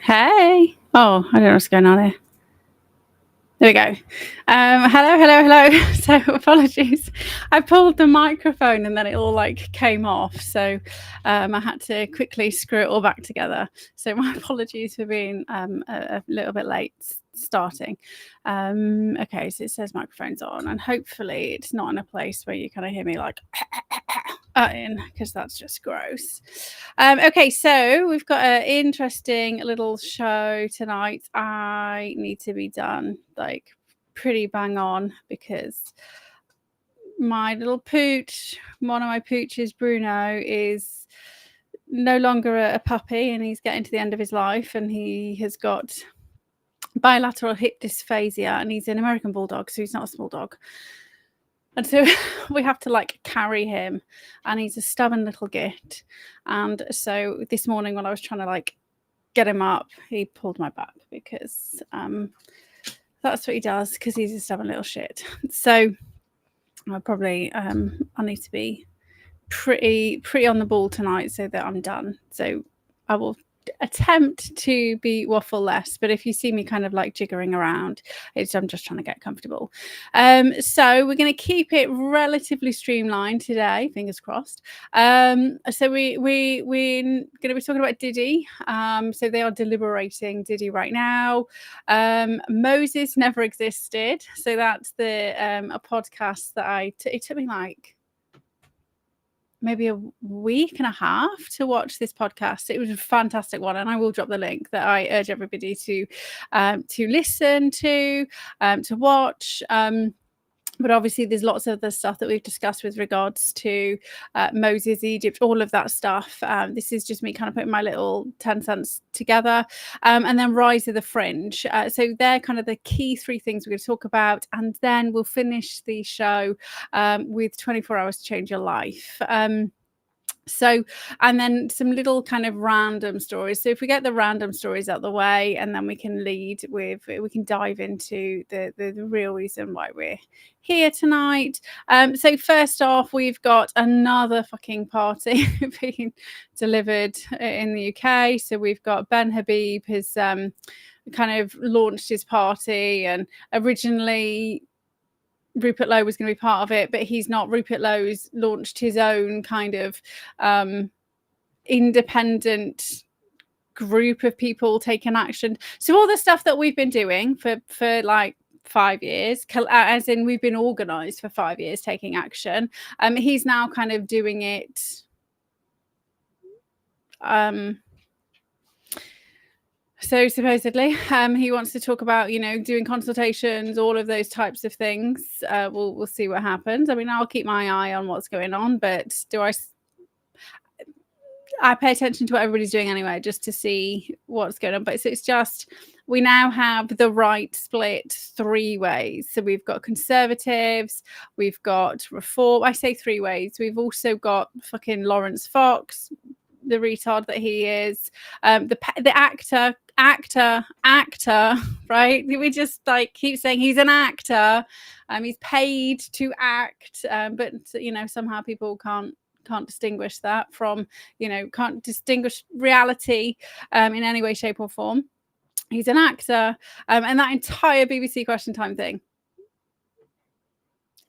Hey. Oh, I don't know what's going on here. There we go. Hello. So apologies. I pulled the microphone and then it all like came off. So I had to quickly screw it all back together. So my apologies for being a little bit late starting. Okay, so it says microphone's on, and hopefully it's not in a place where you kind of hear me like in, because that's just gross. Okay, so we've got an interesting little show tonight. I need to be done like pretty bang on because my little pooch, one of my pooches, Bruno, is no longer a puppy, and he's getting to the end of his life, and he has got bilateral hip dysphasia, and he's an American bulldog, so he's not a small dog. And so we have to like carry him, and he's a stubborn little git. And so this morning when I was trying to like get him up, he pulled my back because that's what he does, because he's a stubborn little shit. So I probably I need to be pretty on the ball tonight so that I'm done. So I will attempt to be waffle less, but if you see me kind of like jiggering around, I'm just trying to get comfortable. So we're going to keep it relatively streamlined today, fingers crossed. So we're going to be talking about Diddy. So they are deliberating Diddy right now. Moses never existed, so that's the a podcast that it took me like maybe a week and a half to watch this podcast. It was a fantastic one, and I will drop the link that I urge everybody to listen to watch. But obviously there's lots of the stuff that we've discussed with regards to Moses, Egypt, all of that stuff. This is just me kind of putting my little 10 cents together. And then Rise of the Fringe. So they're kind of the key three things we're going to talk about. And then we'll finish the show with 24 Hours to Change Your Life. So, and then some little kind of random stories. So if we get the random stories out the way, and then we can dive into the real reason why we're here tonight. So first off, we've got another fucking party being delivered in the UK. So we've got Ben Habib has kind of launched his party, and originally Rupert Lowe was going to be part of it, but he's not. Rupert Lowe's launched his own kind of independent group of people taking action. So all the stuff that we've been doing for like 5 years, as in we've been organized for 5 years taking action, he's now kind of doing it so supposedly he wants to talk about, doing consultations, all of those types of things. We'll see what happens. I mean, I'll keep my eye on what's going on, but I pay attention to what everybody's doing anyway, just to see what's going on. But so it's just, we now have the right split 3 ways. So we've got conservatives, we've got reform. I say 3 ways. We've also got fucking Lawrence Fox, the retard that he is, the actor, right? We just like keep saying he's an actor. He's paid to act, but somehow people can't distinguish that from, can't distinguish reality in any way, shape or form. He's an actor, and that entire BBC Question Time thing.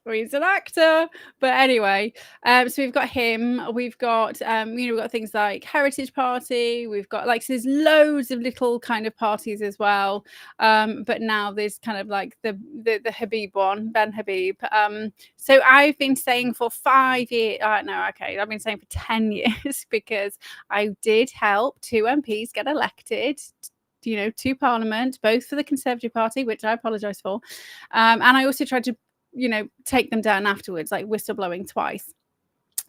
He's an actor, but anyway, so we've got him, we've got we've got things like Heritage Party, we've got so there's loads of little kind of parties as well, but now there's kind of like the Habib one, Ben Habib. So I've been saying for 5 years, I've been saying for 10 years, because I did help 2 MPs get elected to Parliament, both for the Conservative Party, which I apologise for, and I also tried to take them down afterwards, like whistleblowing twice.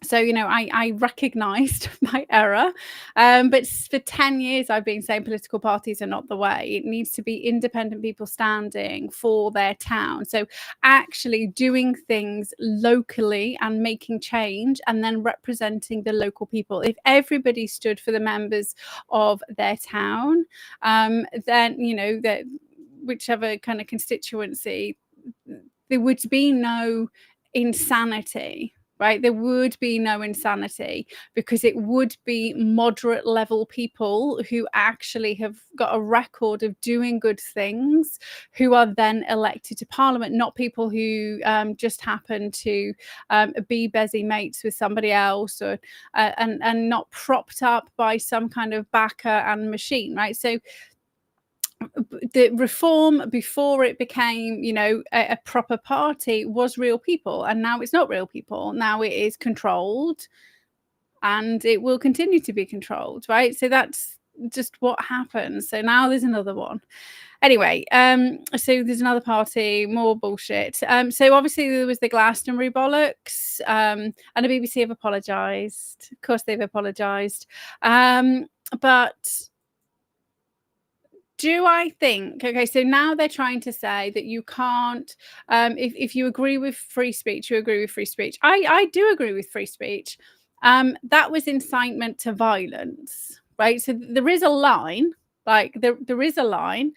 So, I recognized my error. But for 10 years, I've been saying political parties are not the way. It needs to be independent people standing for their town. So actually doing things locally and making change, and then representing the local people. If everybody stood for the members of their town, then, that whichever kind of constituency, there would be no insanity right? There would be no insanity because it would be moderate level people who actually have got a record of doing good things who are then elected to parliament, not people who just happen to be busy mates with somebody else, or and not propped up by some kind of backer and machine, right? So the reform before it became, you know, a proper party was real people, and now it's not real people. Now it is controlled, and it will continue to be controlled, right? So that's just what happens. So now there's another one. Anyway, so there's another party, more bullshit. So obviously there was the Glastonbury bollocks, and the BBC have apologised. Of course they've apologised, but do I think, okay, so now they're trying to say that you can't, if you agree with free speech, you agree with free speech. I do agree with free speech. That was incitement to violence, right? So there is a line, like there is a line.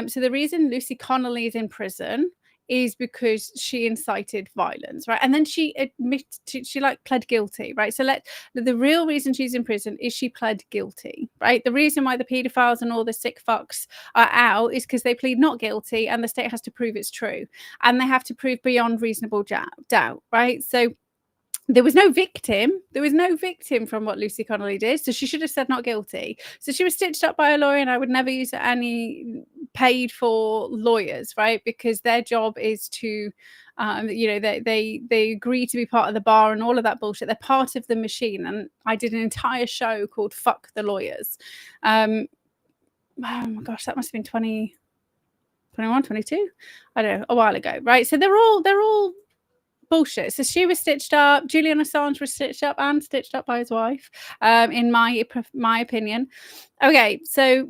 So the reason Lucy Connolly is in prison is because she incited violence, right? And then she admitted, she like pled guilty, right? So the real reason she's in prison is she pled guilty, right? The reason why the paedophiles and all the sick fucks are out is because they plead not guilty, and the state has to prove it's true, and they have to prove beyond reasonable doubt, right? So there was no victim. There was no victim from what Lucy Connolly did. So she should have said not guilty. So she was stitched up by a lawyer, and I would never use any paid for lawyers, right? Because their job is to, you know, they agree to be part of the bar and all of that bullshit. They're part of the machine. And I did an entire show called Fuck the Lawyers. Oh my gosh, that must have been 2021, 22. I don't know, a while ago, right? So they're all bullshit. So she was stitched up. Julian Assange was stitched up and stitched up by his wife, in my opinion. Okay, so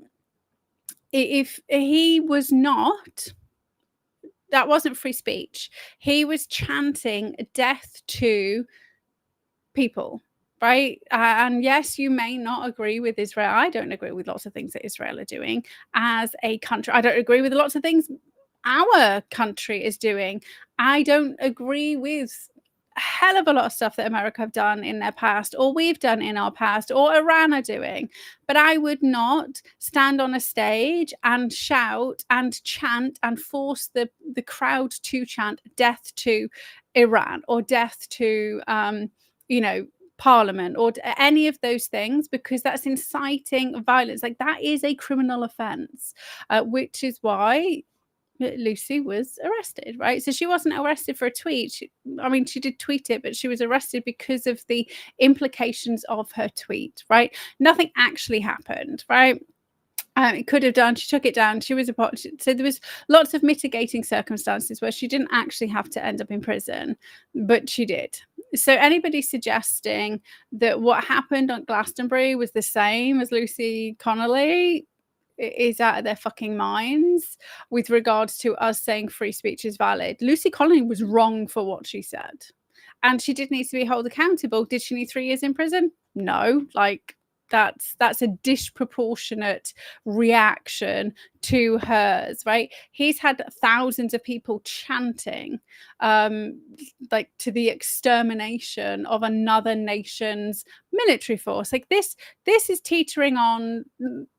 if he was not, that wasn't free speech. He was chanting death to people, right? And yes, you may not agree with Israel. I don't agree with lots of things that Israel are doing as a country. I don't agree with lots of things our country is doing. I don't agree with a hell of a lot of stuff that America have done in their past, or we've done in our past, or Iran are doing. But I would not stand on a stage and shout and chant and force the crowd to chant death to Iran or death to, you know, Parliament or any of those things, because that's inciting violence. Like, that is a criminal offence, which is why Lucy was arrested, right? So she wasn't arrested for a tweet. I mean, she did tweet it, but she was arrested because of the implications of her tweet, right? Nothing actually happened, right? It could have done. She took it down. She was so there was lots of mitigating circumstances where she didn't actually have to end up in prison, but she did. So anybody suggesting that what happened on Glastonbury was the same as Lucy Connolly is out of their fucking minds with regards to us saying free speech is valid. Lucy Connolly was wrong for what she said, and she did need to be held accountable. Did she need 3 years in prison? No. Like, that's a disproportionate reaction to hers, right? He's had thousands of people chanting like to the extermination of another nation's military force. Like, this is teetering on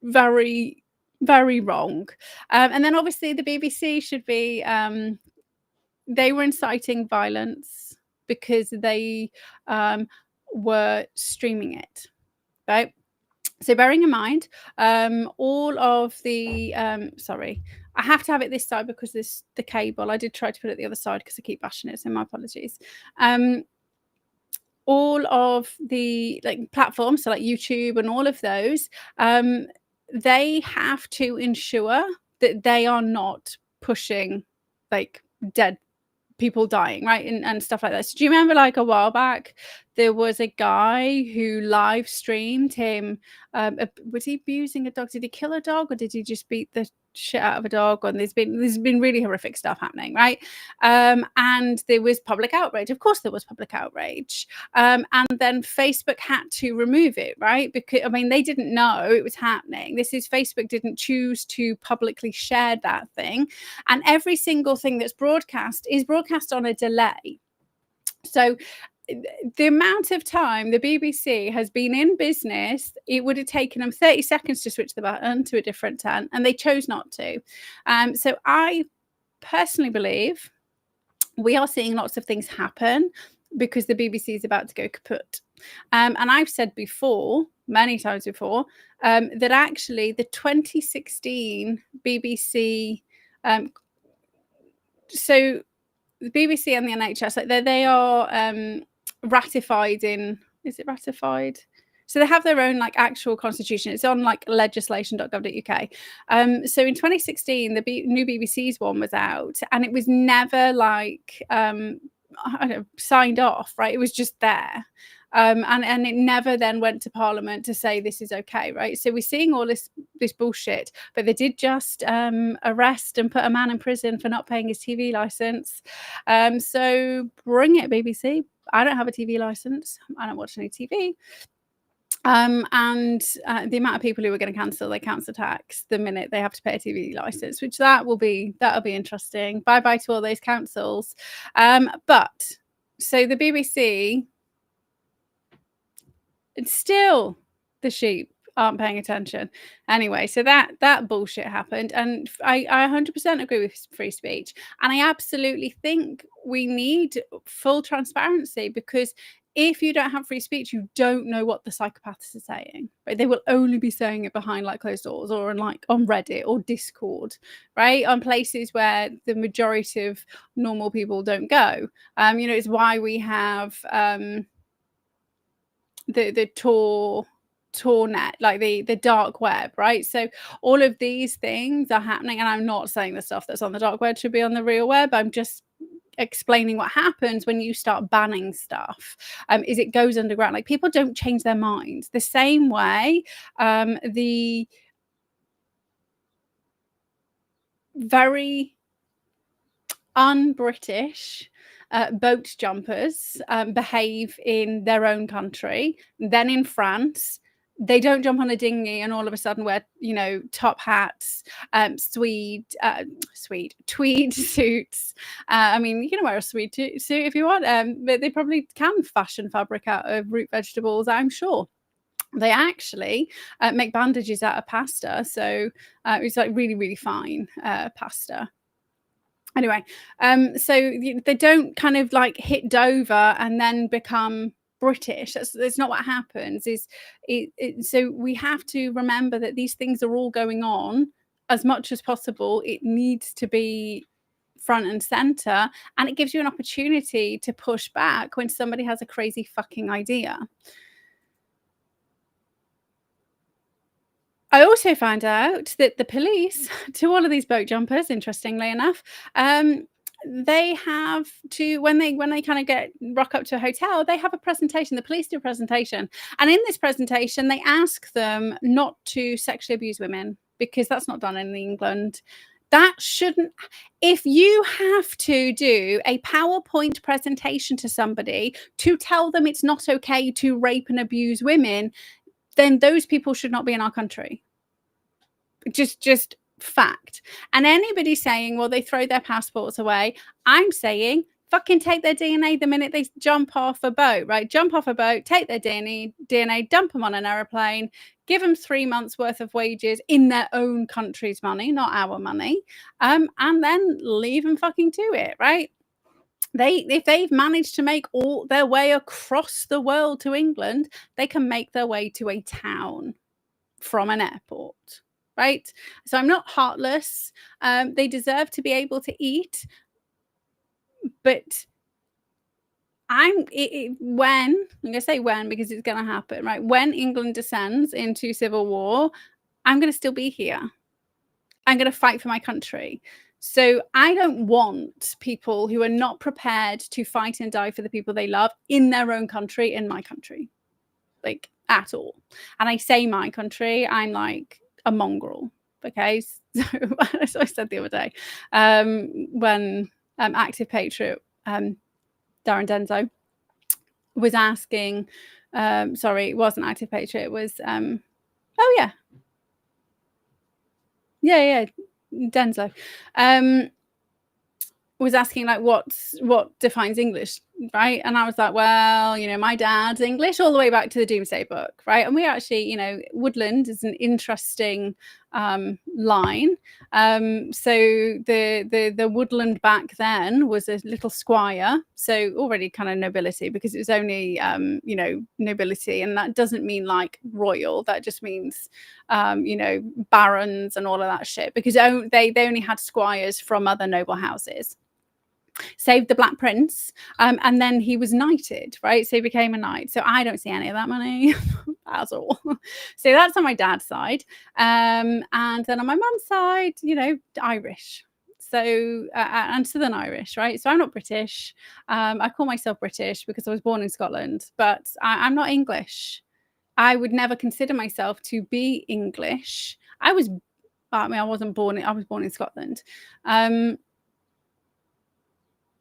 very, very wrong. And then obviously the BBC should be, they were inciting violence because they were streaming it, right? So bearing in mind, all of the, sorry, I have to have it this side because this the cable. I did try to put it the other side because I keep bashing it, so my apologies. All of the like platforms, so like YouTube and all of those, they have to ensure that they are not pushing like dead people dying, right? And stuff like that. So do you remember, like, a while back there was a guy who live streamed him, was he abusing a dog? Did he kill a dog, or did he just beat the shit out of a dog? And there's been really horrific stuff happening, right? And there was public outrage. Of course there was public outrage, and then Facebook had to remove it, right? Because, I mean, they didn't know it was happening. Facebook didn't choose to publicly share that thing, and every single thing that's broadcast is broadcast on a delay. So the amount of time the BBC has been in business, it would have taken them 30 seconds to switch the button to a different tent, and they chose not to. So I personally believe we are seeing lots of things happen because the BBC is about to go kaput. And I've said before, many times before, that actually the 2016 BBC, so the BBC and the NHS, like they are ratified in, is it ratified? So they have their own like actual constitution. It's on like legislation.gov.uk. So in 2016, the new BBC's one was out, and it was never like I don't know, signed off, right? It was just there. And it never then went to Parliament to say this is okay, right? So we're seeing all this bullshit, but they did just arrest and put a man in prison for not paying his TV license. So bring it, BBC. I don't have a TV license. I don't watch any TV. And the amount of people who are going to cancel their council tax the minute they have to pay a TV license, which that'll be interesting. Bye bye to all those councils. But so the BBC, it's still the sheep aren't paying attention. Anyway, so that bullshit happened, and I 100% agree with free speech, and I absolutely think we need full transparency, because if you don't have free speech, you don't know what the psychopaths are saying, right? They will only be saying it behind like closed doors, or on Reddit or Discord, right? On places where the majority of normal people don't go. It's why we have the Tornet, like the dark web, right? So all of these things are happening, and I'm not saying the stuff that's on the dark web should be on the real web. I'm just explaining what happens when you start banning stuff. Is it goes underground. Like, people don't change their minds the same way the very un-British boat jumpers behave in their own country. Then in France, they don't jump on a dinghy and all of a sudden wear, top hats, tweed suits. I mean, you can wear a tweed suit if you want, but they probably can fashion fabric out of root vegetables, I'm sure. They actually make bandages out of pasta, so it's like really, really fine pasta. Anyway, so they don't kind of like hit Dover and then become British. That's not what happens. So we have to remember that these things are all going on as much as possible. It needs to be front and center, and it gives you an opportunity to push back when somebody has a crazy fucking idea. I also found out that the police, to all of these boat jumpers, interestingly enough, they have to, when they kind of rock up to a hotel, they have a presentation. The police do a presentation, and in this presentation, they ask them not to sexually abuse women, because that's not done in England. That shouldn't. If you have to do a PowerPoint presentation to somebody to tell them it's not okay to rape and abuse women, then those people should not be in our country. Just fact. And anybody saying, well, they throw their passports away, I'm saying fucking take their DNA the minute they jump off a boat, right? Jump off a boat, take their DNA, dump them on an aeroplane, give them 3 months worth of wages in their own country's money, not our money, and then leave them fucking to it, right? If they've managed to make all their way across the world to England, they can make their way to a town from an airport, right? So I'm not heartless. They deserve to be able to eat, but I'm going to say when, because it's going to happen, right? When England descends into civil war, I'm going to still be here. I'm going to fight for my country. So I don't want people who are not prepared to fight and die for the people they love in their own country, in my country, like at all. And I say my country, I'm like a mongrel. Okay. So as I said the other day, when Active Patriot, Darren Denzo, was asking, sorry, it wasn't Active Patriot, it was, Denzo, was asking like what defines English right? And I was like, well, my dad's English all the way back to the Doomsday Book, right? And we actually, woodland is an interesting line. So the woodland back then was a little squire, so already kind of nobility, because it was only nobility, and that doesn't mean like royal. That just means barons and all of that shit, because they only had squires from other noble houses. Saved the Black Prince, and then he was knighted, right? So he became a knight. So I don't see any of that money at all. So that's on my dad's side. And then on my mum's side, Irish. So and Southern Irish, right? So I'm not British. I call myself British because I was born in Scotland, but I'm not English. I would never consider myself to be English. I was born in Scotland.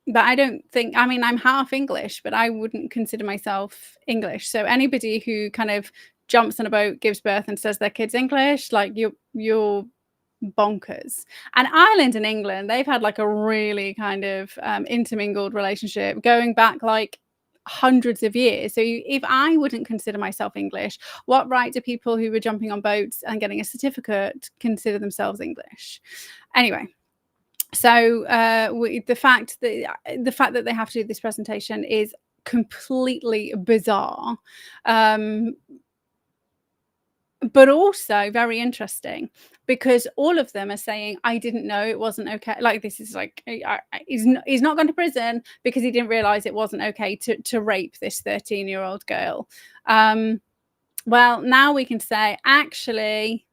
But I don't think, I'm half English, but I wouldn't consider myself English. So anybody who kind of jumps on a boat, gives birth and says their kid's English, like you're bonkers. And Ireland and England, they've had like a really kind of intermingled relationship going back like hundreds of years. So if I wouldn't consider myself English, what right do people who were jumping on boats and getting a certificate consider themselves English? Anyway. So the fact that they have to do this presentation is completely bizarre, but also very interesting, because all of them are saying, I didn't know it wasn't okay. Like, this is like, he's not gone to prison because he didn't realize it wasn't okay to rape this 13-year-old girl. Well, now we can say, actually,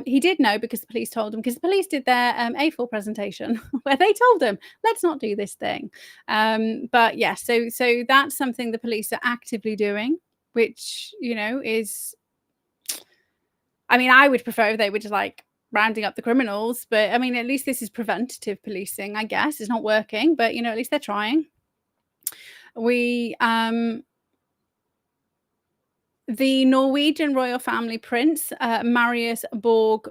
he did know, because the police told him, because the police did their A4 presentation where they told him, let's not do this thing. But yeah, so that's something the police are actively doing, which, is, I would prefer if they were just like rounding up the criminals, but at least this is preventative policing, I guess. It's not working, but at least they're trying. The Norwegian royal family prince, Marius Borg,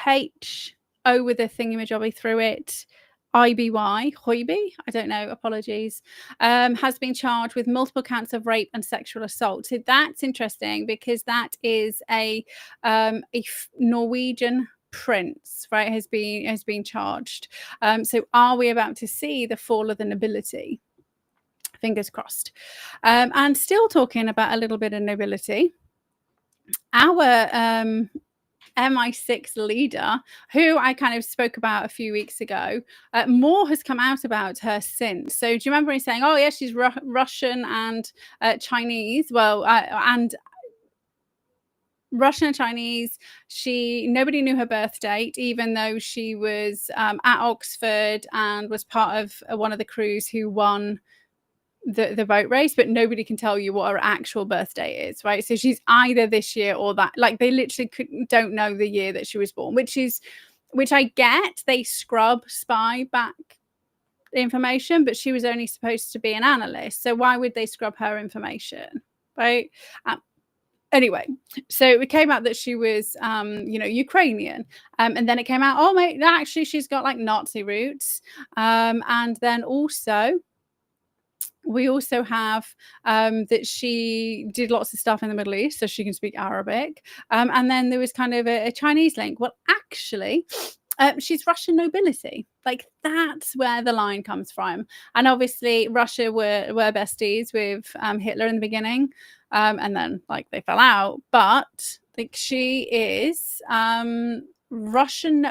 H-O with a thingamajobby through it, I-B-Y, Hoiby, I don't know, apologies, has been charged with multiple counts of rape and sexual assault. So that's interesting, because that is a Norwegian prince, right, has been charged. So are we about to see the fall of the nobility? Fingers crossed. And still talking about a little bit of nobility, our MI6 leader, who I kind of spoke about a few weeks ago, more has come out about her since. So do you remember me saying, oh yeah, she's Russian and Chinese? Well, and Russian and Chinese, nobody knew her birth date, even though she was at Oxford and was part of one of the crews who won the boat race, but nobody can tell you what her actual birthday is, right? So she's either this year or that. Like, they literally don't know the year that she was born, which I get. They scrub spy back information, but she was only supposed to be an analyst, so why would they scrub her information, right? Anyway, so it came out that she was Ukrainian, and then it came out, oh mate, actually she's got like Nazi roots, and then also we also have that she did lots of stuff in the Middle East, so she can speak Arabic. And then there was kind of a Chinese link. Well, actually, she's Russian nobility. Like, that's where the line comes from. And obviously, Russia were besties with Hitler in the beginning, and then like they fell out. But like, she is Russian.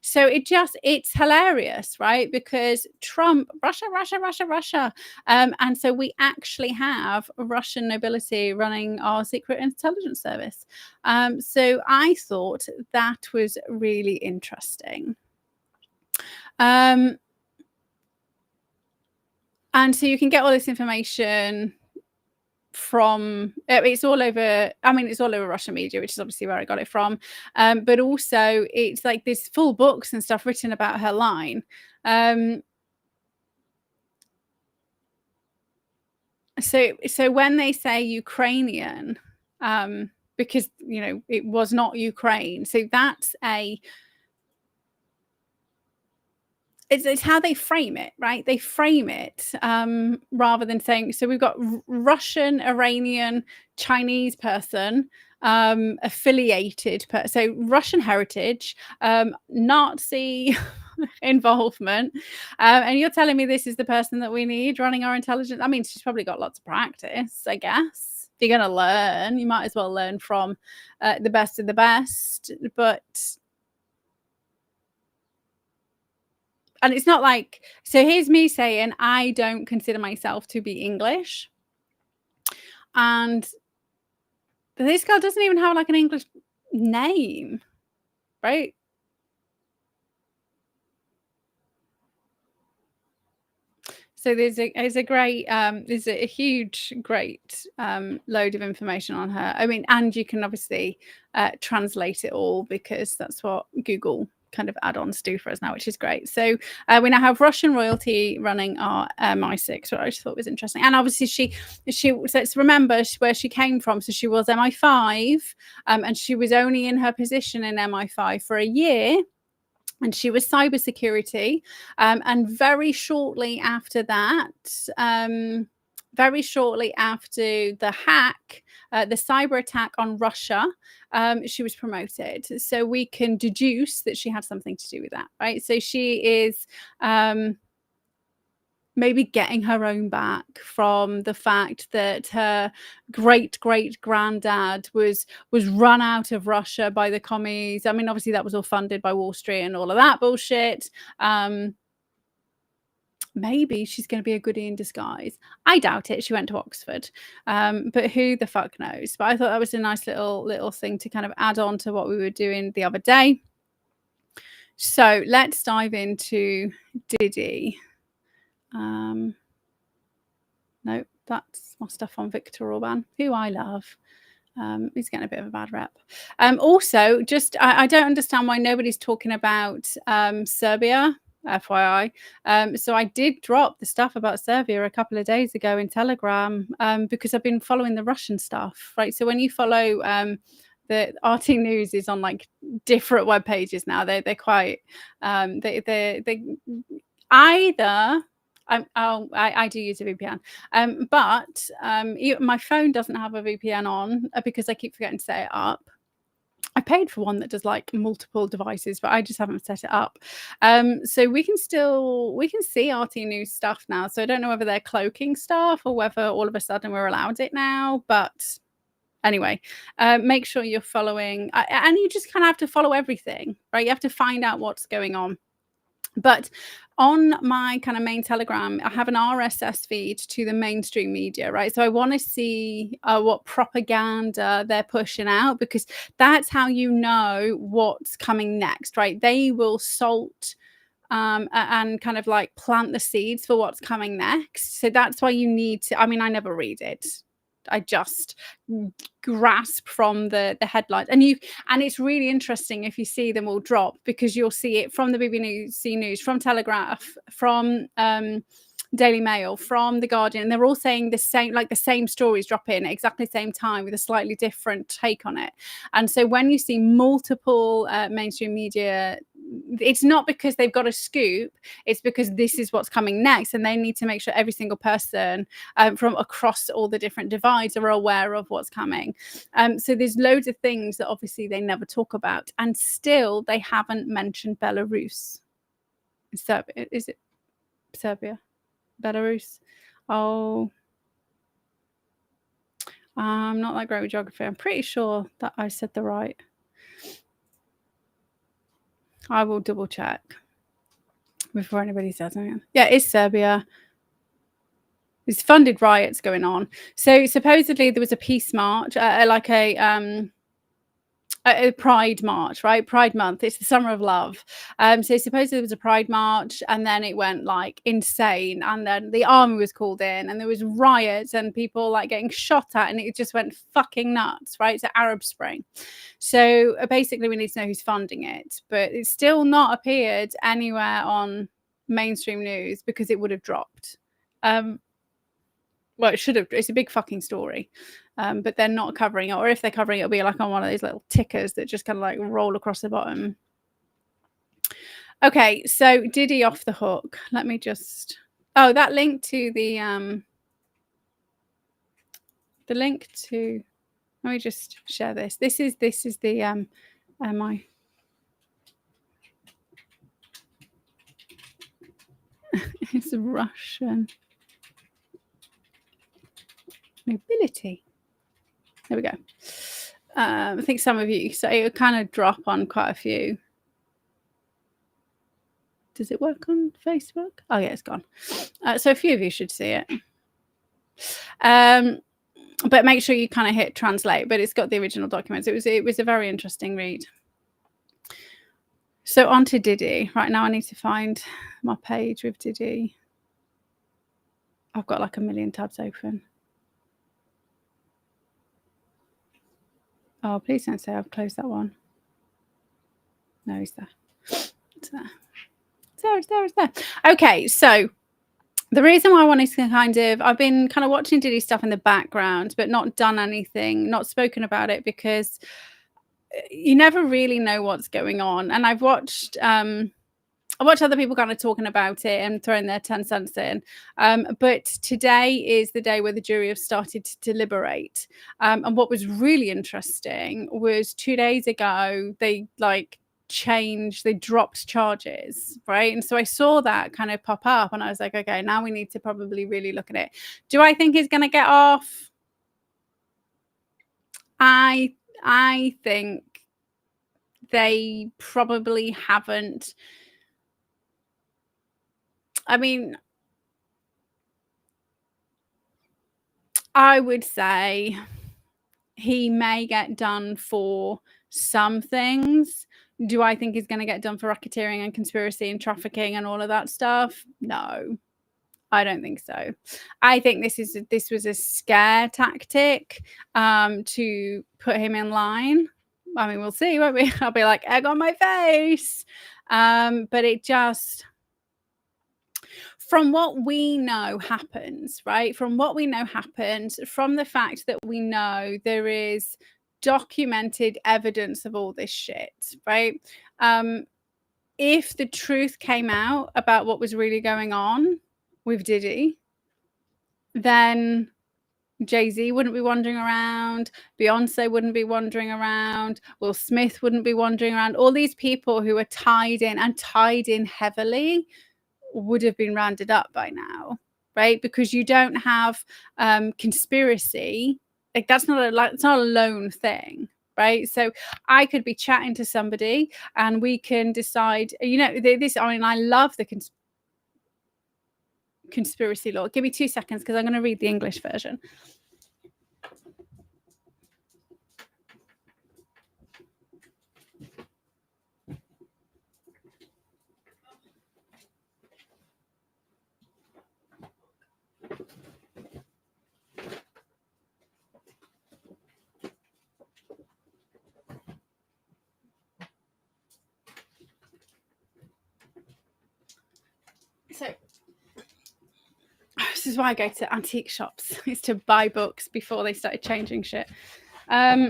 So it's hilarious, right? Because Trump, Russia, and so we actually have Russian nobility running our secret intelligence service. So I thought that was really interesting. And so you can get all this information from, it's all over Russian media, which is obviously where I got it from, but also it's like there's full books and stuff written about her line. So when they say Ukrainian, because it was not Ukraine, so that's it's how they frame it, right? They frame it rather than saying, so we've got Russian, Iranian, Chinese person, affiliated, so Russian heritage, Nazi involvement, and you're telling me this is the person that we need running our intelligence? I mean, she's probably got lots of practice, I guess. If you're going to learn, you might as well learn from the best of the best. But and it's not like, so here's me saying I don't consider myself to be English, and this girl doesn't even have like an English name, right? So there's a huge, great load of information on her. I mean, and you can obviously translate it all, because that's what Google kind of add-ons do for us now, which is great. So we now have Russian royalty running our MI6, which I just thought was interesting. And obviously she so let's remember where she came from. So she was MI5, and she was only in her position in MI5 for a year. And she was cybersecurity. And very shortly after that, very shortly after the hack, the cyber attack on Russia, she was promoted. So we can deduce that she had something to do with that, right? So she is maybe getting her own back from the fact that her great granddad was run out of Russia by the commies. I mean, obviously that was all funded by Wall Street and all of that bullshit. Maybe she's going to be a goodie in disguise. I doubt it. She went to Oxford, but who the fuck knows? But I thought that was a nice little thing to kind of add on to what we were doing the other day. So let's dive into Diddy. No, that's my stuff on Viktor Orban, who I love. He's getting a bit of a bad rep. Also, just I don't understand why nobody's talking about Serbia, FYI. So I did drop the stuff about Serbia a couple of days ago in Telegram, because I've been following the Russian stuff, right? So when you follow the RT News is on like different web pages now. They're quite they either. I do use a VPN, but my phone doesn't have a VPN on because I keep forgetting to set it up. I paid for one that does like multiple devices, but I just haven't set it up. So we can see RT News stuff now. So I don't know whether they're cloaking stuff or whether all of a sudden we're allowed it now. But anyway, make sure you're following, and you just kind of have to follow everything, right? You have to find out what's going on. But on my kind of main Telegram, I have an RSS feed to the mainstream media, right? So I want to see what propaganda they're pushing out, because that's how you know what's coming next, right? They will salt and kind of like plant the seeds for what's coming next. So that's why you need to, I mean, I never read it. I just grasp from the headlines, and it's really interesting if you see them all drop, because you'll see it from the BBC News, from Telegraph, from Daily Mail, from The Guardian, and they're all saying the same stories drop in at exactly the same time with a slightly different take on it. And so when you see multiple mainstream media, it's not because they've got a scoop, it's because this is what's coming next, and they need to make sure every single person from across all the different divides are aware of what's coming. So there's loads of things that obviously they never talk about, and still they haven't mentioned Belarus. Serbia, is it Serbia? Belarus? Oh, I'm not that great with geography. I'm pretty sure that I said the right. I will double check before anybody says anything. Yeah, it's Serbia. There's funded riots going on. So supposedly there was a peace march, like a Pride march, right? Pride month. It's the summer of love. So supposedly there was a Pride march, and then it went like insane, and then the army was called in, and there was riots and people like getting shot at, and it just went fucking nuts, right? It's the Arab Spring. So basically we need to know who's funding it, but it's still not appeared anywhere on mainstream news, because it would have dropped. Well, it should have. It's a big fucking story, but they're not covering it. Or if they're covering it, it'll be like on one of those little tickers that just kind of like roll across the bottom. Okay, so Diddy Off The Hook. Let me just... Oh, that link to the link to... Let me just share this. This is the my... It's Russian nobility. There we go. I think some of you, so it would kind of drop on quite a few. Does it work on Facebook? Oh yeah, it's gone. So a few of you should see it. But make sure you kind of hit translate. But it's got the original documents. It was a very interesting read. So on to Diddy. Right now I need to find my page with Diddy. I've got like a million tabs open. Oh, please don't say I've closed that one. No, he's there. It's there. It's there. Okay, so the reason why I wanted to I've been kind of watching Diddy stuff in the background, but not done anything, not spoken about it, because you never really know what's going on. And I've watched other people kind of talking about it and throwing their 10 cents in. But today is the day where the jury have started to deliberate. And what was really interesting was 2 days ago, they dropped charges, right? And so I saw that kind of pop up and I was like, okay, now we need to probably really look at it. Do I think he's going to get off? I think they probably haven't. I mean, I would say he may get done for some things. Do I think he's going to get done for racketeering and conspiracy and trafficking and all of that stuff? No, I don't think so. I think this was a scare tactic to put him in line. I mean, we'll see, won't we? I'll be like, egg on my face. But it just... From what we know happens, right? From what we know happens, from the fact that we know there is documented evidence of all this shit, right? If the truth came out about what was really going on with Diddy, then Jay-Z wouldn't be wandering around, Beyonce wouldn't be wandering around, Will Smith wouldn't be wandering around. All these people who are tied in heavily would have been rounded up by now, right? Because you don't have conspiracy. Like it's not a lone thing, right? So I could be chatting to somebody and we can decide, this. I mean, I love the conspiracy law. Give me 2 seconds because I'm going to read the English version. So this is why I go to antique shops, is to buy books before they started changing shit. BC.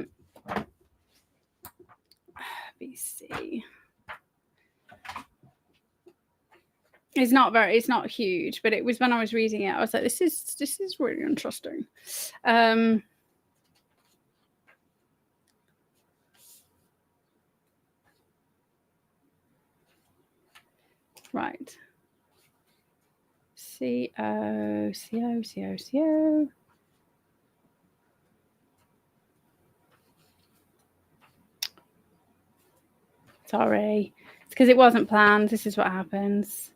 It's not huge, but it was when I was reading it, I was like, this is really interesting. Right. CO. Sorry. It's because it wasn't planned. This is what happens.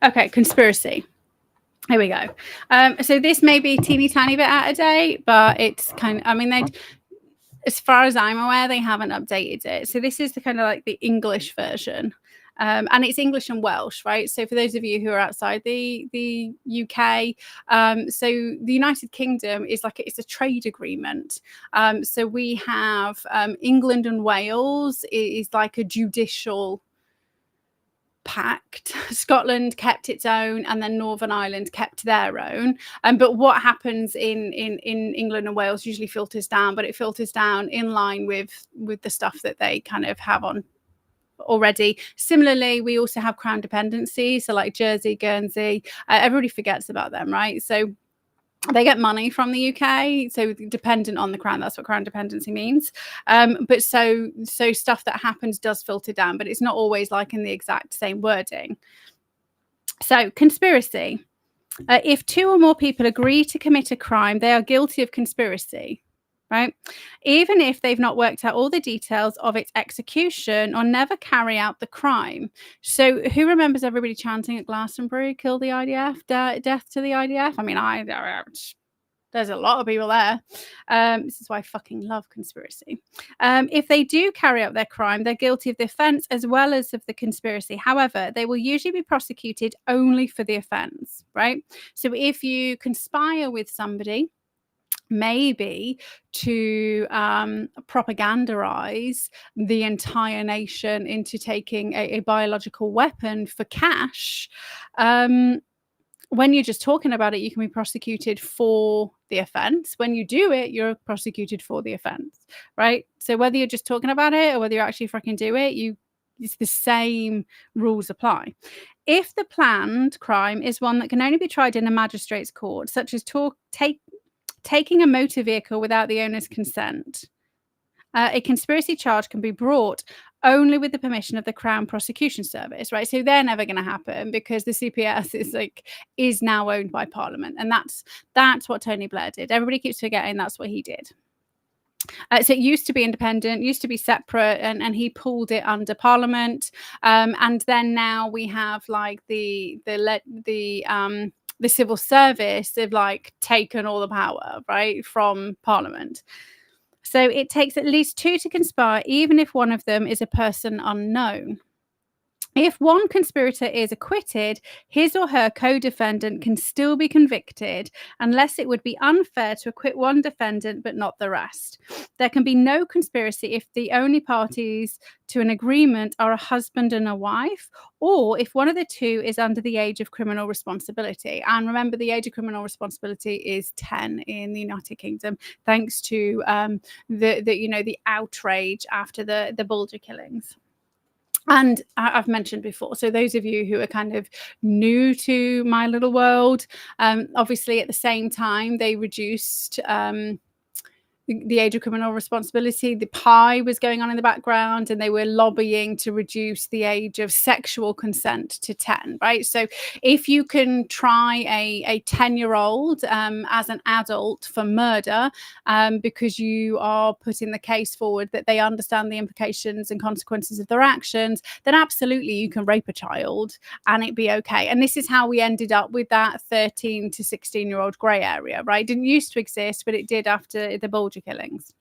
Okay, conspiracy. Here we go. So this may be a teeny tiny bit out of date, but it's kind of, I mean, as far as I'm aware, they haven't updated it. So this is the kind of like the English version. And it's English and Welsh, right? So for those of you who are outside the UK, so the United Kingdom is it's a trade agreement. So we have England and Wales is like a judicial pact. Scotland kept its own, and then Northern Ireland kept their own. But what happens in England and Wales usually filters down, but it filters down in line with the stuff that they kind of have on already. Similarly, we also have crown dependency, so like Jersey, Guernsey, everybody forgets about them, right? So they get money from the UK, so dependent on the crown. That's what crown dependency means. But so stuff that happens does filter down, but it's not always like in the exact same wording. So conspiracy. If 2 or more people agree to commit a crime, they are guilty of conspiracy, right? Even if they've not worked out all the details of its execution or never carry out the crime. So who remembers everybody chanting at Glastonbury, kill the IDF, death to the IDF? I mean, there's a lot of people there. This is why I fucking love conspiracy. If they do carry out their crime, they're guilty of the offence as well as of the conspiracy. However, they will usually be prosecuted only for the offence, right? So if you conspire with somebody, maybe to propagandize the entire nation into taking a biological weapon for cash, when you're just talking about it, you can be prosecuted for the offense. When you do it, you're prosecuted for the offense, right? So whether you're just talking about it or whether you actually fucking do it, it's the same rules apply. If the planned crime is one that can only be tried in a magistrate's court, such as taking a motor vehicle without the owner's consent, a conspiracy charge can be brought only with the permission of the Crown Prosecution Service, right? So they're never going to happen because the CPS is now owned by Parliament, and that's what Tony Blair did. Everybody keeps forgetting that's what he did. So it used to be independent, used to be separate, and he pulled it under Parliament. And then now we have like the civil service. They've like taken all the power, right, from Parliament. So it takes at least 2 to conspire, even if one of them is a person unknown. If one conspirator is acquitted, his or her co-defendant can still be convicted unless it would be unfair to acquit one defendant but not the rest. There can be no conspiracy if the only parties to an agreement are a husband and a wife, or if one of the two is under the age of criminal responsibility. And remember, the age of criminal responsibility is 10 in the United Kingdom, thanks to the outrage after the Bulger killings. And I've mentioned before, so those of you who are kind of new to my little world, obviously at the same time they reduced the age of criminal responsibility. The pie was going on in the background, and they were lobbying to reduce the age of sexual consent to 10, right? So if you can try a 10-year-old as an adult for murder because you are putting the case forward that they understand the implications and consequences of their actions, then absolutely you can rape a child and it'd be okay. And this is how we ended up with that 13 to 16-year-old grey area, right? It didn't used to exist, but it did after the Bulger killings.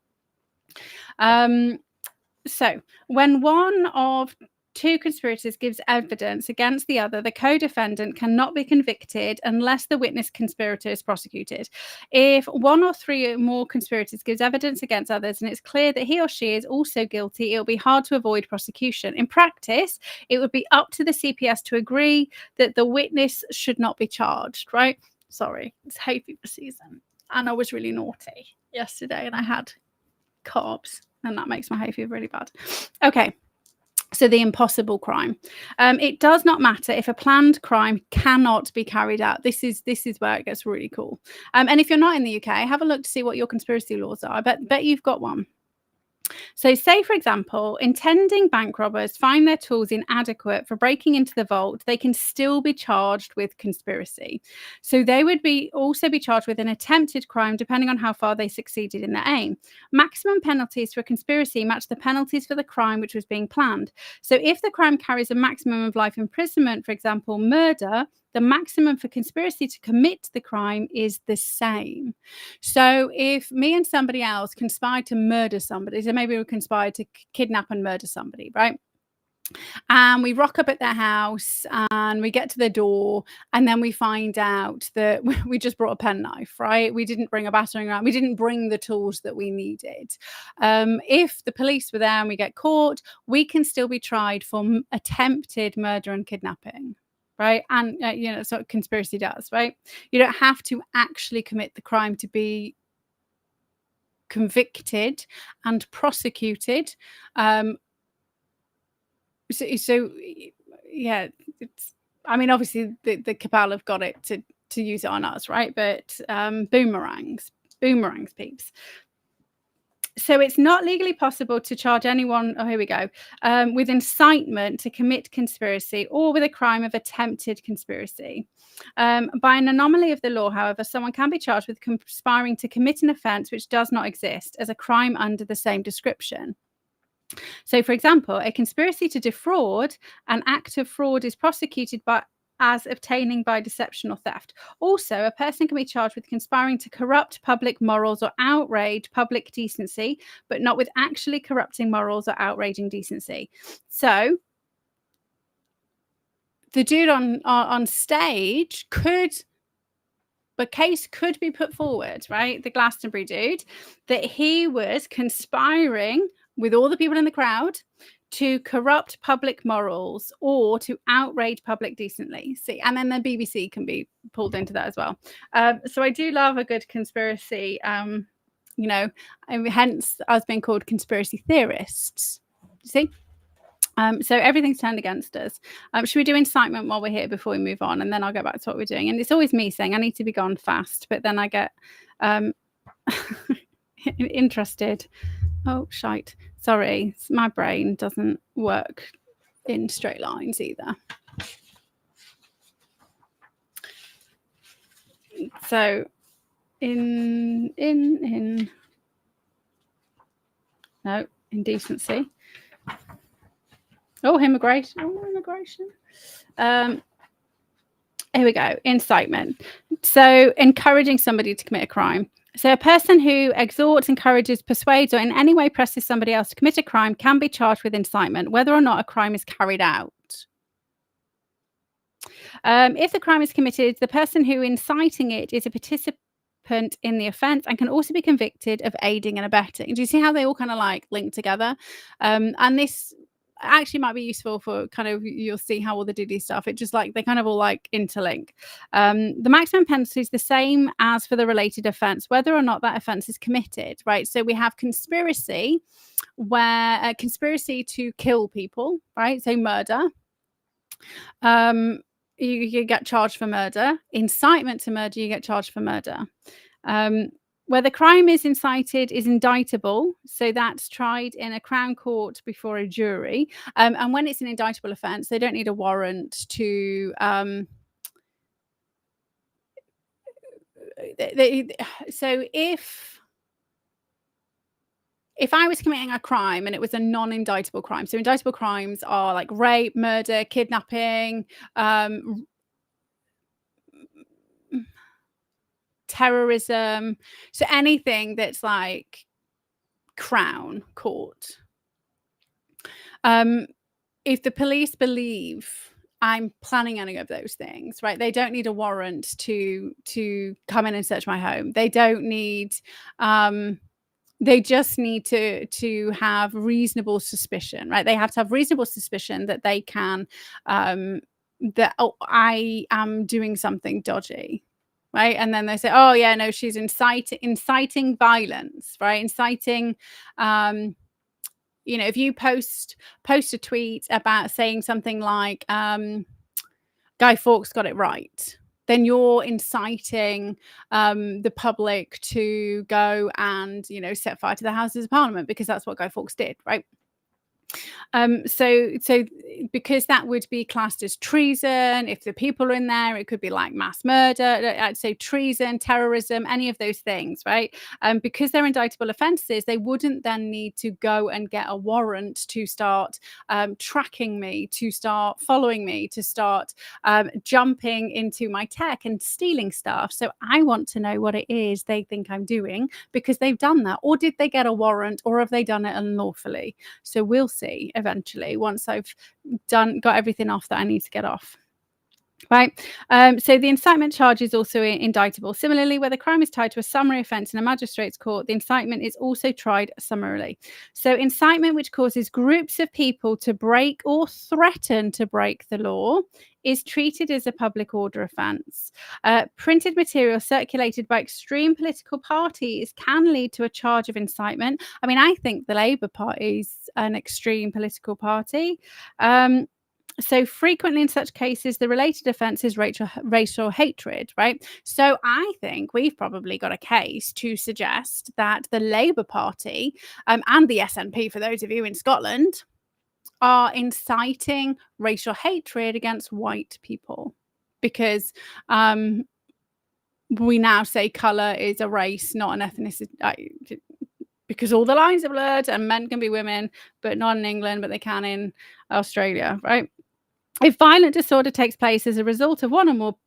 So when one of 2 conspirators gives evidence against the other, the co-defendant cannot be convicted unless the witness conspirator is prosecuted. If 1 or 3 or more conspirators gives evidence against others and it's clear that he or she is also guilty, it will be hard to avoid prosecution. In practice, it would be up to the CPS to agree that the witness should not be charged, right? Sorry, it's hay fever season, and I was really naughty yesterday and I had carbs, and that makes my hay fever really bad. Okay. So the impossible crime. It does not matter if a planned crime cannot be carried out. This is where it gets really cool. And if you're not in the UK, have a look to see what your conspiracy laws are. I bet you've got one. So say, for example, intending bank robbers find their tools inadequate for breaking into the vault, they can still be charged with conspiracy. So they would also be charged with an attempted crime, depending on how far they succeeded in their aim. Maximum penalties for conspiracy match the penalties for the crime which was being planned. So if the crime carries a maximum of life imprisonment, for example, murder, the maximum for conspiracy to commit the crime is the same. So if me and somebody else conspire to murder somebody, so maybe we conspire to kidnap and murder somebody, right? And we rock up at their house and we get to the door, and then we find out that we just brought a penknife, right? We didn't bring a battering ram. We didn't bring the tools that we needed. If the police were there and we get caught, we can still be tried for attempted murder and kidnapping. Right. And, that's what conspiracy does. Right. You don't have to actually commit the crime to be convicted and prosecuted. So yeah, it's, I mean, obviously the cabal have got it to use it on us, right? But boomerangs, peeps. So it's not legally possible to charge anyone, oh, here we go, with incitement to commit conspiracy or with a crime of attempted conspiracy. By an anomaly of the law, however, someone can be charged with conspiring to commit an offence which does not exist as a crime under the same description. So, for example, a conspiracy to defraud, an act of fraud is prosecuted as obtaining by deception or theft. Also, a person can be charged with conspiring to corrupt public morals or outrage public decency, but not with actually corrupting morals or outraging decency. So, the dude on stage case could be put forward, right? The Glastonbury dude, that he was conspiring with all the people in the crowd to corrupt public morals or to outrage public decency. See, and then the BBC can be pulled into that as well. So I do love a good conspiracy, you know, and hence us being called conspiracy theorists. You see? So everything's turned against us. Should we do incitement while we're here before we move on? And then I'll go back to what we're doing. And it's always me saying I need to be gone fast, but then I get interested. Oh, shite. Sorry, my brain doesn't work in straight lines either. So no, indecency. Oh, immigration. Here we go. Incitement. So encouraging somebody to commit a crime. So a person who exhorts, encourages, persuades, or in any way presses somebody else to commit a crime can be charged with incitement, whether or not a crime is carried out. If the crime is committed, the person who inciting it is a participant in the offence and can also be convicted of aiding and abetting. Do you see how they all kind of like link together? And this actually might be useful for kind of, you'll see how all the Diddy stuff, it just like they kind of all like interlink. The maximum penalty is the same as for the related offence, whether or not that offence is committed, right? So we have conspiracy, where conspiracy to kill people, right? So murder. You get charged for murder. Incitement to murder, you get charged for murder. Where the crime is incited is indictable, so that's tried in a Crown Court before a jury. And when it's an indictable offence, they don't need a warrant to. So if I was committing a crime and it was a non-indictable crime, so indictable crimes are like rape, murder, kidnapping, terrorism, so anything that's like Crown Court. If the police believe I'm planning any of those things, right, they don't need a warrant to come in and search my home. They don't need they just need to have reasonable suspicion, right? They have to have reasonable suspicion that they can that I am doing something dodgy. Right. And then they say, oh, yeah, no, she's inciting violence, right? Inciting, if you post a tweet about saying something like Guy Fawkes got it right, then you're inciting the public to go and, set fire to the Houses of Parliament, because that's what Guy Fawkes did, right? So because that would be classed as treason, if the people are in there, it could be like mass murder, I'd say treason, terrorism, any of those things, right? Because they're indictable offences, they wouldn't then need to go and get a warrant to start tracking me, to start following me, to start jumping into my tech and stealing stuff. So I want to know what it is they think I'm doing, because they've done that. Or did they get a warrant, or have they done it unlawfully? So we'll see eventually, once I've got everything off that I need to get off. Right. So the incitement charge is also indictable. Similarly, where the crime is tied to a summary offence in a magistrate's court, the incitement is also tried summarily. So incitement, which causes groups of people to break or threaten to break the law, is treated as a public order offence. Printed material circulated by extreme political parties can lead to a charge of incitement. I mean, I think the Labour Party is an extreme political party. So frequently in such cases, the related offence is racial hatred, right? So I think we've probably got a case to suggest that the Labour Party and the SNP, for those of you in Scotland, are inciting racial hatred against white people because we now say colour is a race, not an ethnicity. Because all the lines are blurred and men can be women, but not in England, but they can in Australia, right? If violent disorder takes place as a result of one or more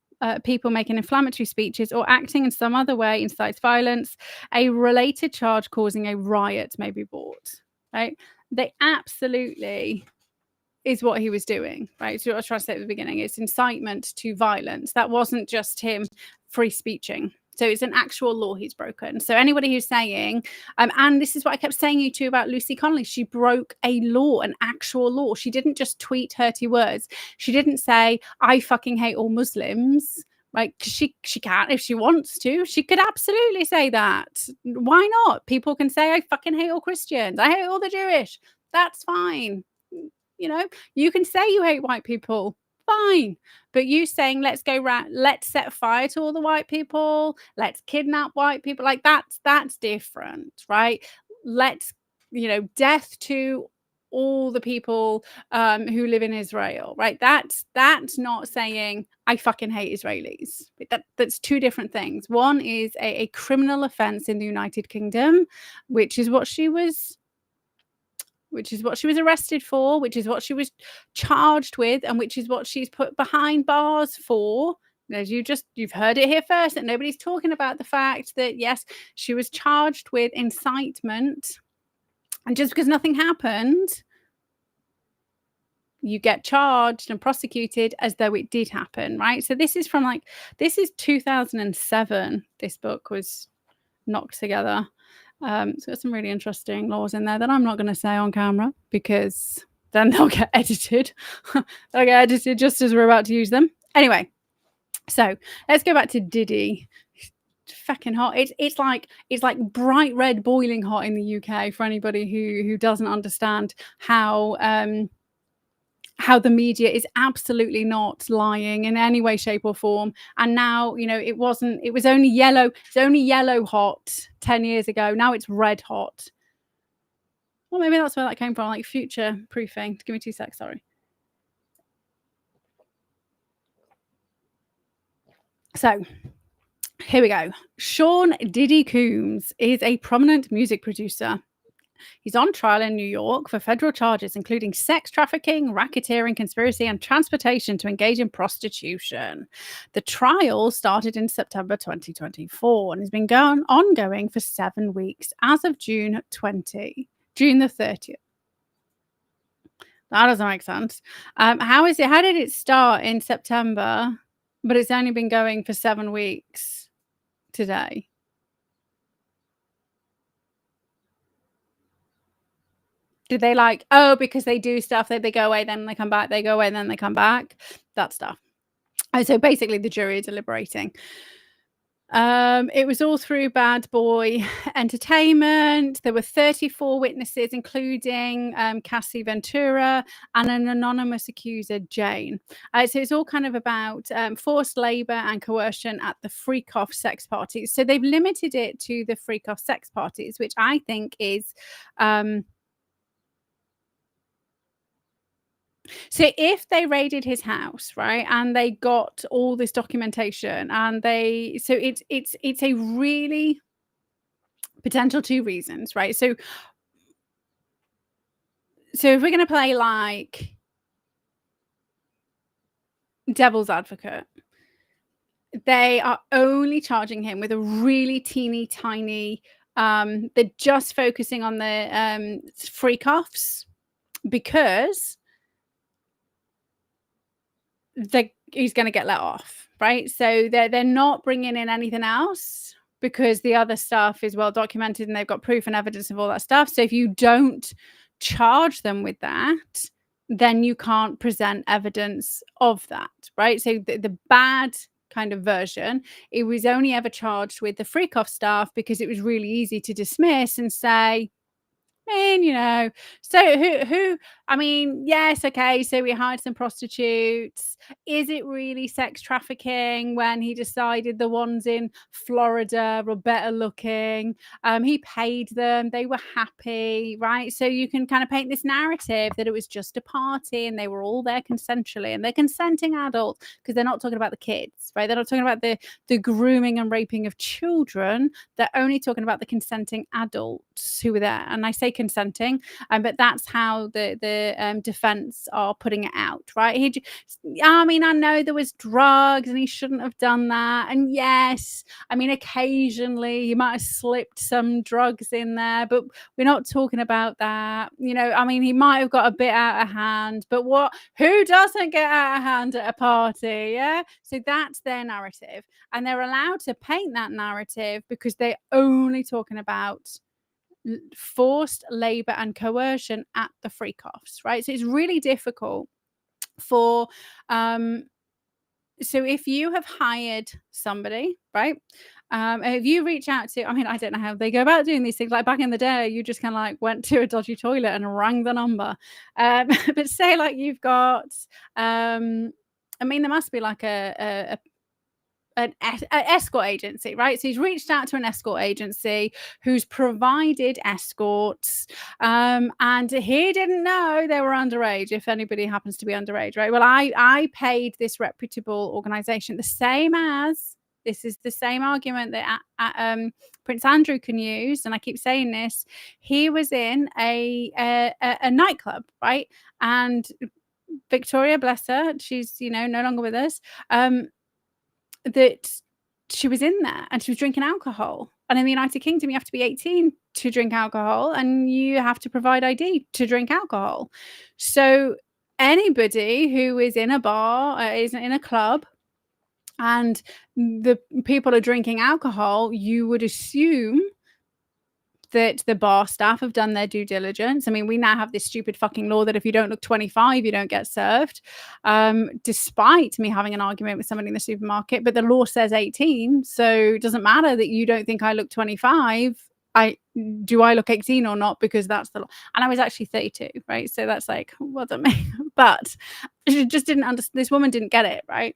people making inflammatory speeches or acting in some other way incites violence, a related charge causing a riot may be brought. Right? They absolutely is what he was doing. Right? So what I was trying to say at the beginning, it's incitement to violence. That wasn't just him free speeching. So it's an actual law he's broken. So anybody who's saying, and this is what I kept saying you too about Lucy Connolly, she broke a law, an actual law. She didn't just tweet hurty words. She didn't say, I fucking hate all Muslims. Right? Because she can't if she wants to. She could absolutely say that. Why not? People can say, I fucking hate all Christians. I hate all the Jewish. That's fine. You know, you can say you hate white people. Fine. But you saying let's go round, let's set fire to all the white people, let's kidnap white people, like that's different, right? Let's, death to all the people who live in Israel, right? That's not saying I fucking hate Israelis. That's two different things. One is a criminal offense in the United Kingdom, which is what she was arrested for, which is what she was charged with, and which is what she's put behind bars for. As you've heard it here first, that nobody's talking about the fact that, yes, she was charged with incitement. And just because nothing happened, you get charged and prosecuted as though it did happen, right? So this is 2007. This book was knocked together. So there's some really interesting laws in there that I'm not going to say on camera because then they'll get edited. They'll get edited just as we're about to use them. Anyway, so let's go back to Diddy. Fucking hot. It's like bright red boiling hot in the UK for anybody who doesn't understand how the media is absolutely not lying in any way, shape, or form. And now, it was only yellow hot 10 years ago. Now it's red hot. Well, maybe that's where that came from, like future proofing. Give me 2 secs, sorry. So here we go. Sean Diddy Coombs is a prominent music producer. He's on trial in New York for federal charges, including sex trafficking, racketeering, conspiracy, and transportation to engage in prostitution. The trial started in September 2024 and has been ongoing for 7 weeks as of June the 30th. That doesn't make sense. How did it start in September, but it's only been going for 7 weeks today? Did they because they do stuff, they go away, then they come back, they go away, then they come back, that stuff. So basically the jury are deliberating. It was all through Bad Boy Entertainment. There were 34 witnesses, including Cassie Ventura and an anonymous accuser, Jane. So it's all kind of about forced labor and coercion at the freak-off sex parties. So they've limited it to the freak-off sex parties, which I think is... So if they raided his house, right, and they got all this documentation, and it's a really potential 2 reasons, right? So if we're going to play like devil's advocate, they are only charging him with a really teeny tiny. They're just focusing on the freak offs because the he's going to get let off, right? So they're not bringing in anything else because the other stuff is well documented and they've got proof and evidence of all that stuff. So if you don't charge them with that, then you can't present evidence of that, right? So the bad kind of version, it was only ever charged with the freak off stuff because it was really easy to dismiss and say, man, so who I mean, yes, okay, so we hired some prostitutes. Is it really sex trafficking when he decided the ones in Florida were better looking? He paid them, they were happy, right? So you can kind of paint this narrative that it was just a party and they were all there consensually, and they're consenting adults, because they're not talking about the kids, right? They're not talking about the grooming and raping of children. They're only talking about the consenting adults who were there. And I say consenting, but that's how the defense are putting it out, right? I mean, I know there was drugs and he shouldn't have done that, and yes, I mean, occasionally he might have slipped some drugs in there, but we're not talking about that. I mean, he might have got a bit out of hand, but who doesn't get out of hand at a party? Yeah, so that's their narrative, and they're allowed to paint that narrative because they're only talking about forced labor and coercion at the freak offs, right? So it's really difficult for so if you have hired somebody, right, if you reach out to, I mean, I don't know how they go about doing these things. Like back in the day, you just kind of like went to a dodgy toilet and rang the number. But say like you've got I mean, there must be like an escort agency, right? So he's reached out to an escort agency who's provided escorts, and he didn't know they were underage, if anybody happens to be underage, right? Well, I paid this reputable organization, this is the same argument that Prince Andrew can use, and I keep saying this. He was in a nightclub, right? And Victoria, bless her, she's no longer with us. That she was in there and she was drinking alcohol. And in the United Kingdom, you have to be 18 to drink alcohol, and you have to provide ID to drink alcohol. So anybody who is in a bar, is in a club, and the people are drinking alcohol, you would assume that the bar staff have done their due diligence. I mean, we now have this stupid fucking law that if you don't look 25, you don't get served, despite me having an argument with somebody in the supermarket. But the law says 18, so it doesn't matter that you don't think I look 25. Do I look 18 or not? Because that's the law. And I was actually 32, right? So that's like, what does that mean? But she just didn't understand. This woman didn't get it, right?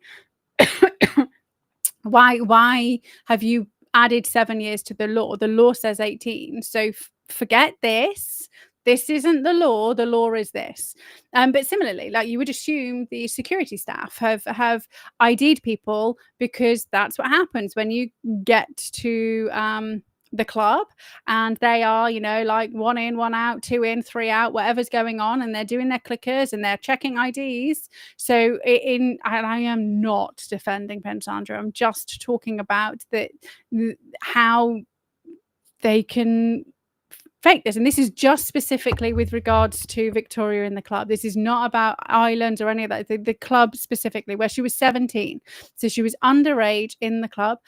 Why have you added 7 years to the law? The law says 18, so forget this. This isn't the law is this. But similarly, like, you would assume the security staff have ID'd people, because that's what happens when you get to the club and they are, like 1 in, 1 out, 2 in, 3 out, whatever's going on, and they're doing their clickers and they're checking IDs. So I am not defending Prince Andrew. I'm just talking about how they can fake this. And this is just specifically with regards to Victoria in the club. This is not about Ireland or any of that. The club specifically, where she was 17. So she was underage in the club,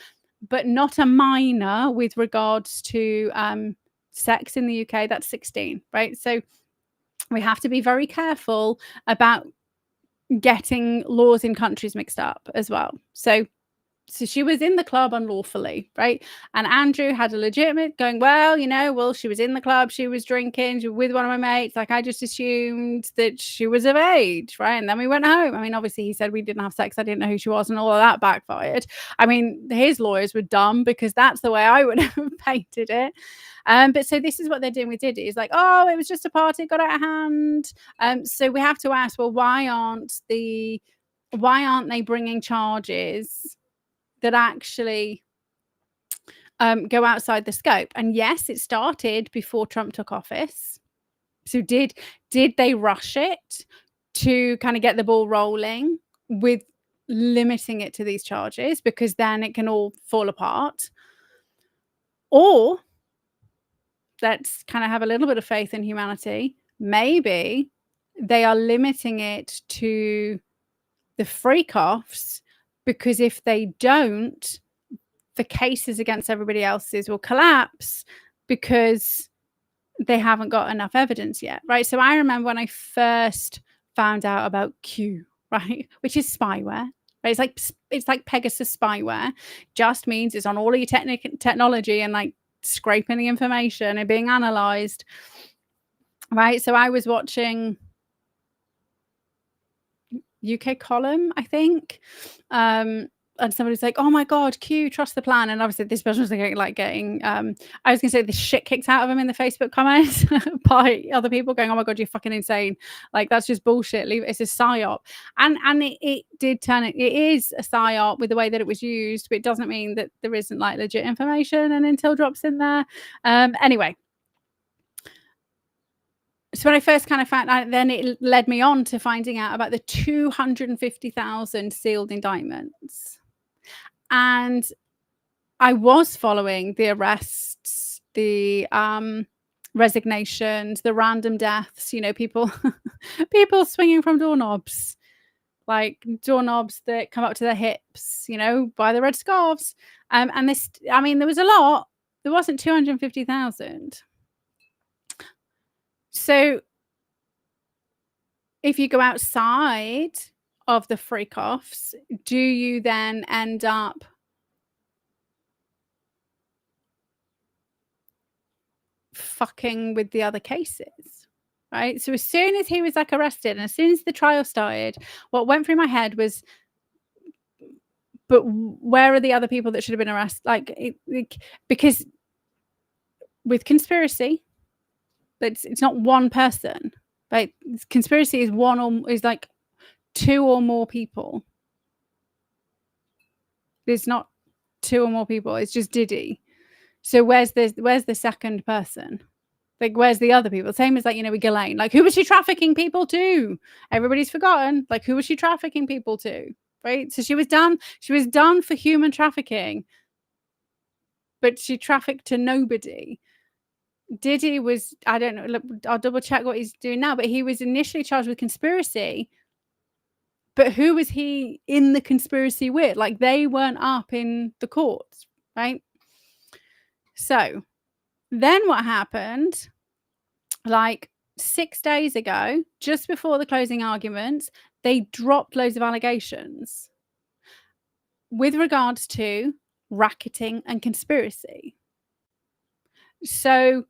but not a minor with regards to sex in the UK. That's 16, right? So we have to be very careful about getting laws in countries mixed up as well. So she was in the club unlawfully, right? And Andrew had a legitimate going, well, she was in the club, she was drinking, she was with one of my mates. Like, I just assumed that she was of age, right? And then we went home. I mean, obviously he said we didn't have sex, I didn't know who she was, and all of that backfired. I mean, his lawyers were dumb, because that's the way I would have painted it. But so this is what they're doing with Diddy. It's like, oh, it was just a party, got out of hand. So we have to ask, well, why aren't they bringing charges that actually go outside the scope? And yes, it started before Trump took office. So did they rush it to kind of get the ball rolling with limiting it to these charges, because then it can all fall apart? Or let's kind of have a little bit of faith in humanity. Maybe they are limiting it to the freak-offs, because if they don't, the cases against everybody else's will collapse because they haven't got enough evidence yet, right? So I remember when I first found out about Q, right, which is spyware. Right? It's like Pegasus spyware. Just means it's on all of your technology and like scraping the information and being analyzed, right? So I was watching UK Column, I think, and somebody's like, "Oh my god, Q, trust the plan." And obviously this person was getting I was gonna say the shit kicked out of him in the Facebook comments by other people going, "Oh my god, you're fucking insane. Like, that's just bullshit. Leave it. It's a psyop." And it did turn it is a psyop with the way that it was used, but it doesn't mean that there isn't like legit information and intel drops in there. Anyway. So when I first kind of found out, then it led me on to finding out about the 250,000 sealed indictments. And I was following the arrests, the resignations, the random deaths, you know, people swinging from doorknobs, like doorknobs that come up to their hips, you know, by the red scarves. And this, I mean, there was a lot. There wasn't 250,000. So if you go outside of the freak-offs, do you then end up fucking with the other cases, right? So as soon as he was like arrested and as soon as the trial started, what went through my head was, but where are the other people that should have been arrested? Because with conspiracy, it's not one person, right? Conspiracy is is like two or more people. There's not two or more people. It's just Diddy. So where's the second person? Like, where's the other people? Same as, like, you know, with Ghislaine. Like, who was she trafficking people to? Everybody's forgotten. Like, who was she trafficking people to? Right? So she was done for human trafficking, but she trafficked to nobody. Diddy was, I don't know, look, I'll double check what he's doing now, but he was initially charged with conspiracy. But who was he in the conspiracy with? Like, they weren't up in the courts, right? So then what happened, like 6 days ago, just before the closing arguments, they dropped loads of allegations with regards to racketing and conspiracy. So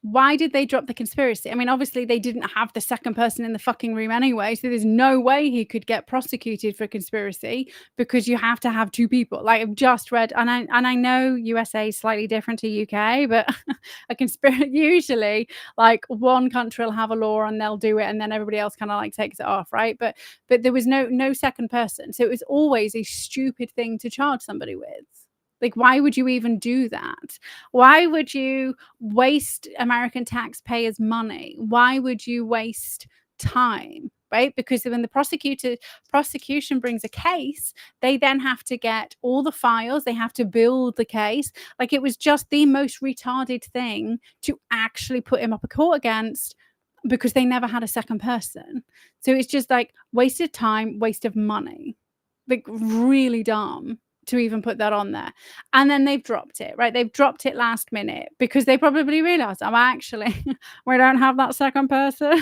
why did they drop the conspiracy? I mean, obviously they didn't have the second person in the fucking room anyway, so there's no way he could get prosecuted for conspiracy because you have to have two people. Like, I've just read, and I know USA is slightly different to UK, but a conspiracy, usually like one country will have a law and they'll do it, and then everybody else kind of like takes it off, right? But there was no second person, so it was always a stupid thing to charge somebody with. Like, why would you even do that? Why would you waste American taxpayers' money? Why would you waste time, right? Because when the prosecution brings a case, they then have to get all the files, they have to build the case. Like, it was just the most retarded thing to actually put him up a court against because they never had a second person. So it's just like wasted time, waste of money. Like, really dumb to even put that on there. And then they've dropped it, right? They've dropped it last minute because they probably realized, I'm actually, we don't have that second person.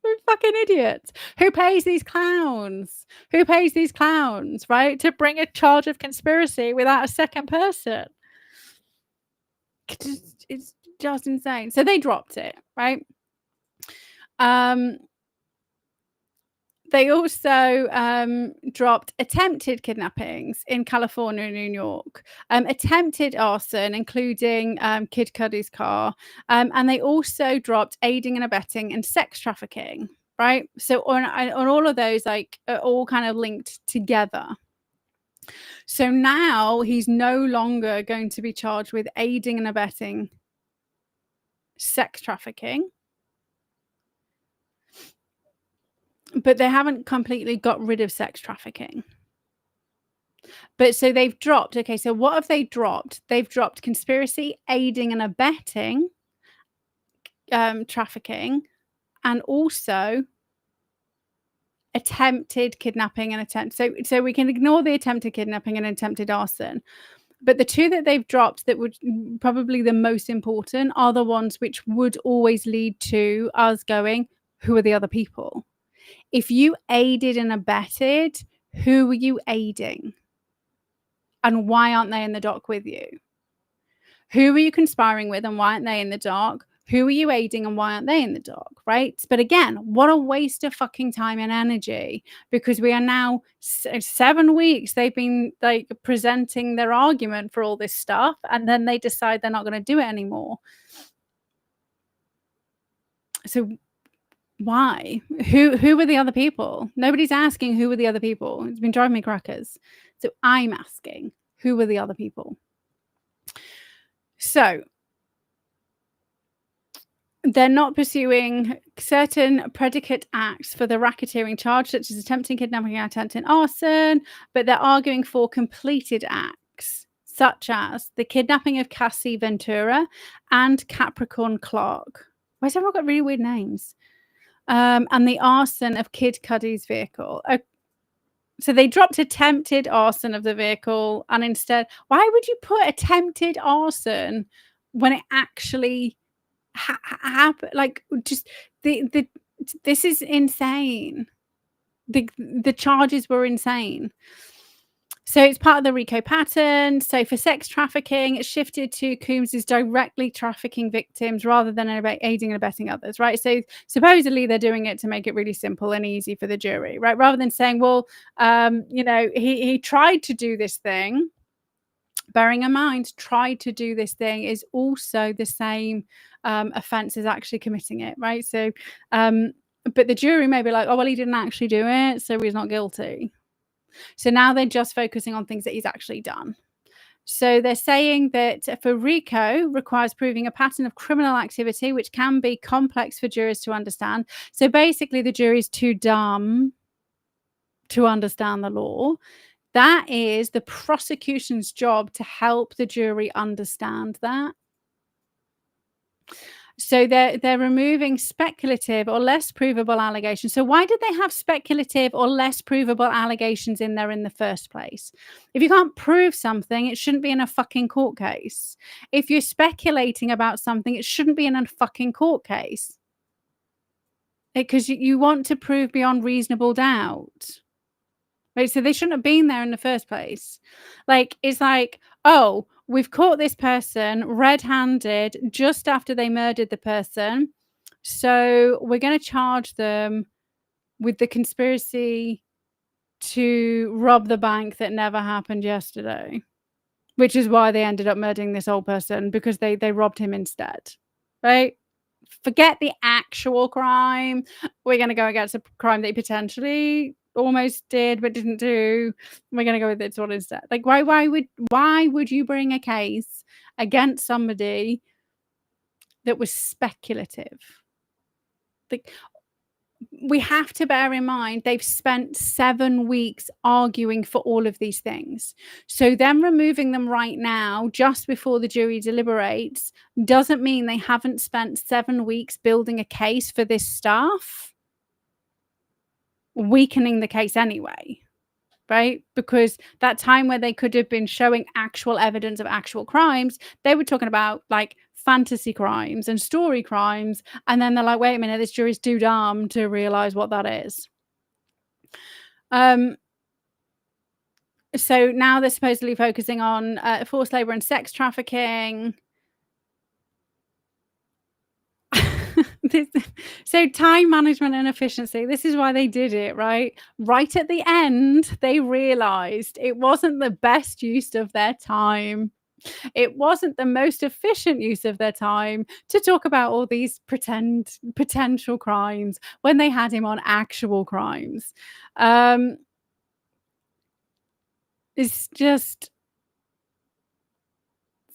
We're fucking idiots. Who pays these clowns? Who pays these clowns, right? To bring a charge of conspiracy without a second person. It's just insane. So they dropped it, right? They also dropped attempted kidnappings in California and New York, attempted arson, including Kid Cudi's car, and they also dropped aiding and abetting and sex trafficking, right? So on all of those, like, are all kind of linked together. So now he's no longer going to be charged with aiding and abetting sex trafficking. But they haven't completely got rid of sex trafficking. But so they've dropped, okay, so what have they dropped? They've dropped conspiracy, aiding and abetting trafficking, and also attempted kidnapping and so we can ignore the attempted kidnapping and attempted arson. But the two that they've dropped that would probably the most important are the ones which would always lead to us going, who are the other people? If you aided and abetted, who were you aiding? And why aren't they in the dock with you? Who are you conspiring with and why aren't they in the dock? Who are you aiding and why aren't they in the dock, right? But again, what a waste of fucking time and energy, because we are now 7 weeks they've been like presenting their argument for all this stuff, and then they decide they're not going to do it anymore. So why? Who were the other people? Nobody's asking who were the other people. It's been driving me crackers. So I'm asking, who were the other people? So they're not pursuing certain predicate acts for the racketeering charge, such as attempting kidnapping and attempting arson, but they're arguing for completed acts, such as the kidnapping of Cassie Ventura and Capricorn Clark. Why has everyone got really weird names? And the arson of Kid Cudi's vehicle. So they dropped attempted arson of the vehicle, and instead, why would you put attempted arson when it actually like just this is insane. The charges were insane. So it's part of the RICO pattern. So for sex trafficking, it's shifted to Coombs is directly trafficking victims rather than aiding and abetting others, right? So supposedly they're doing it to make it really simple and easy for the jury, right? Rather than saying, well, you know, he tried to do this thing. Bearing in mind, tried to do this thing is also the same offense as actually committing it, right? So, but the jury may be like, oh, well, he didn't actually do it, so he's not guilty. So now they're just focusing on things that he's actually done. So they're saying that for RICO requires proving a pattern of criminal activity, which can be complex for jurors to understand. So basically, the jury's too dumb to understand the law. That is the prosecution's job to help the jury understand that. So they're removing speculative or less provable allegations. So why did they have speculative or less provable allegations in there in the first place? If you can't prove something, it shouldn't be in a fucking court case. If you're speculating about something, it shouldn't be in a fucking court case. Because you want to prove beyond reasonable doubt. Right, so they shouldn't have been there in the first place. Like, it's like, oh, we've caught this person red-handed just after they murdered the person, so we're going to charge them with the conspiracy to rob the bank that never happened yesterday, which is why they ended up murdering this old person, because they robbed him instead, right? Forget the actual crime. We're going to go against a crime that he potentially almost did but didn't do. We're going to go with this one instead. Like, why would you bring a case against somebody that was speculative? Like, we have to bear in mind they've spent 7 weeks arguing for all of these things. So them removing them right now, just before the jury deliberates, doesn't mean they haven't spent 7 weeks building a case for this stuff, weakening the case anyway, right? Because that time where they could have been showing actual evidence of actual crimes, they were talking about like fantasy crimes and story crimes, and then they're like, wait a minute, this jury's too dumb to realize what that is. So now they're supposedly focusing on forced labor and sex trafficking. So time management and efficiency, this is why they did it, right? Right at the end, they realized it wasn't the best use of their time. It wasn't the most efficient use of their time to talk about all these potential crimes when they had him on actual crimes. It's just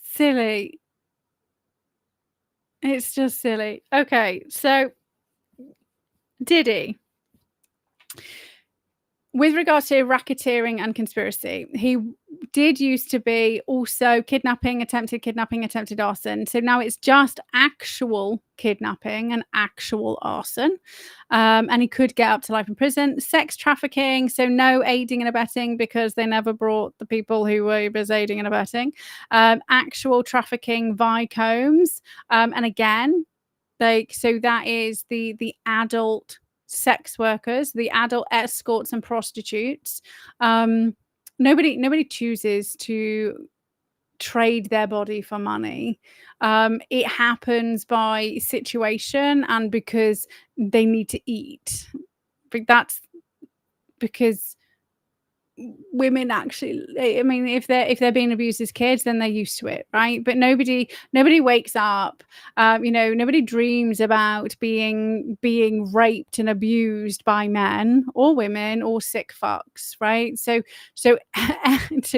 silly. It's just silly. Okay, so Diddy. with regards to racketeering and conspiracy, he did used to be also kidnapping, attempted arson. So now it's just actual kidnapping and actual arson. And he could get up to life in prison. Sex trafficking, so no aiding and abetting because they never brought the people who were aiding and abetting. Actual trafficking via combs. And again, like, so that is the adult sex workers, the adult escorts and prostitutes. Nobody chooses to trade their body for money. It happens by situation and because they need to eat. But that's because women actually, I mean, if they're being abused as kids, then they're used to it, right? But nobody wakes up, nobody dreams about being raped and abused by men or women or sick fucks, right? So to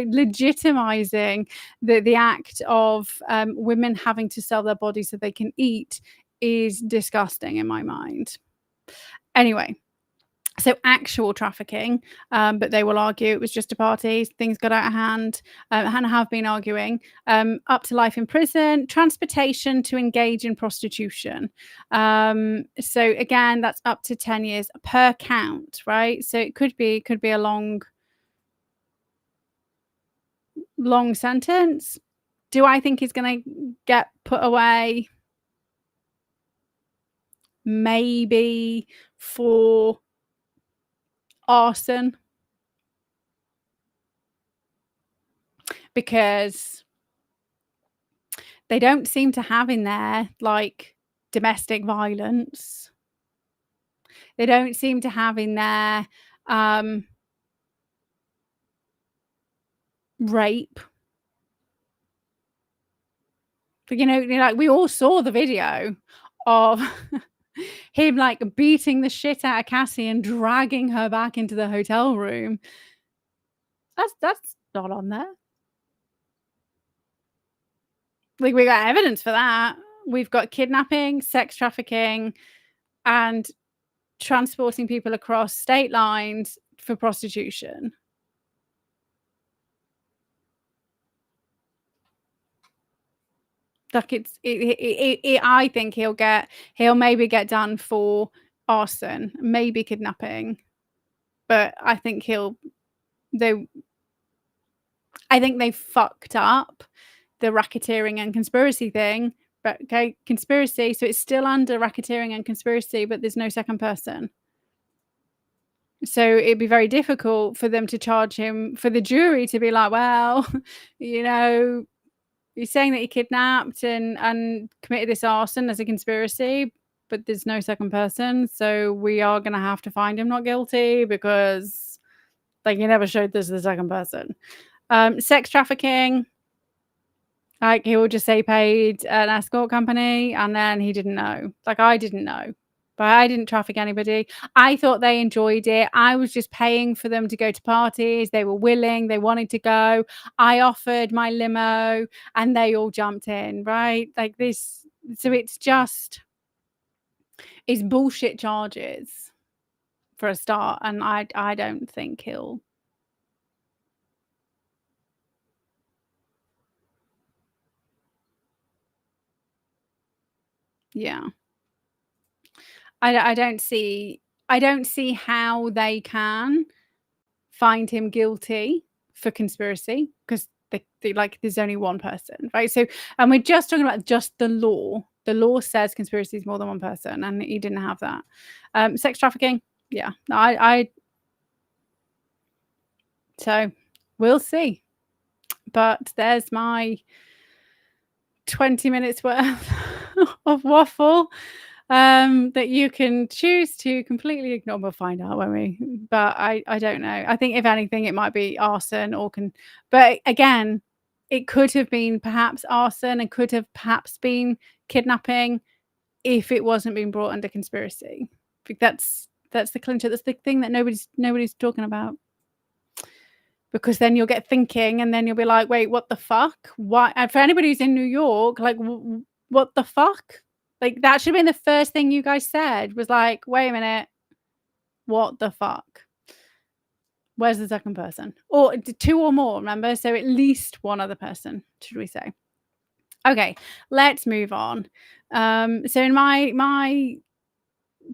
legitimizing the act of women having to sell their bodies so they can eat is disgusting in my mind. Anyway, so actual trafficking, but they will argue it was just a party, things got out of hand, and have been arguing, up to life in prison, transportation to engage in prostitution. So again, that's up to 10 years per count, right? So it could be a long sentence. Do I think he's going to get put away? Maybe for arson, because they don't seem to have in there like domestic violence. They don't seem to have in there rape. But like we all saw the video of him like beating the shit out of Cassie and dragging her back into the hotel room. That's not on there. Like, we got evidence for that. We've got kidnapping, sex trafficking, and transporting people across state lines for prostitution. Like, I think he'll maybe get done for arson, maybe kidnapping, but I think they fucked up the racketeering and conspiracy thing. But okay, conspiracy, so it's still under racketeering and conspiracy, but there's no second person. So it'd be very difficult for them to charge him, for the jury to be like, well, you're saying that he kidnapped and committed this arson as a conspiracy, but there's no second person, so we are going to have to find him not guilty because like you never showed this to the second person. Sex trafficking, like he will just say paid an escort company and then he didn't know. Like, I didn't know, but I didn't traffic anybody. I thought they enjoyed it. I was just paying for them to go to parties. They were willing, they wanted to go. I offered my limo and they all jumped in, right? Like this. So it's bullshit charges for a start. And I don't think he'll. Yeah. I don't see how they can find him guilty for conspiracy because they like there's only one person, right? So, and we're just talking about just the law. The law says conspiracy is more than one person, and he didn't have that. Sex trafficking, yeah. So we'll see. But there's my 20 minutes worth of waffle. That you can choose to completely ignore. We'll find out, won't we? But I don't know. I think if anything, it might be arson but again, it could have been perhaps arson and could have perhaps been kidnapping if it wasn't being brought under conspiracy. I think that's the clincher. That's the thing that nobody's talking about. Because then you'll get thinking and then you'll be like, wait, what the fuck? Why? And for anybody who's in New York, like, what the fuck? Like, that should have been the first thing you guys said was like, wait a minute, what the fuck? Where's the second person? Or two or more, remember? So at least one other person, should we say. Okay, let's move on. So in my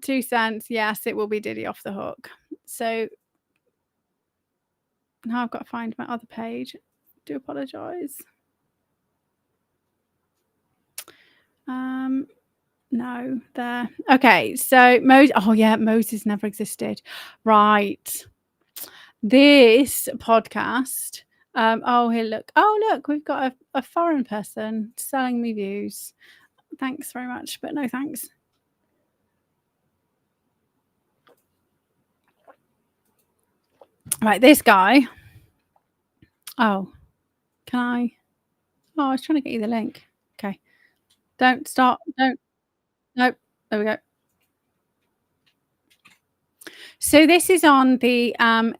2 cents, yes, it will be Diddy Off The Hook. So now I've got to find my other page. Do apologise. No, there. Okay, so Moses never existed. Right. This podcast. Here, look. Oh, look, we've got a foreign person selling me views. Thanks very much, but no thanks. Right, this guy. Oh, can I? Oh, I was trying to get you the link. Okay. Don't stop. Don't. Nope. There we go. So this is on the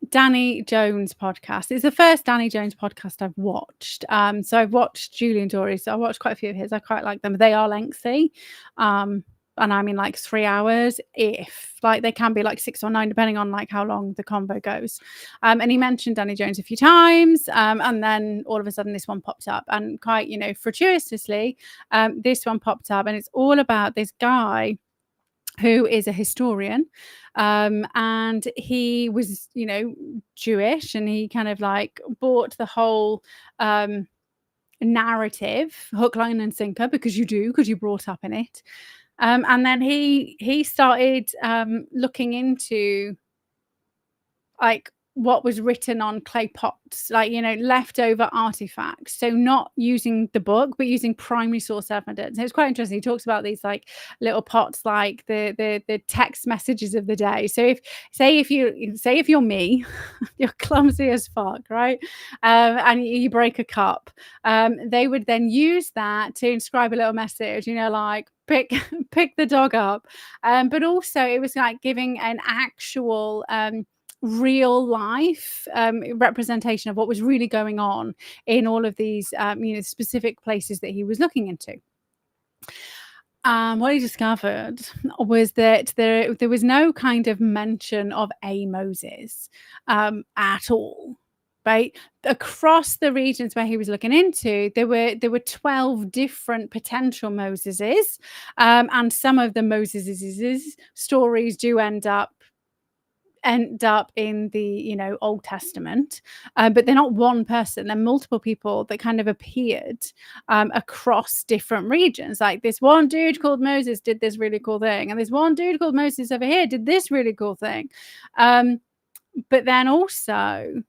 Danny Jones podcast. It's the first Danny Jones podcast I've watched. So I've watched Julian Dory's. So I watched quite a few of his. I quite like them. They are lengthy. And I mean like 3 hours, if like they can be like 6 or 9, depending on like how long the convo goes. And he mentioned Danny Jones a few times. And then all of a sudden this one popped up, and quite, fortuitously, this one popped up, and it's all about this guy who is a historian, and he was, Jewish, and he kind of like bought the whole narrative hook, line, and sinker, because you brought up in it, and then he started looking into like what was written on clay pots, like, leftover artifacts. So not using the book, but using primary source evidence. It's quite interesting. He talks about these like little pots, like the text messages of the day. So if you're me, you're clumsy as fuck, right? And you break a cup, they would then use that to inscribe a little message, like pick the dog up. But also it was like giving an actual real life representation of what was really going on in all of these specific places that he was looking into. What he discovered was that there was no kind of mention of a Moses at all. Right, across the regions where he was looking into, there were 12 different potential Moseses, and some of the Moseses stories do end up in the Old Testament, but they're not one person. They're multiple people that kind of appeared across different regions. Like this one dude called Moses did this really cool thing, and this one dude called Moses over here did this really cool thing. But then also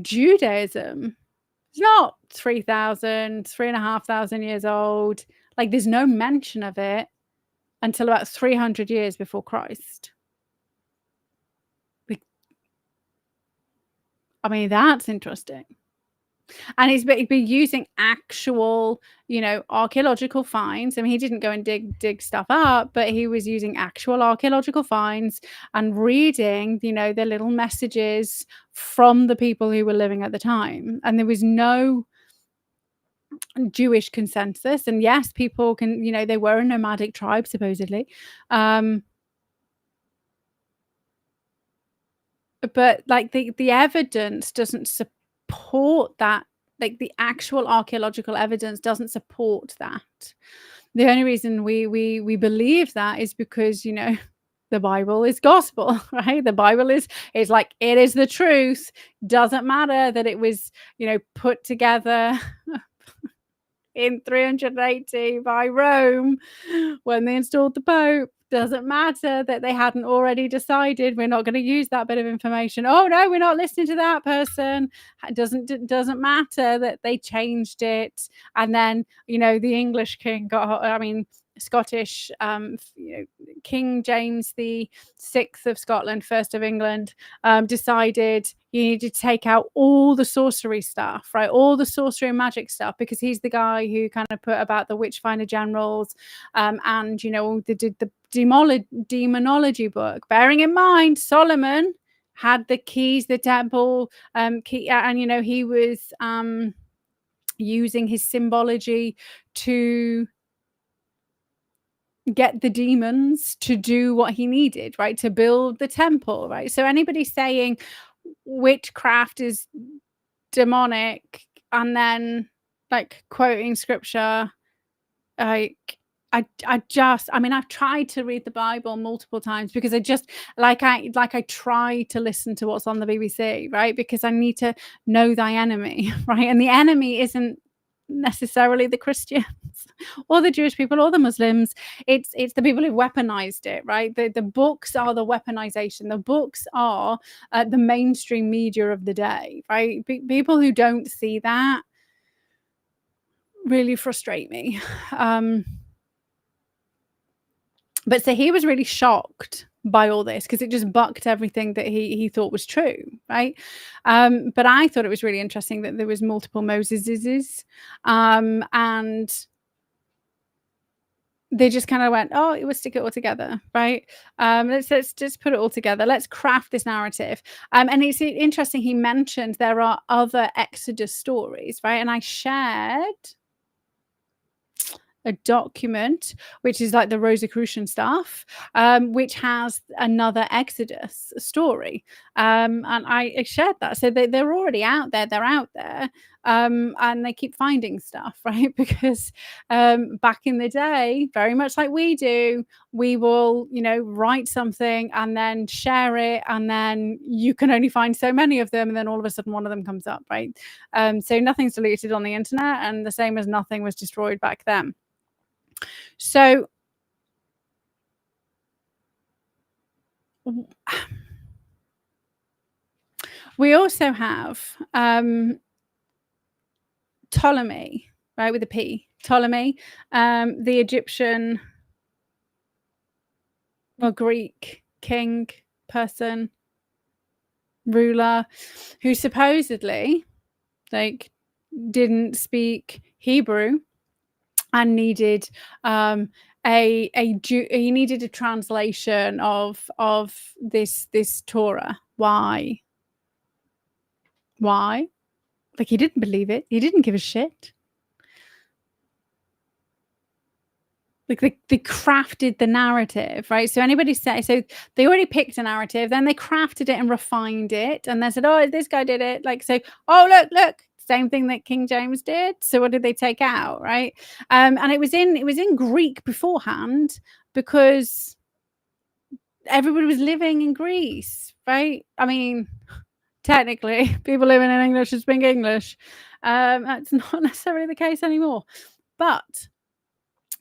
Judaism is not 3,500 years old. Like there's no mention of it until about 300 years before Christ. I mean, that's interesting. And he's been using actual, archaeological finds. I mean, he didn't go and dig stuff up, but he was using actual archaeological finds and reading, the little messages from the people who were living at the time. And there was no Jewish consensus. And yes, people can, they were a nomadic tribe, supposedly. But like the evidence doesn't support that. Like the actual archaeological evidence doesn't support that. The only reason we believe that is because, the Bible is gospel, right? The Bible is like, it is the truth. Doesn't matter that it was, put together in 380 by Rome when they installed the Pope. Doesn't matter that they hadn't already decided we're not going to use that bit of information. Oh no, we're not listening to that person. It doesn't matter that they changed it, and then the English king Scottish King James the Sixth of Scotland, first of England, decided you need to take out all the sorcery stuff, right? All the sorcery and magic stuff, because he's the guy who kind of put about the witchfinder generals, and the demonology book. Bearing in mind, Solomon had the keys, the temple key, and he was using his symbology to get the demons to do what he needed, right? To build the temple, right? So anybody saying witchcraft is demonic and then like quoting scripture, like I mean, I've tried to read the Bible multiple times because I try to listen to what's on the BBC, right? Because I need to know thy enemy, right? And the enemy isn't necessarily the Christians or the Jewish people or the Muslims. It's the people who weaponized it, right? The books are the weaponization. The books are the mainstream media of the day, right? People who don't see that really frustrate me. But so he was really shocked by all this because it just bucked everything that he thought was true, right? But I thought it was really interesting that there was multiple Moseses, and they just kind of went, oh, we'll stick it all together, right? Let's just put it all together. Let's craft this narrative. And it's interesting. He mentioned there are other Exodus stories, right? And I shared a document which is like the Rosicrucian stuff, which has another Exodus story, and I shared that. So they're already out there. They're out there, and they keep finding stuff, right? Because back in the day, very much like we do, we will, write something and then share it, and then you can only find so many of them, and then all of a sudden one of them comes up, right? So nothing's deleted on the internet, and the same as nothing was destroyed back then. So we also have Ptolemy, right, with a P. Ptolemy, the Egyptian or Greek king, person, ruler, who supposedly didn't speak Hebrew and needed he needed a translation of this Torah. Why? Like, he didn't believe it. He didn't give a shit. Like, they crafted the narrative, right? So they already picked a narrative, then they crafted it and refined it, and they said, oh, this guy did it. Like, so, oh, look, same thing that King James did. So what did they take out, right? And it was in Greek beforehand because everybody was living in Greece, right? I mean, technically, people living in English should speak English. That's not necessarily the case anymore. But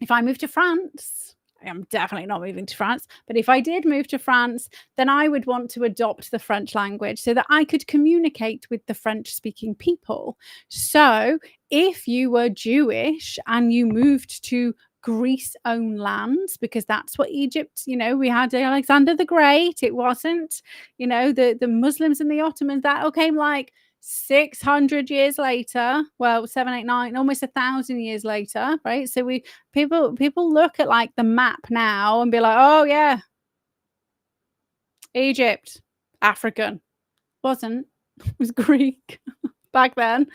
if I move to France, I'm definitely not moving to France, but if I did move to France, then I would want to adopt the French language so that I could communicate with the French-speaking people. So if you were Jewish and you moved to Greece-owned lands, because that's what Egypt, we had Alexander the Great. It wasn't, the Muslims and the Ottomans. That all came like 600 years later. Well, 789, almost 1,000 years later, right? So people look at like the map now and be like, oh yeah, Egypt, African. Wasn't. It was Greek back then.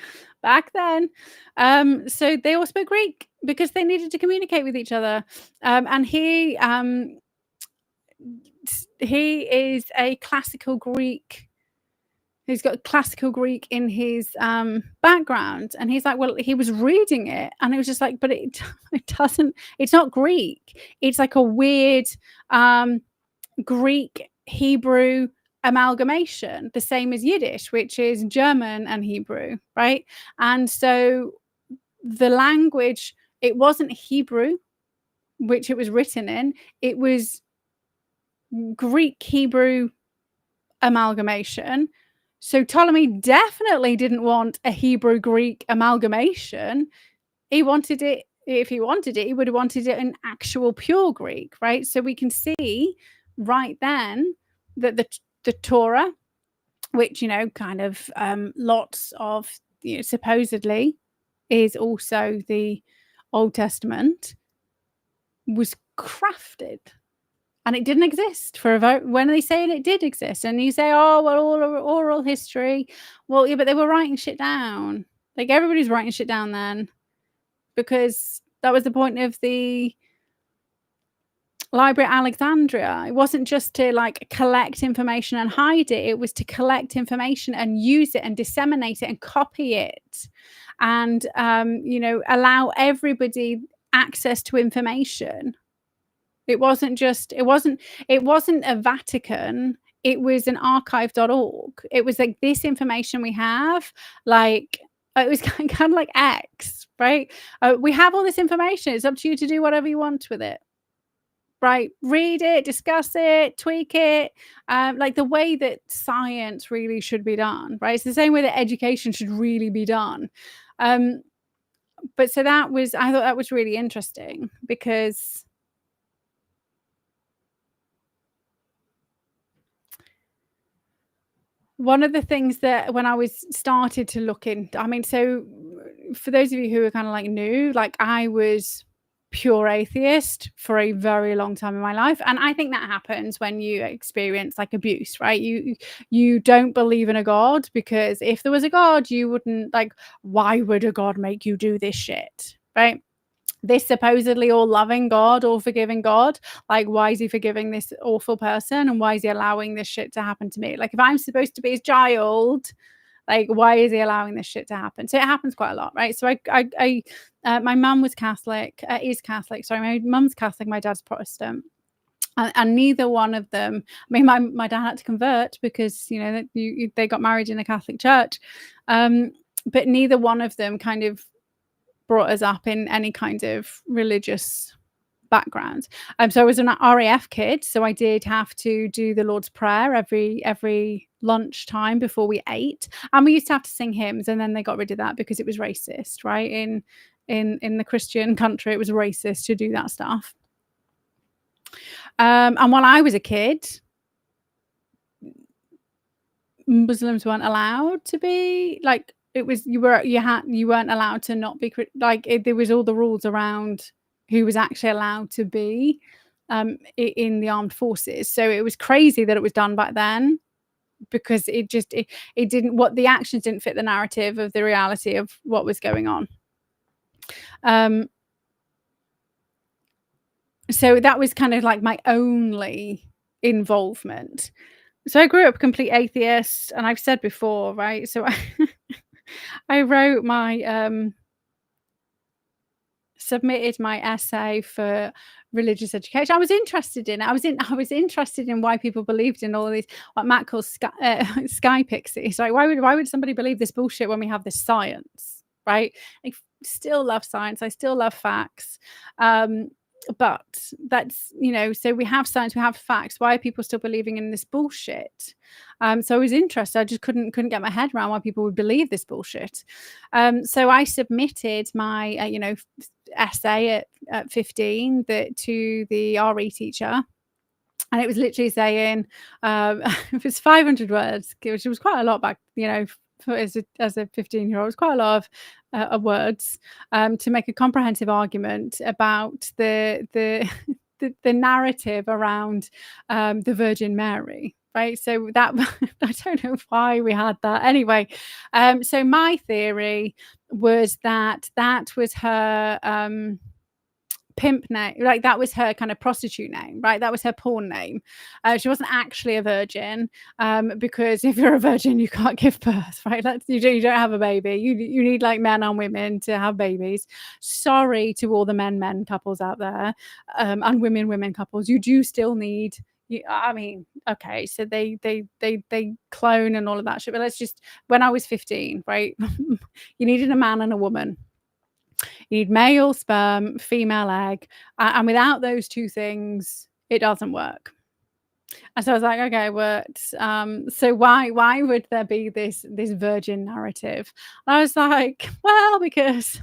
So they all spoke Greek because they needed to communicate with each other. And he is a classical Greek. He's got classical Greek in his background, and he's like, well, he was reading it, and it was just like, but it doesn't. It's not Greek. It's like a weird Greek Hebrew amalgamation, the same as Yiddish, which is German and Hebrew, right? And so the language, it wasn't Hebrew, which it was written in. It was Greek Hebrew amalgamation. So Ptolemy definitely didn't want a Hebrew-Greek amalgamation. He wanted it, if he wanted it, he would have wanted it in actual pure Greek, right? So we can see right then that the Torah, which, kind of lots of, supposedly is also the Old Testament, was crafted. And it didn't exist for a vote when they say it did exist. And you say, oh, well, all oral history. Well, yeah, but they were writing shit down. Like, everybody's writing shit down then, because that was the point of the Library at Alexandria. It wasn't just to like collect information and hide it. It was to collect information and use it and disseminate it and copy it, and allow everybody access to information. It wasn't just. It wasn't a Vatican. It was an archive.org. It was like this information we have, like it was kind of like X, right? We have all this information. It's up to you to do whatever you want with it. Right, read it, discuss it, tweak it, like the way that science really should be done, right? It's the same way that education should really be done. But so I thought that was really interesting because one of the things that when I was started to look in, I mean, so for those of you who are kind of like new, like I was pure atheist for a very long time in my life, and I think that happens when you experience like abuse, right? You don't believe in a god, because if there was a god, you wouldn't, like, why would a god make you do this shit, right? This supposedly all loving God, all forgiving God, like, why is he forgiving this awful person, and why is he allowing this shit to happen to me? Like, if I'm supposed to be his child, like, why is he allowing this shit to happen? So it happens quite a lot, right? So my mum was Catholic, is Catholic. Sorry, my mum's Catholic, my dad's Protestant. And neither one of them, I mean, my dad had to convert because, they got married in a Catholic church. But neither one of them kind of brought us up in any kind of religious background. So I was an RAF kid, so I did have to do the Lord's Prayer every lunchtime before we ate, and we used to have to sing hymns, and then they got rid of that because it was racist, right? In the Christian country, it was racist to do that stuff. And while I was a kid, Muslims weren't allowed to be like, it was, you weren't allowed to not be there was all the rules around who was actually allowed to be in the armed forces. So it was crazy that it was done back then, because it didn't, what the actions didn't fit the narrative of the reality of what was going on. So that was kind of like my only involvement. So I grew up complete atheist, and I've said before, right? So I wrote my submitted my essay for religious education. I was interested in it. I was interested in why people believed in all of these, what Matt calls sky pixies. Like, why would somebody believe this bullshit when we have this science, right? I still love science. I still love facts. But that's, so we have science, we have facts. Why are people still believing in this bullshit? So I was interested. I just couldn't get my head around why people would believe this bullshit. So I submitted my essay at 15 to the RE teacher, and it was literally saying it was 500 words, which was quite a lot back, as a 15-year-old. It was quite a lot of words to make a comprehensive argument about the narrative around the Virgin Mary, right? So that I don't know why we had that. Anyway, so my theory was that was her pimp name, like that was her kind of prostitute name, right? That was her porn name. She wasn't actually a virgin, because if you're a virgin, you can't give birth, right? You don't have a baby. You need like men and women to have babies. Sorry to all the men couples out there, and women couples. You do still need. I mean, okay, so they clone and all of that shit. But let's just, when I was 15, right? You needed a man and a woman. You need male sperm, female egg, and without those two things, it doesn't work. And so I was like, okay, what? So why would there be this virgin narrative? And I was like, well, because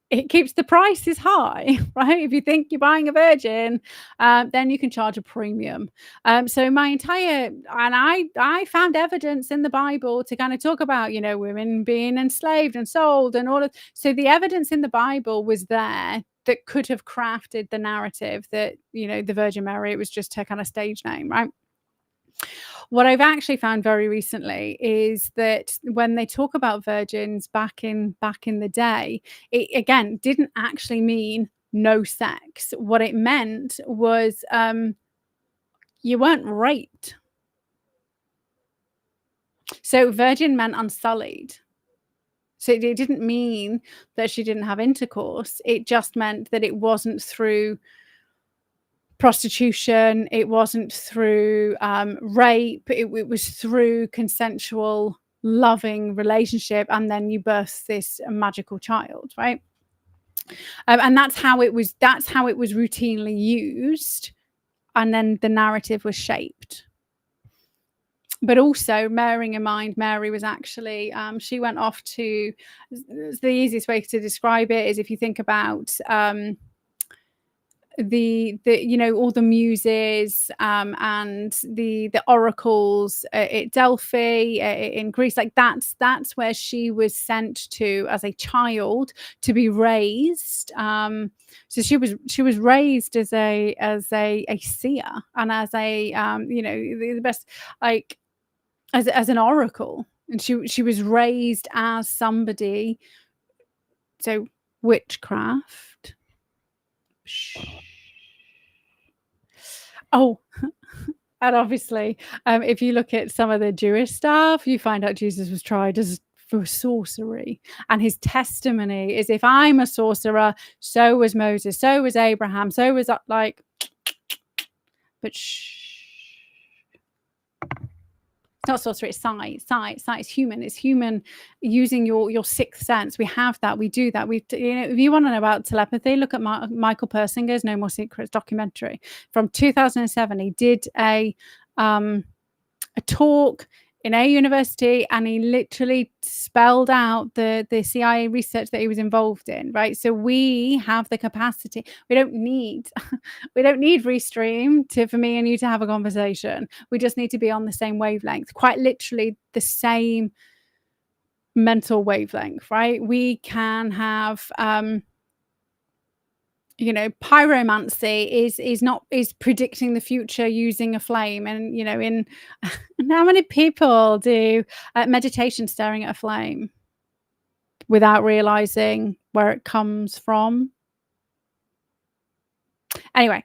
it keeps the prices high, right? If you think you're buying a virgin, then you can charge a premium. So and I found evidence in the Bible to kind of talk about, women being enslaved and sold and all of. So the evidence in the Bible was there that could have crafted the narrative that, the Virgin Mary, it was just her kind of stage name, right? What I've actually found very recently is that when they talk about virgins back in the day, it again didn't actually mean no sex. What it meant was you weren't raped. So virgin meant unsullied. So it didn't mean that she didn't have intercourse. It just meant that it wasn't through prostitution. It wasn't through rape. It was through consensual, loving relationship, and then you birth this magical child, right? And that's how it was. That's how it was routinely used, and then the narrative was shaped. But also bearing in mind, Mary was actually, she went off to, the easiest way to describe it is if you think about the you know, all the muses and the oracles at Delphi in Greece, like that's where she was sent to as a child to be raised. So she was raised as a seer and as a you know, the best, like, as an oracle, and she was raised as somebody. So witchcraft. Oh, and obviously, if you look at some of the Jewish stuff, you find out Jesus was tried as for sorcery, and his testimony is, if I'm a sorcerer, so was Moses, so was Abraham, so was like, but it's not sorcery, it's sight. It's human. It's human using your sixth sense. We have that. We do that. You know, if you want to know about telepathy, look at Michael Persinger's No More Secrets documentary from 2007. He did a talk in a university, and he literally spelled out the CIA research that he was involved in, right? So we have the capacity. We don't need Restream for me and you to have a conversation. We just need to be on the same wavelength, quite literally the same mental wavelength, right? We can have you know, pyromancy is predicting the future using a flame. And you know, in how many people do meditation staring at a flame without realizing where it comes from? Anyway,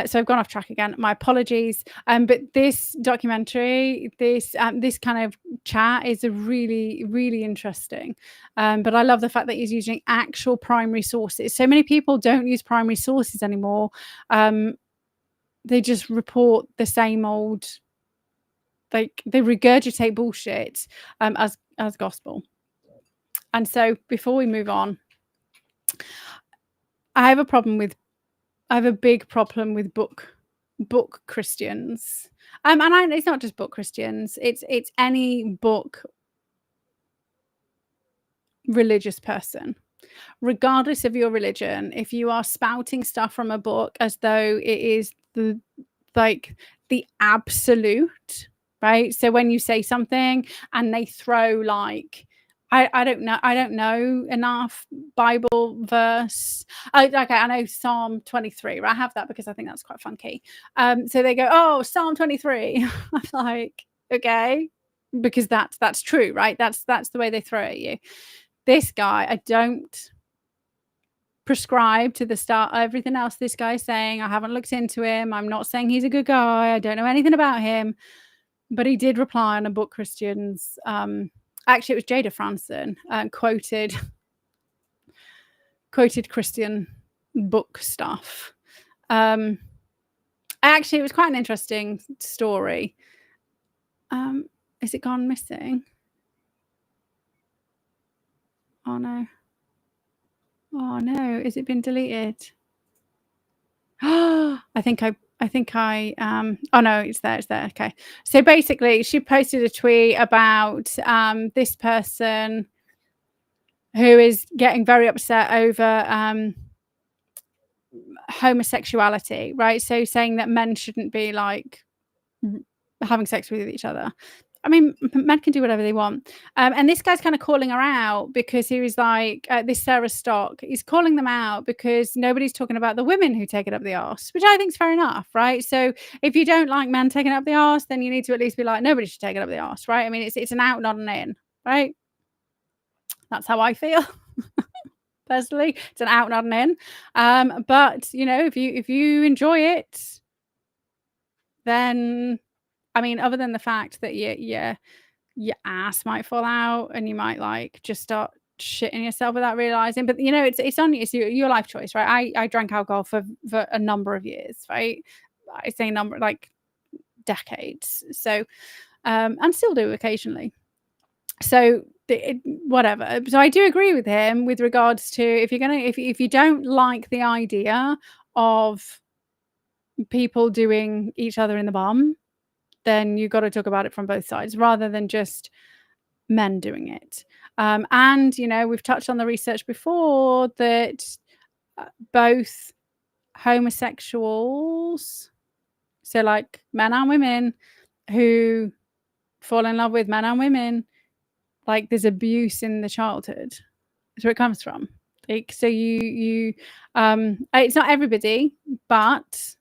so I've gone off track again. My apologies. But this documentary, this kind of chat is a really, really interesting. But I love the fact that he's using actual primary sources. So many people don't use primary sources anymore. They just report the same old, like they regurgitate bullshit as gospel. And so before we move on, I have a big problem with book Christians. And it's not just book Christians, it's any book religious person, regardless of your religion. If you are spouting stuff from a book as though it is the absolute, right? So when you say something and they throw like, I don't know enough Bible verse. Okay, I know Psalm 23. Right? I have that because I think that's quite funky. So they go, oh, Psalm 23. I'm like, okay, because that's true, right? That's the way they throw at you. This guy, I don't prescribe to the start everything else this guy's saying. I haven't looked into him. I'm not saying he's a good guy. I don't know anything about him, but he did reply on a book Christians. Actually, it was Jada Franson quoted Christian book stuff. Actually, it was quite an interesting story. Is it gone missing? Oh no. Is it been deleted? I think I oh no, it's there. Okay. So basically she posted a tweet about this person who is getting very upset over homosexuality, right? So saying that men shouldn't be like having sex with each other. I mean, men can do whatever they want. And this guy's kind of calling her out because he was like, this Sarah Stock, he's calling them out because nobody's talking about the women who take it up the arse, which I think is fair enough, right? So if you don't like men taking it up the arse, then you need to at least be like, nobody should take it up the arse, right? I mean, it's an out, not an in, right? That's how I feel. personally. It's an out, not an in. But you know, if you enjoy it, then I mean, other than the fact that your ass might fall out and you might like just start shitting yourself without realizing. But you know, it's your life choice, right? I drank alcohol for a number of years, right? I say number like decades. So and still do occasionally. So whatever. So I do agree with him with regards to if you're gonna if you don't like the idea of people doing each other in the bum, then you got to talk about it from both sides rather than just men doing it. And you know, we've touched on the research before that both homosexuals, so like men and women who fall in love with men and women, like there's abuse in the childhood. That's where it comes from. Like, so you it's not everybody, but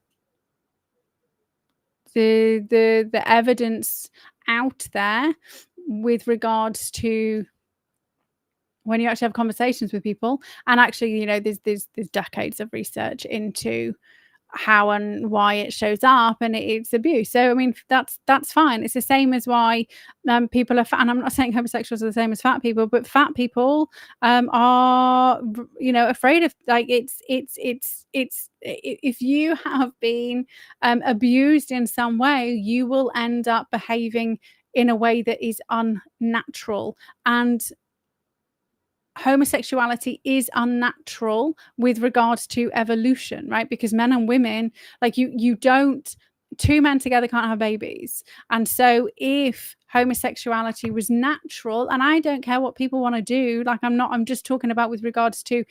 the evidence out there with regards to when you actually have conversations with people, and actually, you know, there's decades of research into how and why it shows up, and it's abuse. So I mean, that's fine. It's the same as why people are fat, and I'm not saying homosexuals are the same as fat people, but fat people are, you know, afraid of, like, it's if you have been abused in some way, you will end up behaving in a way that is unnatural. And homosexuality is unnatural with regards to evolution, right? Because men and women, like you don't, two men together can't have babies. And so if homosexuality was natural, and I don't care what people want to do, like I'm just talking about with regards to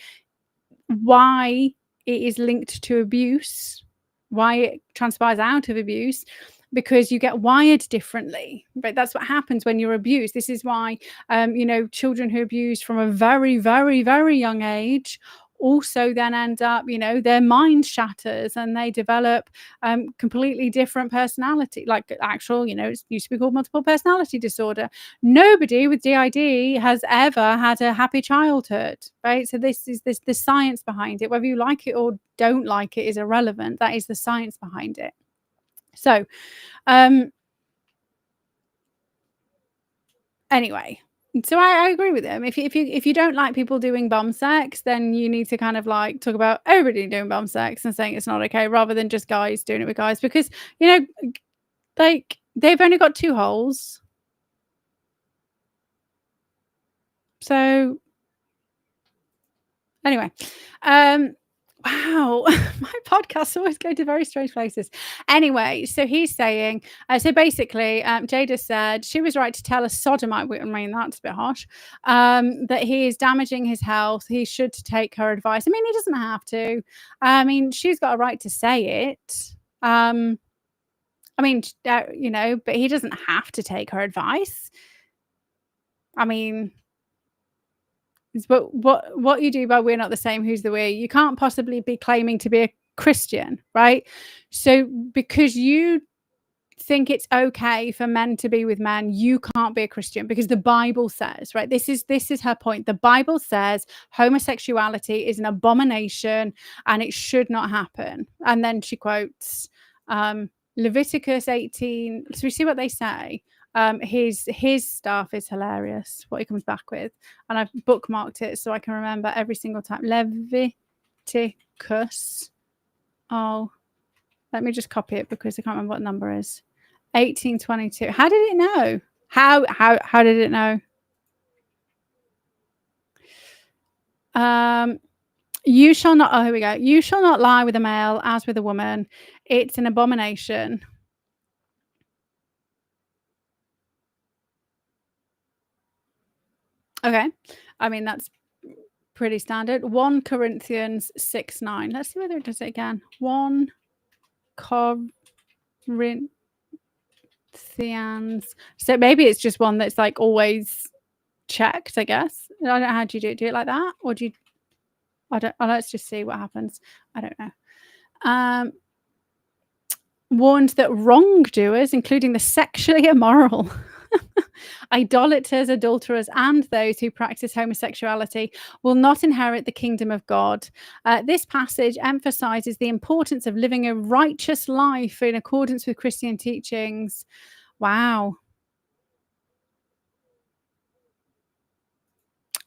why it is linked to abuse, why it transpires out of abuse, because you get wired differently, right? That's what happens when you're abused. This is why, you know, children who are abused from a very, very, very young age also then end up, you know, their mind shatters and they develop completely different personality, like actual, you know, it used to be called multiple personality disorder. Nobody with DID has ever had a happy childhood, right? So this is the science behind it. Whether you like it or don't like it is irrelevant. That is the science behind it. So, anyway, so I agree with him. If you don't like people doing bum sex, then you need to kind of like talk about everybody doing bum sex and saying it's not okay, rather than just guys doing it with guys, because you know, like they've only got two holes. So anyway, wow, my podcasts always go to very strange places. Anyway, so he's saying, so basically, Jada said she was right to tell a sodomite, I mean, that's a bit harsh, that he is damaging his health. He should take her advice. I mean, he doesn't have to. I mean, she's got a right to say it. I mean, you know, but he doesn't have to take her advice. I mean, but what you do by we're not the same, who's the we? You can't possibly be claiming to be a Christian, right? So because you think it's okay for men to be with men, you can't be a Christian, because the Bible says, right? This is her point. The Bible says homosexuality is an abomination and it should not happen. And then she quotes Leviticus 18. So we see what they say. His stuff is hilarious, what he comes back with, and I've bookmarked it so I can remember every single time. Leviticus. Oh, let me just copy it because I can't remember what number it is. 1822. How did it know? How did it know? You shall not. Oh, here we go. You shall not lie with a male as with a woman. It's an abomination. Okay. I mean, that's pretty standard. 1 Corinthians 6:9. Let's see whether it does it again. 1 Corinthians. So maybe it's just one that's like always checked, I guess. I don't know, how do you do it? Do it like that? Or do you, let's just see what happens. I don't know. Warned that wrongdoers, including the sexually immoral, Idolaters, adulterers, and those who practice homosexuality will not inherit the kingdom of God. This passage emphasizes the importance of living a righteous life in accordance with Christian teachings. Wow.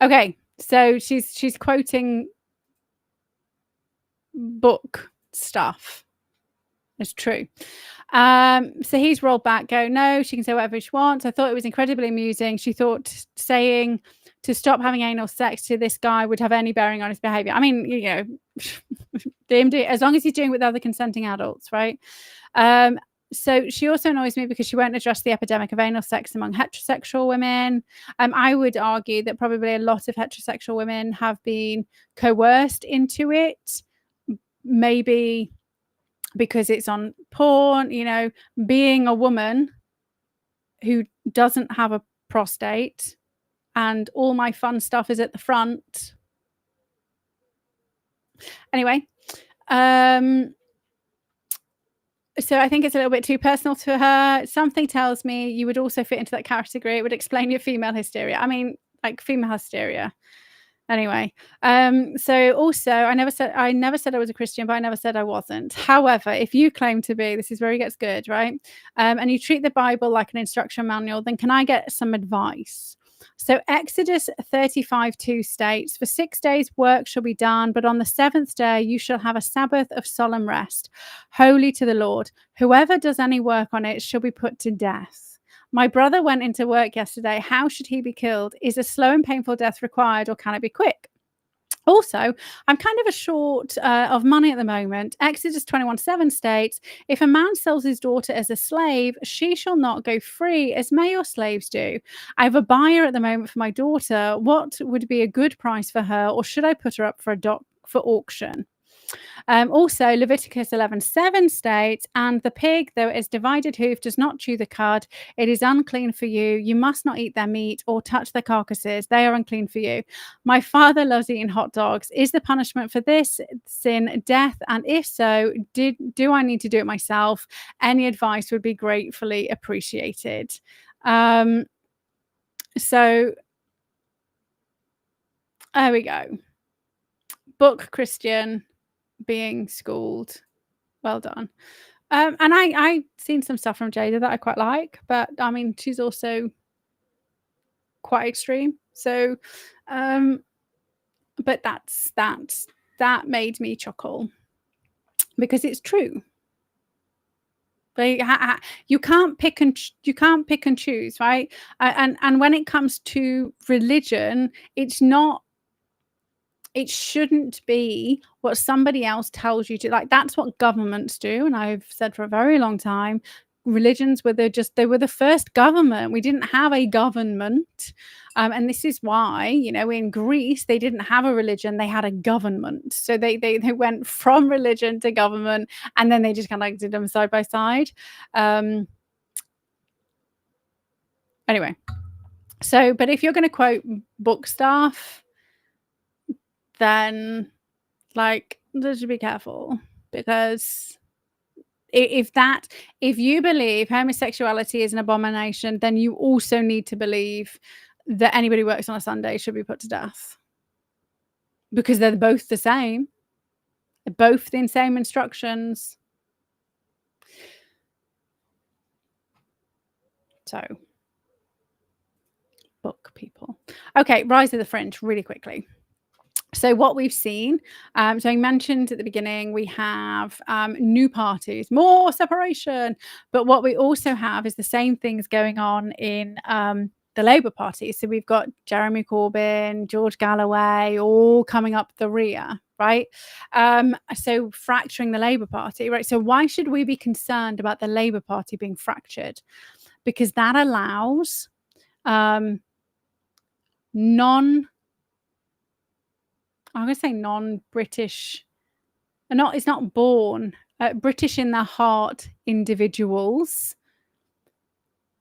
Okay, so she's quoting book stuff. It's true. So he's rolled back, go, no, she can say whatever she wants. I thought it was incredibly amusing. She thought saying to stop having anal sex to this guy would have any bearing on his behavior. I mean, you know, DMD, as long as he's doing it with other consenting adults, right? So she also annoys me because she won't address the epidemic of anal sex among heterosexual women. I would argue that probably a lot of heterosexual women have been coerced into it, maybe because it's on porn, you know, being a woman who doesn't have a prostate and all my fun stuff is at the front. Anyway, so I think it's a little bit too personal to her. Something tells me you would also fit into that category. It would explain your female hysteria. I mean, like female hysteria. Anyway, so also I never said I was a Christian, but I never said I wasn't. However, if you claim to be, this is where it gets good, right? And you treat the Bible like an instruction manual, then can I get some advice? So Exodus 35:2 states, "For 6 days work shall be done, but on the seventh day you shall have a Sabbath of solemn rest, holy to the Lord. Whoever does any work on it shall be put to death." My brother went into work yesterday. How should he be killed? Is a slow and painful death required, or can it be quick? Also, I'm kind of short of money at the moment. Exodus 21:7 states, "If a man sells his daughter as a slave, she shall not go free as male slaves do. I have a buyer at the moment for my daughter. What would be a good price for her, or should I put her up for auction?" Also, Leviticus 11:7 states, "And the pig, though it is divided hoof, does not chew the cud. It is unclean for you. You must not eat their meat or touch their carcasses. They are unclean for you. My father loves eating hot dogs. Is the punishment for this sin death? And if so, do I need to do it myself? Any advice would be gratefully appreciated." So there we go. Book Christian, being schooled. Well done. And I seen some stuff from Jada that I quite like, but I mean, she's also quite extreme. So, but that made me chuckle because it's true. You can't pick and choose, right? And when it comes to religion, it shouldn't be what somebody else tells you to, like, that's what governments do. And I've said for a very long time, religions were they were the first government. We didn't have a government. And this is why, you know, in Greece, they didn't have a religion, they had a government. So they went from religion to government, and then they just kind of like did them side by side. Anyway, so, but if you're going to quote book stuff, then like just be careful, because if you believe homosexuality is an abomination, then you also need to believe that anybody who works on a Sunday should be put to death, because they're both the same. They're both the same instructions. So book people. Okay, Rise of the Fringe, really quickly. So what we've seen, so I mentioned at the beginning, we have new parties, more separation. But what we also have is the same things going on in the Labour Party. So we've got Jeremy Corbyn, George Galloway, all coming up the rear, right? So fracturing the Labour Party, right? So why should we be concerned about the Labour Party being fractured? Because that allows I'm going to say non-British, it's not born, British in their heart individuals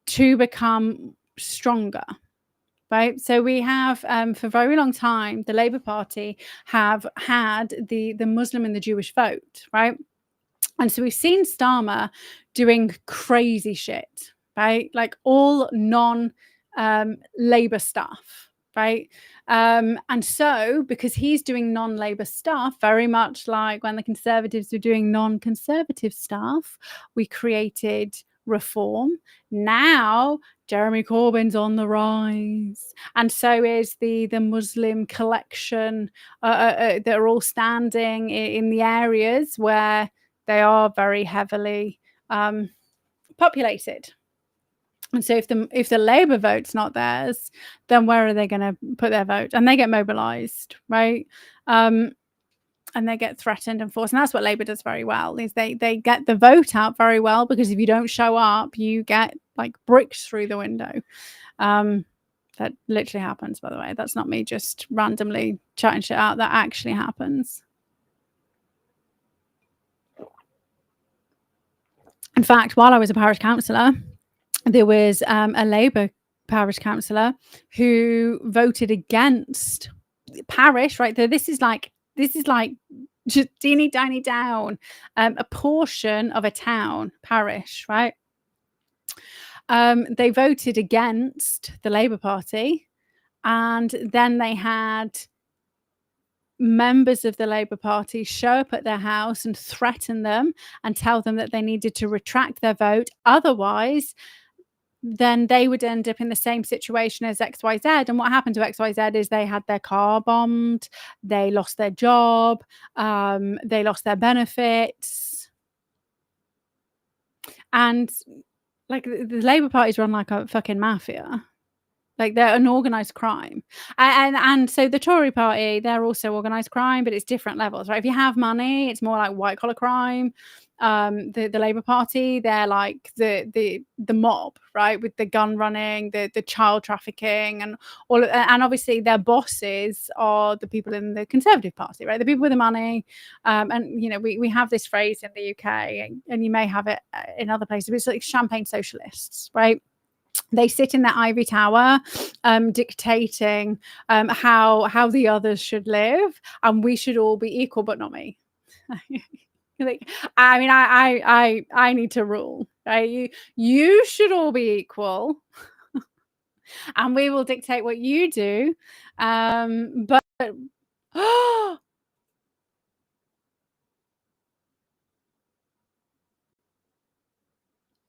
to become stronger, right? So we have, for a very long time, the Labour Party have had the Muslim and the Jewish vote, right? And so we've seen Starmer doing crazy shit, right? Like all non labor stuff, right? And so, because he's doing non labor stuff, very much like when the Conservatives were doing non conservative stuff, we created reform. Now, Jeremy Corbyn's on the rise, and so is the Muslim collection that are all standing in the areas where they are very heavily populated. And so if the Labour vote's not theirs, then where are they going to put their vote? And they get mobilised, right? And they get threatened and forced. And that's what Labour does very well, is they get the vote out very well, because if you don't show up, you get like bricks through the window. That literally happens, by the way. That's not me just randomly chatting shit out. That actually happens. In fact, while I was a parish councillor, there was a Labour parish councillor who voted against parish, right? So this is like just teeny tiny down, a portion of a town parish, right? They voted against the Labour Party, and then they had members of the Labour Party show up at their house and threaten them and tell them that they needed to retract their vote. Otherwise, then they would end up in the same situation as XYZ. And what happened to XYZ is they had their car bombed, they lost their job, they lost their benefits. And like the Labour Party's run like a fucking mafia. Like they're an organised crime. And so the Tory party, they're also organised crime, but it's different levels, right? If you have money, it's more like white collar crime. The Labour Party, they're like the mob, right? With the gun running, the child trafficking, and all of, and obviously their bosses are the people in the Conservative Party, right? The people with the money. And you know, we have this phrase in the UK, and you may have it in other places, but it's like champagne socialists, right? They sit in their ivory tower, dictating how the others should live, and we should all be equal, but not me. Like, I mean, I need to rule, right? You should all be equal, and we will dictate what you do. But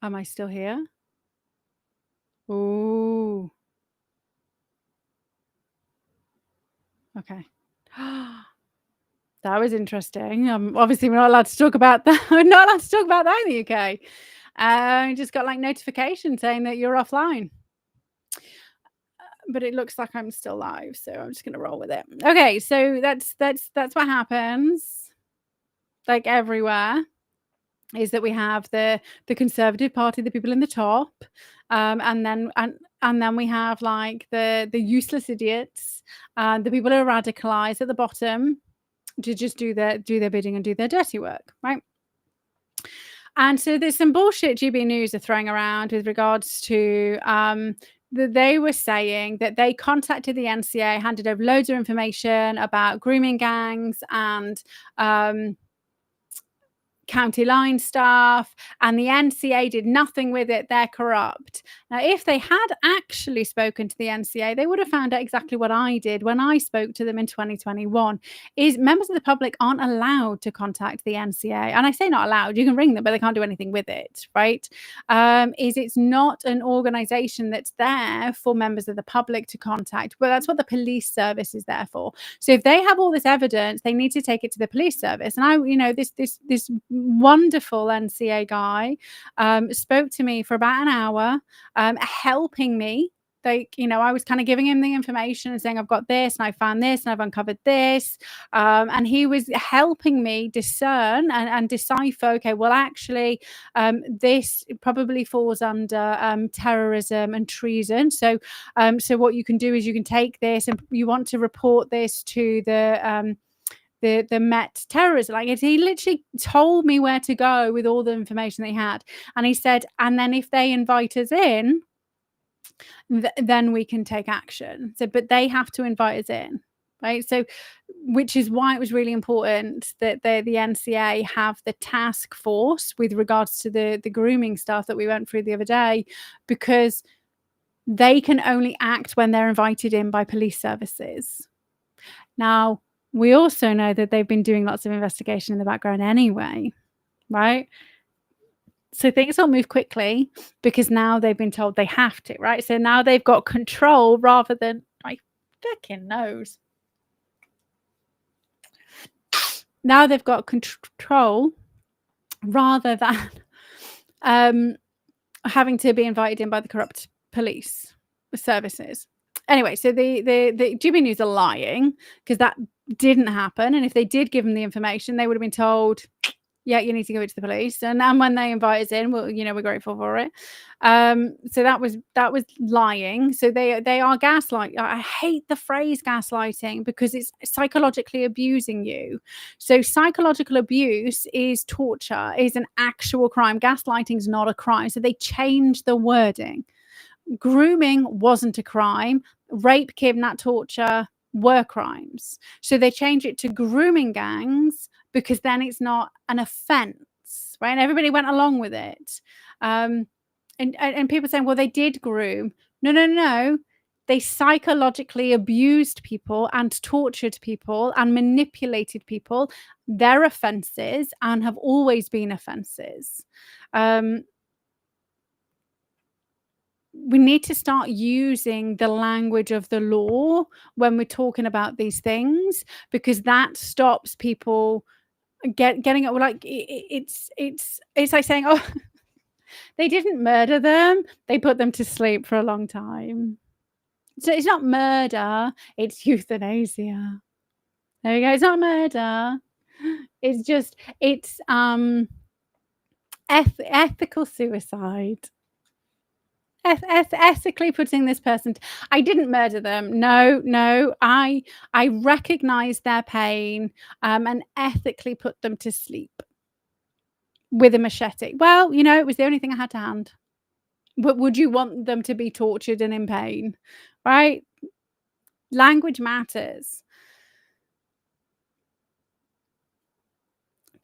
am I still here? Ooh. Okay. That was interesting. Obviously, we're not allowed to talk about that. We're not allowed to talk about that in the UK. I just got like notification saying that you're offline. But it looks like I'm still live, so I'm just gonna roll with it. Okay, so that's what happens, like everywhere, is that we have the Conservative Party, the people in the top, and then we have like the useless idiots, the people who are radicalized at the bottom, to just do their bidding and do their dirty work, right? And so there's some bullshit GB News are throwing around with regards to that they were saying that they contacted the NCA, handed over loads of information about grooming gangs and county line staff, and the NCA did nothing with it. They're corrupt. Now, if they had actually spoken to the NCA, they would have found out exactly what I did when I spoke to them in 2021, is members of the public aren't allowed to contact the NCA. And I say not allowed, you can ring them, but they can't do anything with it, right? Is it's not an organization that's there for members of the public to contact, but that's what the police service is there for. So if they have all this evidence, they need to take it to the police service. And I, you know, this wonderful NCA guy spoke to me for about an hour, helping me. Like, you know, I was kind of giving him the information and saying, I've got this and I found this and I've uncovered this. And he was helping me discern and decipher, okay, well, actually, this probably falls under terrorism and treason. So what you can do is you can take this and you want to report this to the Met terrorism. Like, he literally told me where to go with all the information they had. And he said, and then if they invite us in, then we can take action. So, but they have to invite us in, right? So which is why it was really important that the NCA have the task force with regards to the grooming stuff that we went through the other day, because they can only act when they're invited in by police services. Now, we also know that they've been doing lots of investigation in the background anyway, right? So things will move quickly because now they've been told they have to, right? So now they've got control rather than, my fucking nose. Now they've got control rather than having to be invited in by the corrupt police services. Anyway, so the GB News are lying because that didn't happen. And if they did give them the information, they would have been told, yeah, you need to give it to the police. And then when they invite us in, well, we're grateful for it. So that was lying. So they are gaslighting. I hate the phrase gaslighting because it's psychologically abusing you. So psychological abuse is torture, is an actual crime. Gaslighting is not a crime. So they changed the wording. Grooming wasn't a crime. Rape, kidnap, torture were crimes. So they changed it to grooming gangs because then it's not an offense, right? And everybody went along with it. And people saying, well, they did groom. No. They psychologically abused people and tortured people and manipulated people. They're offenses and have always been offenses. We need to start using the language of the law when we're talking about these things, because that stops people getting it. Like it's like saying, oh, they didn't murder them, they put them to sleep for a long time. So it's not murder, it's euthanasia. There we go. It's not murder, it's just ethical suicide. Ethically putting this person I didn't murder them. No, I recognize their pain and ethically put them to sleep with a machete. Well, it was the only thing I had to hand. But would you want them to be tortured and in pain? Right? Language matters.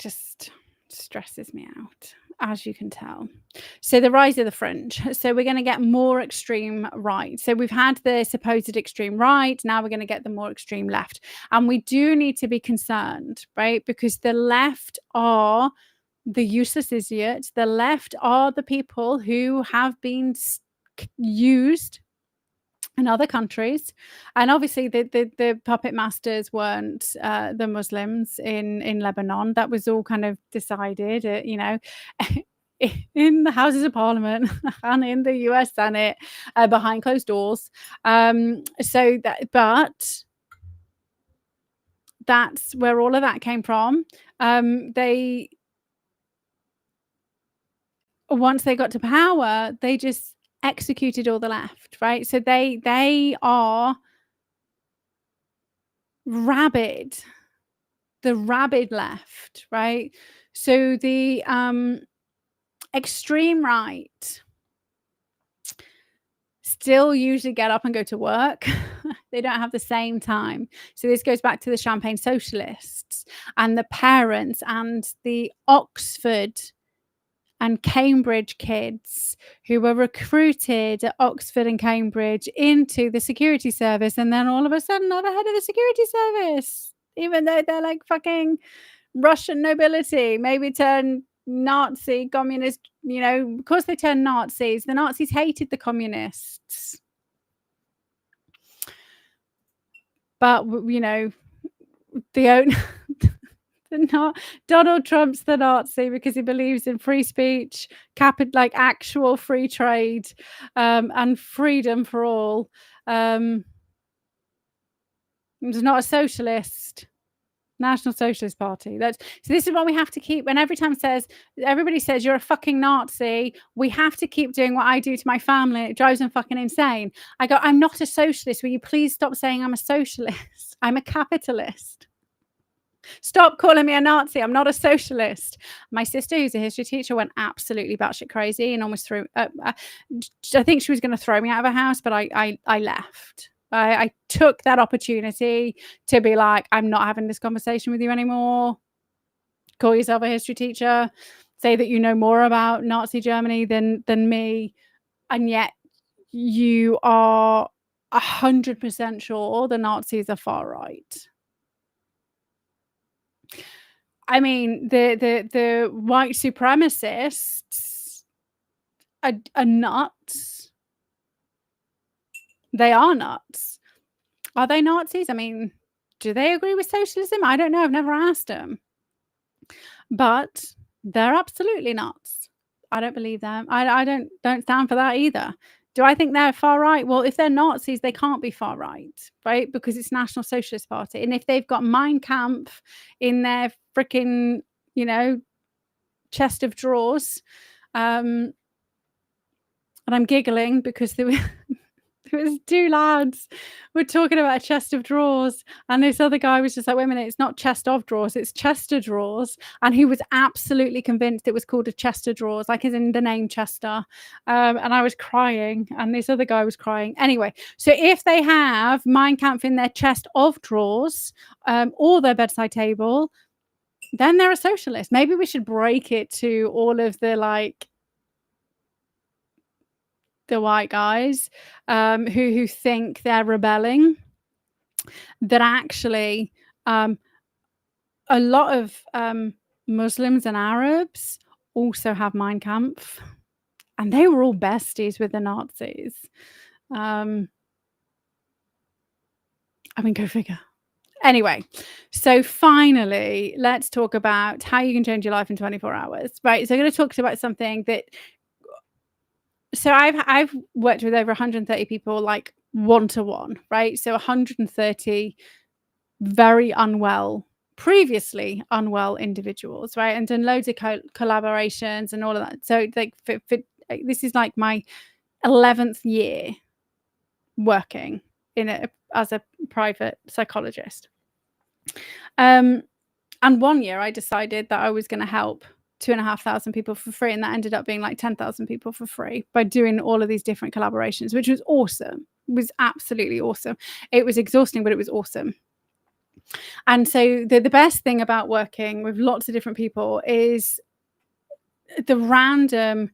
Just stresses me out, as you can tell. So the rise of the fringe. So we're going to get more extreme right. So we've had the supposed extreme right. Now we're going to get the more extreme left. And we do need to be concerned, right? Because the left are the useless idiots. The left are the people who have been used in other countries, and obviously the puppet masters weren't the Muslims in Lebanon. That was all kind of decided, in the Houses of Parliament and in the US Senate behind closed doors. But that's where all of that came from. Once they got to power, they just executed all the left, right? So they are rabid, the rabid left, right? So the extreme right still usually get up and go to work. They don't have the same time. So this goes back to the Champagne socialists and the parents and the Oxford and Cambridge kids who were recruited at Oxford and Cambridge into the security service, and then all of a sudden are the head of the security service, even though they're like fucking Russian nobility, maybe turn Nazi, communist, of course they turned Nazis. The Nazis hated the communists. But, Donald Trump's the Nazi because he believes in free speech, actual free trade, and freedom for all. He's not a socialist. National Socialist Party. So this is what we have to keep. When everybody says you're a fucking Nazi, we have to keep doing what I do to my family. It drives them fucking insane. I go, I'm not a socialist. Will you please stop saying I'm a socialist? I'm a capitalist. Stop calling me a Nazi. I'm not a socialist. My sister, who's a history teacher, went absolutely batshit crazy and almost threw. I think she was going to throw me out of her house, but I left. I took that opportunity to be like, I'm not having this conversation with you anymore. Call yourself a history teacher. Say that you know more about Nazi Germany than me, and yet you are 100% sure the Nazis are far right. I mean, the white supremacists are nuts. They are nuts. Are they Nazis? I mean, do they agree with socialism? I don't know. I've never asked them. But they're absolutely nuts. I don't believe them. I don't stand for that either. Do I think they're far right? Well, if they're Nazis, they can't be far right? Because it's National Socialist Party. And if they've got Mein Kampf in their freaking, chest of drawers, and I'm giggling because there was two lads were talking about a chest of drawers, and this other guy was just like, wait a minute, it's not chest of drawers, it's Chester drawers. And he was absolutely convinced it was called a Chester drawers, like as in the name Chester. And I was crying, and this other guy was crying. Anyway, so if they have Mein Kampf in their chest of drawers, or their bedside table, then they're a socialist. Maybe we should break it to all of the the white guys who think they're rebelling, that actually a lot of Muslims and Arabs also have Mein Kampf, and they were all besties with the Nazis. I mean, go figure. Anyway, so finally, let's talk about how you can change your life in 24 hours, right? So I'm going to talk about something that. So I've worked with over 130 people, like one-to-one, right? So 130 very unwell, previously unwell individuals, right? And done loads of collaborations and all of that. So like this is like my 11th year working as a private psychologist. And one year I decided that I was going to help 2,500 people for free, and that ended up being like 10,000 people for free by doing all of these different collaborations, which was awesome. It was absolutely awesome. It was exhausting, but it was awesome. And so the best thing about working with lots of different people is the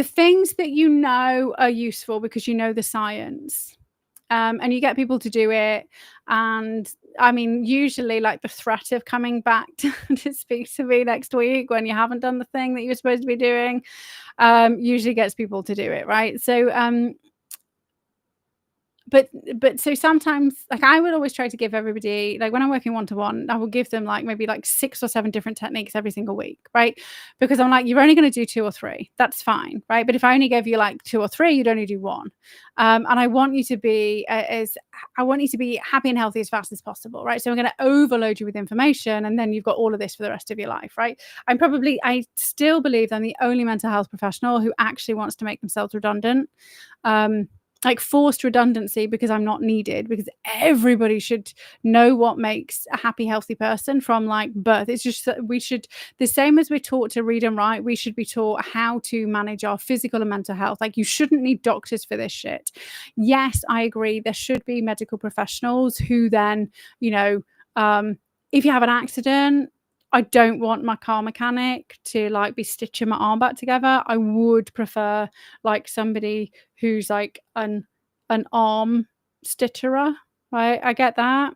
things that are useful because you know the science. And you get people to do it. And I mean, usually like the threat of coming back to speak to me next week when you haven't done the thing that you're supposed to be doing, usually gets people to do it, right? So but so sometimes, like, I would always try to give everybody, like when I'm working one-to-one, I will give them like maybe like 6 or 7 different techniques every single week, right? Because I'm like, you're only going to do 2 or 3, that's fine, right? But if I only gave you like 2 or 3, you'd only do 1. And I want you to be happy and healthy as fast as possible, right? So I'm going to overload you with information, and then you've got all of this for the rest of your life, right? I still believe I'm the only mental health professional who actually wants to make themselves redundant. Like forced redundancy, because I'm not needed, because everybody should know what makes a happy, healthy person from like birth. It's just that we should, the same as we're taught to read and write, we should be taught how to manage our physical and mental health. Like, you shouldn't need doctors for this shit. Yes, I agree. There should be medical professionals who then, if you have an accident, I don't want my car mechanic to like be stitching my arm back together. I would prefer like somebody who's like an arm stitcherer, right? I get that.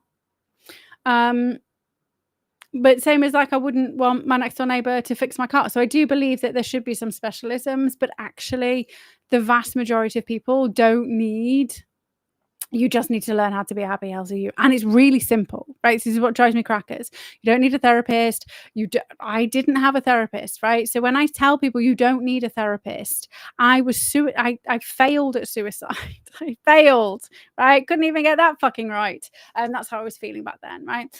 But same as like I wouldn't want my next door neighbor to fix my car. So I do believe that there should be some specialisms, but actually the vast majority of people don't need. You just need to learn how to be a happy, healthy you. And it's really simple, right? This is what drives me crackers. You don't need a therapist. I didn't have a therapist, right? So when I tell people you don't need a therapist, I failed at suicide. I failed, right? Couldn't even get that fucking right. And that's how I was feeling back then, right?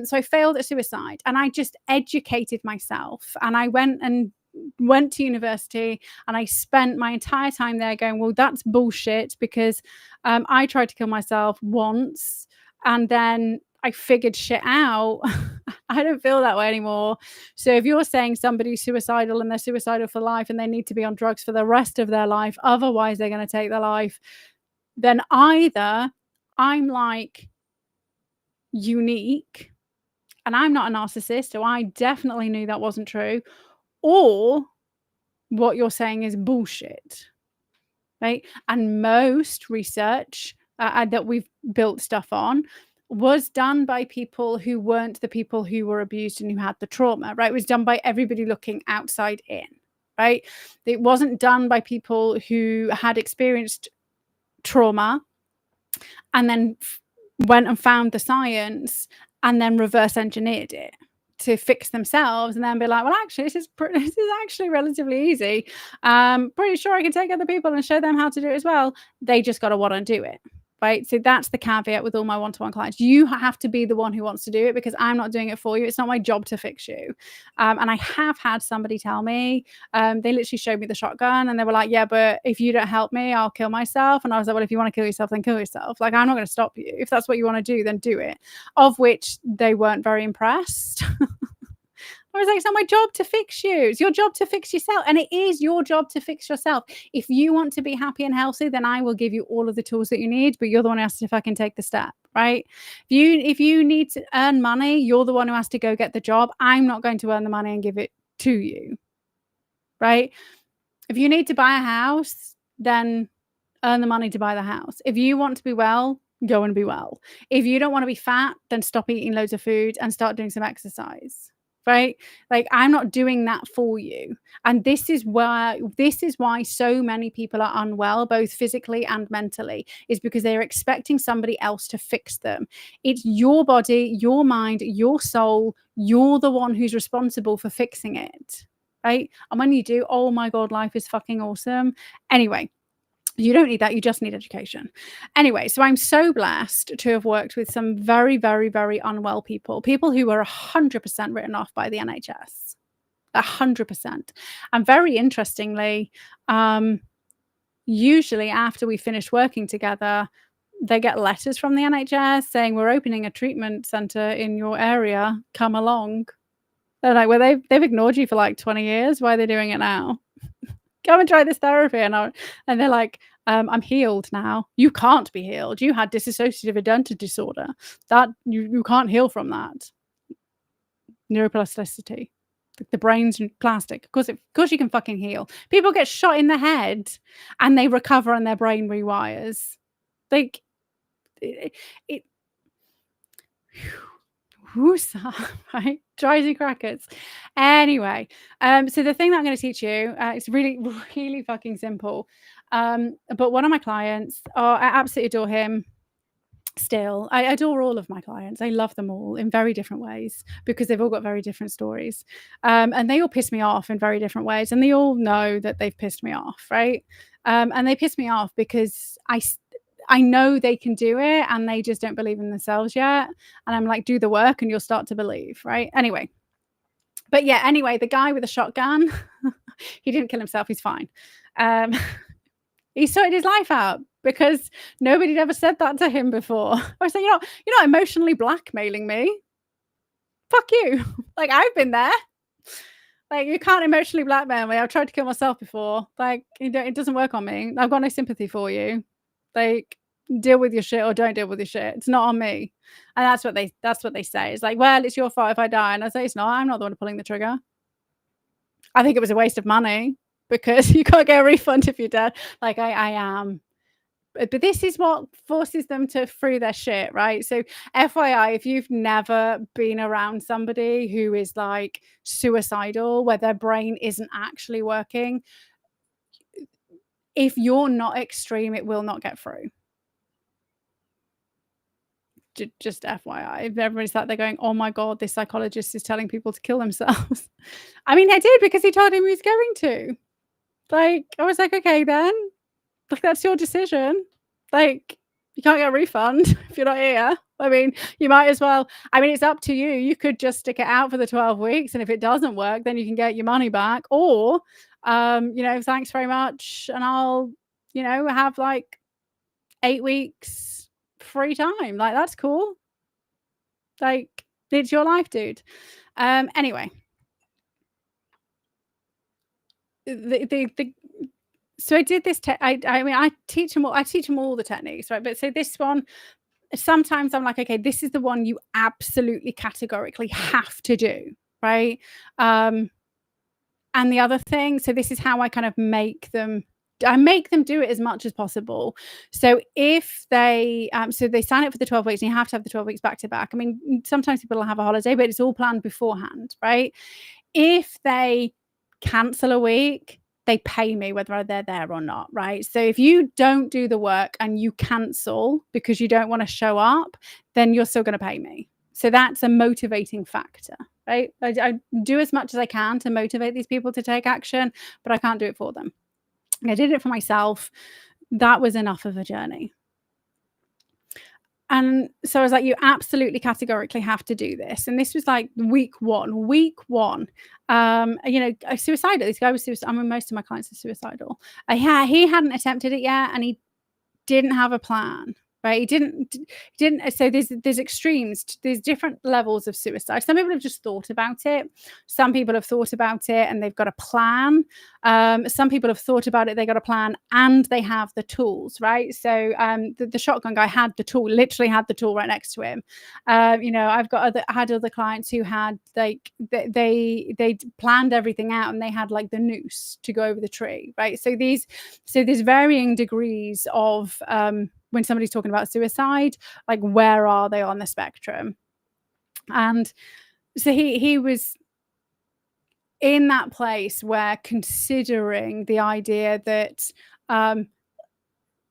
So I failed at suicide, and I just educated myself, and I went to university, and I spent my entire time there going, well, that's bullshit, because I tried to kill myself once, and then I figured shit out. I don't feel that way anymore. So if you're saying somebody's suicidal and they're suicidal for life and they need to be on drugs for the rest of their life, otherwise they're going to take their life, then either I'm like unique and I'm not a narcissist, so I definitely knew that wasn't true, or what you're saying is bullshit, right? And most research that we've built stuff on was done by people who weren't the people who were abused and who had the trauma, right? It was done by everybody looking outside in, right? It wasn't done by people who had experienced trauma and then went and found the science and then reverse engineered it to fix themselves and then be like, well, actually, this is actually relatively easy. Pretty sure I can take other people and show them how to do it as well. They just got to want to do it. Right. So that's the caveat with all my one-to-one clients. You have to be the one who wants to do it because I'm not doing it for you. It's not my job to fix you. And I have had somebody tell me, they literally showed me the shotgun and they were like, yeah, but if you don't help me, I'll kill myself. And I was like, well, if you want to kill yourself, then kill yourself. Like, I'm not going to stop you. If that's what you want to do, then do it. Of which they weren't very impressed. I was like, it's not my job to fix you. It's your job to fix yourself. And it is your job to fix yourself. If you want to be happy and healthy, then I will give you all of the tools that you need, but you're the one who has to fucking take the step, right? If you need to earn money, you're the one who has to go get the job. I'm not going to earn the money and give it to you, right? If you need to buy a house, then earn the money to buy the house. If you want to be well, go and be well. If you don't want to be fat, then stop eating loads of food and start doing some exercise. Right? Like, I'm not doing that for you. And this is why so many people are unwell, both physically and mentally, is because they're expecting somebody else to fix them. It's your body, your mind, your soul. You're the one who's responsible for fixing it. Right? And when you do, oh my God, life is fucking awesome. Anyway, you don't need that. You just need education. Anyway, so I'm so blessed to have worked with some very, very, very unwell people who were 100% written off by the NHS. 100%. And very interestingly, usually after we finish working together, they get letters from the NHS saying, we're opening a treatment centre in your area. Come along. They're like, well, they've ignored you for like 20 years. Why are they doing it now? Come and try this therapy. And they're like, I'm healed now. You can't be healed. You had dissociative identity disorder. That you can't heal from that. Neuroplasticity. The brain's plastic. Of course you can fucking heal. People get shot in the head and they recover and their brain rewires. Like it Woosa, right? Drisy crackers. Anyway, so the thing that I'm going to teach you, it's really, really fucking simple. But one of my clients, I absolutely adore him. Still, I adore all of my clients. I love them all in very different ways because they've all got very different stories. And they all piss me off in very different ways. And they all know that they've pissed me off, right? And they piss me off because I know they can do it and they just don't believe in themselves yet. And I'm like, do the work and you'll start to believe, right? Anyway, the guy with the shotgun, he didn't kill himself. He's fine. He sorted his life out because nobody had ever said that to him before. I was like, you're not emotionally blackmailing me. Fuck you. Like, I've been there. Like, you can't emotionally blackmail me. I've tried to kill myself before. Like, it doesn't work on me. I've got no sympathy for you. Like, deal with your shit or don't deal with your shit. It's not on me. And that's what they say. It's like, well, it's your fault if I die. And I say, it's not. I'm not the one pulling the trigger. I think it was a waste of money because you can't get a refund if you're dead. Like, I am. But this is what forces them to free their shit, right? So FYI, if you've never been around somebody who is like suicidal, where their brain isn't actually working, if you're not extreme, it will not get through. Just FYI, if everybody's sat there going, oh my God, this psychologist is telling people to kill themselves. I mean, I did because he told him he was going to. Like, I was like, okay, then. Like, that's your decision. Like, you can't get a refund if you're not here. I mean, you might as well. I mean, it's up to you. You could just stick it out for the 12 weeks. And if it doesn't work, then you can get your money back. Or, thanks very much. And I'll, have like 8 weeks free time. Like, that's cool. Like, it's your life, dude. Anyway. So I did this I mean, I teach them all the techniques, right? But so this one, sometimes I'm like, "Okay, this is the one you absolutely categorically have to do," right? Um, and the other thing, so this is how I kind of make them do it as much as possible. So if they so they sign up for the 12 weeks, and you have to have the 12 weeks back to back. I mean, sometimes people will have a holiday, but it's all planned beforehand, right? If they cancel a week, they pay me whether they're there or not, right? So if you don't do the work and you cancel because you don't want to show up, then you're still going to pay me. So that's a motivating factor, right? I do as much as I can to motivate these people to take action, but I can't do it for them. I did it for myself. That was enough of a journey. And so I was like, "You absolutely categorically have to do this." And this was like week 1. Week 1, suicidal. This guy was suicidal. I mean, most of my clients are suicidal. Yeah, he hadn't attempted it yet, and he didn't have a plan, right? He didn't. So there's extremes. There's different levels of suicide. Some people have just thought about it. Some people have thought about it and they've got a plan. Some people have thought about it, they got a plan, and they have the tools, right? So the shotgun guy had the tool, literally had the tool right next to him. I had other clients who had like they planned everything out, and they had like the noose to go over the tree, right? So there's varying degrees of when somebody's talking about suicide, like where are they on the spectrum? And so he was in that place where considering the idea that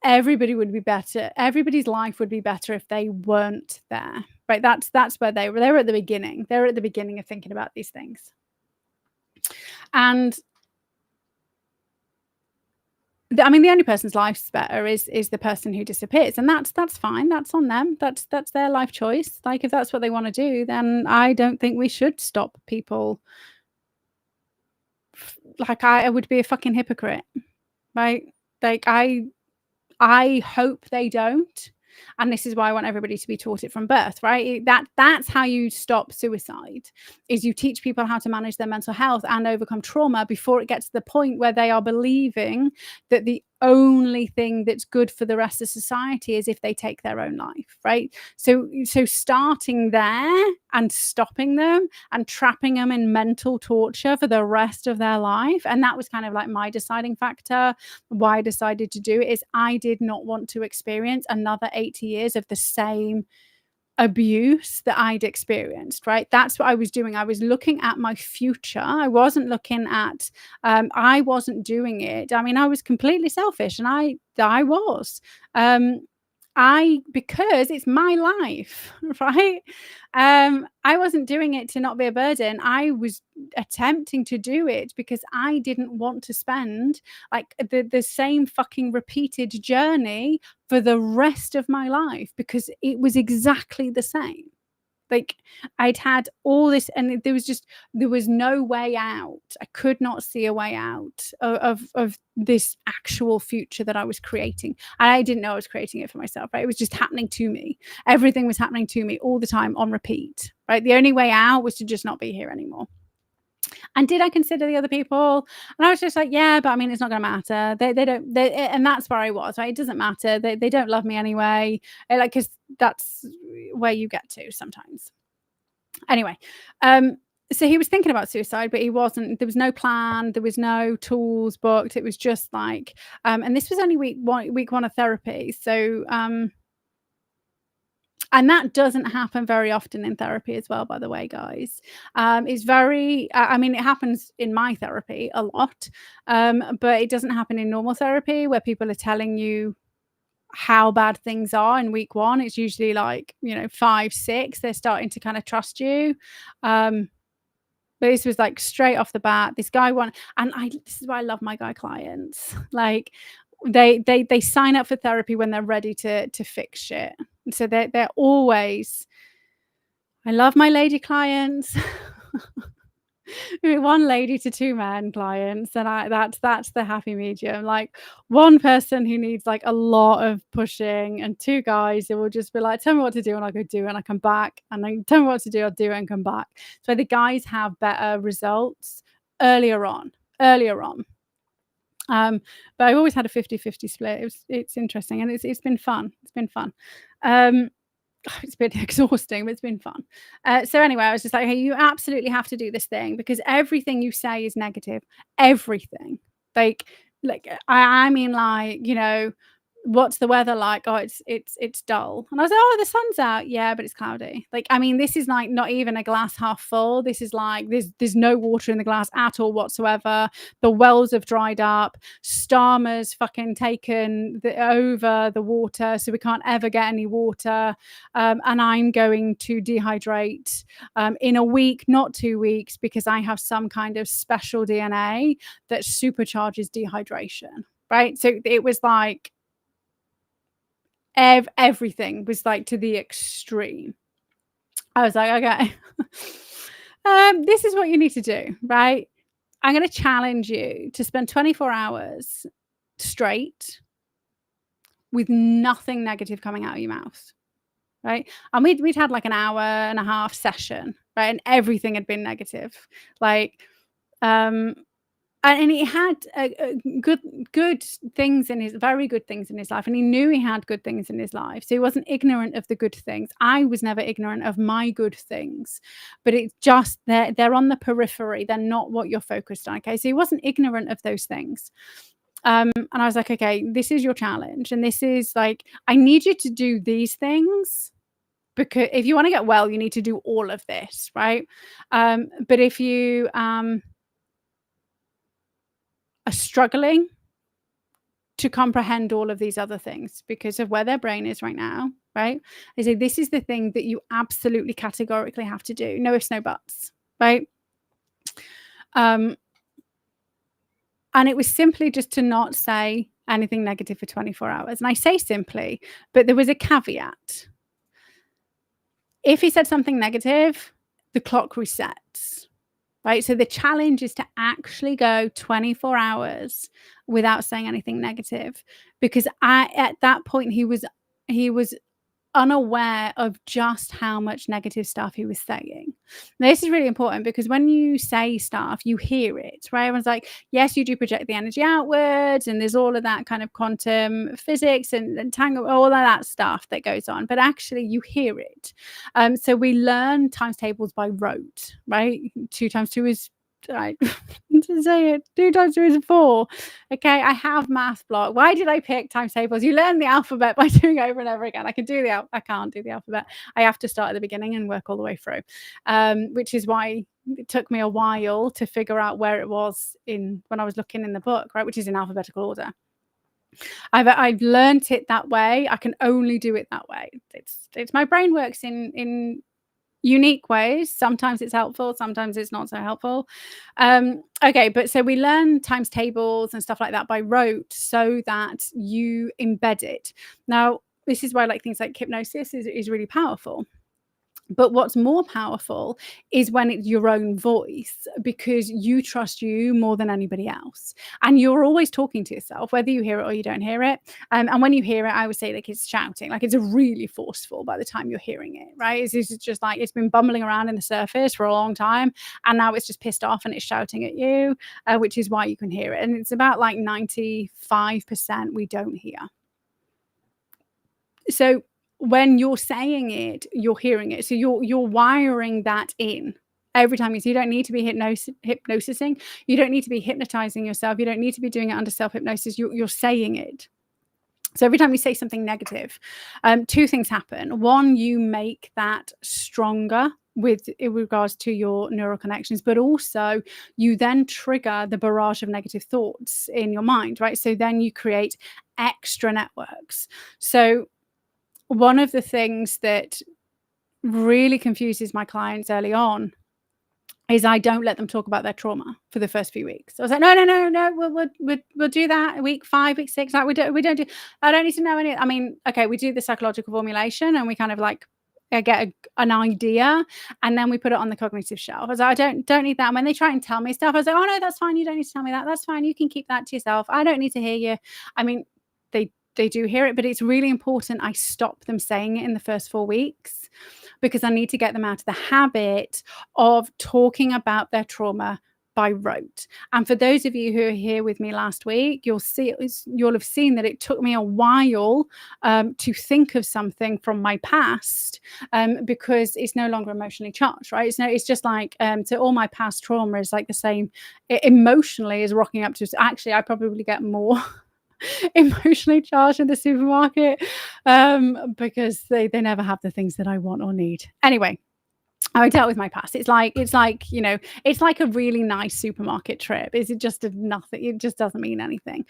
everybody's life would be better if they weren't there, right? That's where they were at the beginning. They were at the beginning of thinking about these things. And I mean, the only person's life's better is the person who disappears, and that's fine. That's on them. That's their life choice. Like, if that's what they want to do, then I don't think we should stop people. Like, I would be a fucking hypocrite, right? Like, I hope they don't. And this is why I want everybody to be taught it from birth, right? That's how you stop suicide, is you teach people how to manage their mental health and overcome trauma before it gets to the point where they are believing that the only thing that's good for the rest of society is if they take their own life, right? So starting there and stopping them and trapping them in mental torture for the rest of their life. And that was kind of like my deciding factor why I decided to do it, is I did not want to experience another 80 years of the same abuse that I'd experienced, right? That's what I was doing. I was looking at my future. I wasn't looking at I wasn't doing it. I mean, I was completely selfish, and I was. Because it's my life, right? I wasn't doing it to not be a burden. I was attempting to do it because I didn't want to spend like the same fucking repeated journey for the rest of my life, because it was exactly the same. Like, I'd had all this, and there was no way out. I could not see a way out of this actual future that I was creating. And I didn't know I was creating it for myself, right? It was just happening to me. Everything was happening to me all the time on repeat, right? The only way out was to just not be here anymore. And did I consider the other people? And I was just like, yeah, but I mean, it's not going to matter. They don't, and that's where I was, right? It doesn't matter. They don't love me anyway. Like, because that's where you get to sometimes. Anyway, so he was thinking about suicide, but he wasn't. There was no plan. There was no tools booked. It was just like, and this was only week 1 of therapy. So, and that doesn't happen very often in therapy as well, by the way, guys. It's very, I mean, it happens in my therapy a lot, but it doesn't happen in normal therapy where people are telling you how bad things are in week 1. It's usually like, 5, 6, they're starting to kind of trust you. But this was like straight off the bat. This guy this is why I love my guy clients. Like, they sign up for therapy when they're ready to fix shit. So they're always, I love my lady clients. 1 lady to 2 men clients, and that's the happy medium. Like, 1 person who needs like a lot of pushing, and 2 guys who will just be like, tell me what to do, and I go do it, and I come back, and then tell me what to do, I'll do it and come back. So the guys have better results earlier on. But I've always had a 50-50 split. It's interesting, and it's been fun. It's been fun. Um, it's been exhausting, but it's been fun. So anyway, I was just like, hey, you absolutely have to do this thing because everything you say is negative. Everything. Like I mean, like, you know, what's the weather like? Oh, it's dull. And I was like, oh, the sun's out. Yeah, but it's cloudy. Like, I mean, this is like not even a glass half full. This is like there's no water in the glass at all whatsoever. The wells have dried up. Starmer's fucking taken over the water, so we can't ever get any water. And I'm going to dehydrate in a week, not 2 weeks, because I have some kind of special DNA that supercharges dehydration. Right. So it was like everything was like to the extreme. I was like, okay, this is what you need to do, right? I'm going to challenge you to spend 24 hours straight with nothing negative coming out of your mouth, right? And we'd had like an hour and a half session, right? And everything had been negative, like, and he had good things in his very good things in his life, and he knew he had good things in his life, so he wasn't ignorant of the good things. I was never ignorant of my good things, but it's just they're on the periphery. They're not what you're focused on. Okay, so he wasn't ignorant of those things. And I was like, okay, this is your challenge, and this is like, I need you to do these things. Because if you want to get well, you need to do all of this, right? But if you are struggling to comprehend all of these other things because of where their brain is right now, right? I say this is the thing that you absolutely categorically have to do. No ifs, no buts, right? And it was simply just to not say anything negative for 24 hours. And I say simply, but there was a caveat. If he said something negative, the clock resets. Right. So the challenge is to actually go 24 hours without saying anything negative, because at that point he was unaware of just how much negative stuff he was saying. Now, this is really important because when you say stuff, you hear it, right? Everyone's like, yes, you do project the energy outwards, and there's all of that kind of quantum physics and tangle, all of that stuff that goes on, but actually you hear it. So we learn times tables by rote, right? 2 times 2 is I to say it 2 times 2 is 4. Okay, I have math block. Why did I pick times tables? You learn the alphabet by doing it over and over again. I can't do the alphabet. I have to start at the beginning and work all the way through, which is why it took me a while to figure out where it was in when I was looking in the book, right, which is in alphabetical order. I've learned it that way. I can only do it that way. It's my brain works in unique ways. Sometimes it's helpful, sometimes it's not so helpful. Okay, but so we learn times tables and stuff like that by rote so that you embed it. Now, this is why like things like hypnosis is really powerful. But what's more powerful is when it's your own voice, because you trust you more than anybody else. And you're always talking to yourself, whether you hear it or you don't hear it. And when you hear it, I would say like it's shouting, like it's really forceful by the time you're hearing it, right? It's just like it's been bumbling around in the surface for a long time. And now it's just pissed off and it's shouting at you, which is why you can hear it. And it's about like 95% we don't hear. So when you're saying it, you're hearing it. So you're wiring that in every time. You don't need to be hypnosising. You don't need to be hypnotizing yourself. You don't need to be doing it under self-hypnosis. You're saying it. So every time you say something negative, 2 things happen. One, you make that stronger in regards to your neural connections, but also you then trigger the barrage of negative thoughts in your mind, right? So then you create extra networks. So one of the things that really confuses my clients early on is I don't let them talk about their trauma for the first few weeks. So I was like, no, we'll do that week 5, week 6. Like we don't do. I don't need to know any. I mean, okay, we do the psychological formulation and we kind of like get an idea, and then we put it on the cognitive shelf. I was like, I don't need that. And when they try and tell me stuff, I was like, oh no, that's fine. You don't need to tell me that. That's fine. You can keep that to yourself. I don't need to hear you. I mean, they do hear it, but it's really important I stop them saying it in the first 4 weeks, because I need to get them out of the habit of talking about their trauma by rote. And for those of you who are here with me last week, you'll have seen that it took me a while to think of something from my past, because it's no longer emotionally charged, right? It's just like, to all my past trauma is like the same emotionally as rocking up to. Actually, I probably get more emotionally charged in the supermarket, because they never have the things that I want or need. Anyway, I dealt with my past. It's like, it's like a really nice supermarket trip. Is it just nothing? It just doesn't mean anything.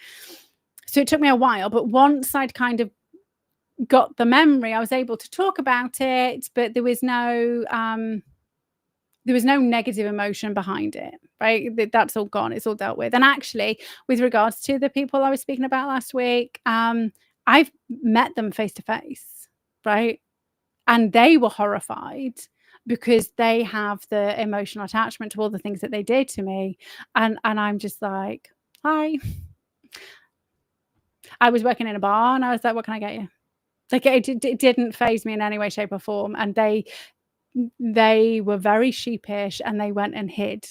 So it took me a while, but once I'd kind of got the memory, I was able to talk about it, but there was no negative emotion behind it, right? That's all gone. It's all dealt with. And actually, with regards to the people I was speaking about last week, I've met them face to face, right? And they were horrified because they have the emotional attachment to all the things that they did to me. And I'm just like, hi. I was working in a bar and I was like, what can I get you? Like, it didn't faze me in any way, shape or form. And they were very sheepish and they went and hid,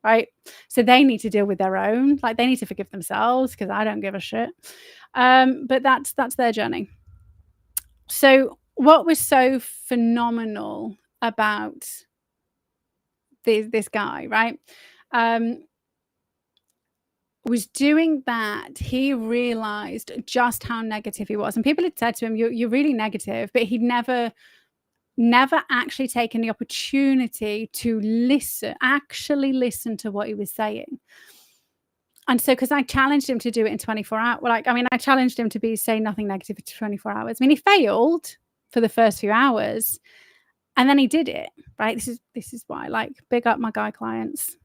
right? So they need to deal with their own, like they need to forgive themselves, because I don't give a shit. But that's their journey. So what was so phenomenal about this guy, right? Was doing that, he realized just how negative he was. And people had said to him, you're really negative, but he'd never actually taken the opportunity to actually listen to what he was saying. And so, because I challenged him to do it in 24 hours, I challenged him to say nothing negative for 24 hours. He failed for the first few hours, and then he did it, right? This is why, like, big up my guy clients.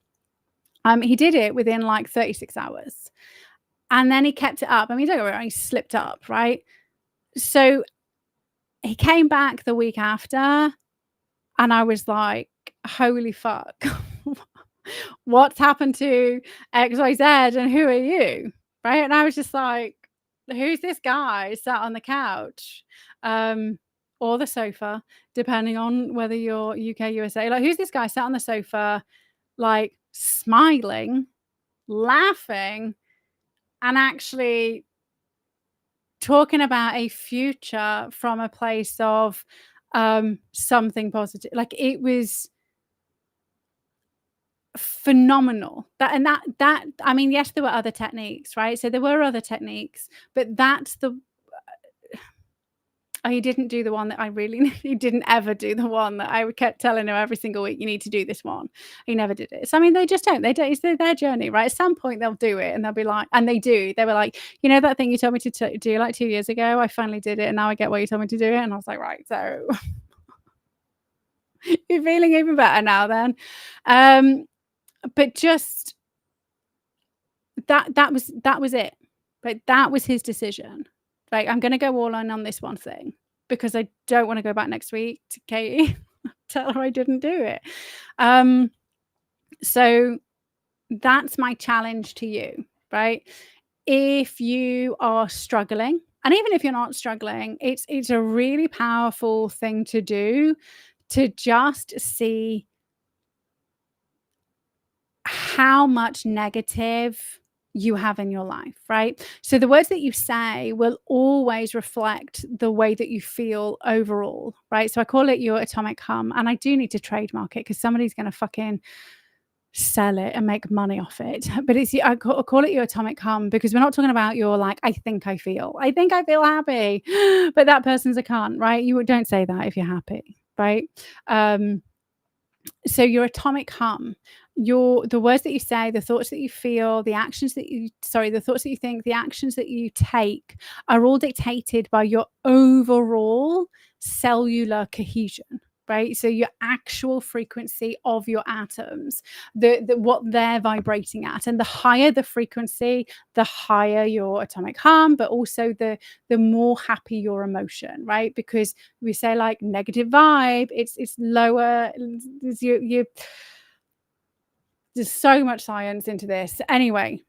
He did it within like 36 hours, and then he kept it up. Don't get me wrong, he slipped up, right? So he came back the week after, and I was like, holy fuck. What's happened to XYZ and who are you? Right? And I was just like, who's this guy sat on the couch? Or the sofa, depending on whether you're UK, USA. Like, who's this guy sat on the sofa, like smiling, laughing, and actually talking about a future from a place of something positive? Like, it was phenomenal. Yes, there were other techniques, right? So there were other techniques, but that's he didn't do the one that I really he didn't ever do the one that I kept telling him every single week, you need to do this one. He never did it. So they just don't. They don't. It's their journey, right? At some point they'll do it and they'll be like, and they do. They were like, that thing you told me to do like 2 years ago, I finally did it, and now I get why you told me to do it. And I was like, right, so you're feeling even better now then. But just that was it. But that was his decision. Like, I'm going to go all in on this one thing because I don't want to go back next week to Katie, tell her I didn't do it. So that's my challenge to you, right? If you are struggling, and even if you're not struggling, it's a really powerful thing to do, to just see how much negative you have in your life, right? So the words that you say will always reflect the way that you feel overall, right? So I call it your atomic hum, and I do need to trademark it because somebody's going to fucking sell it and make money off it. But I call it your atomic hum because we're not talking about your, like, I think I feel happy, but that person's a cunt, right? You don't say that if you're happy, right? So your atomic hum, the words that you say, the thoughts that you feel, the thoughts that you think, the actions that you take are all dictated by your overall cellular cohesion, right? So your actual frequency of your atoms, what they're vibrating at. And the higher the frequency, the higher your atomic hum, but also the more happy your emotion, right? Because we say, like, negative vibe, it's lower. There's so much science into this. Anyway,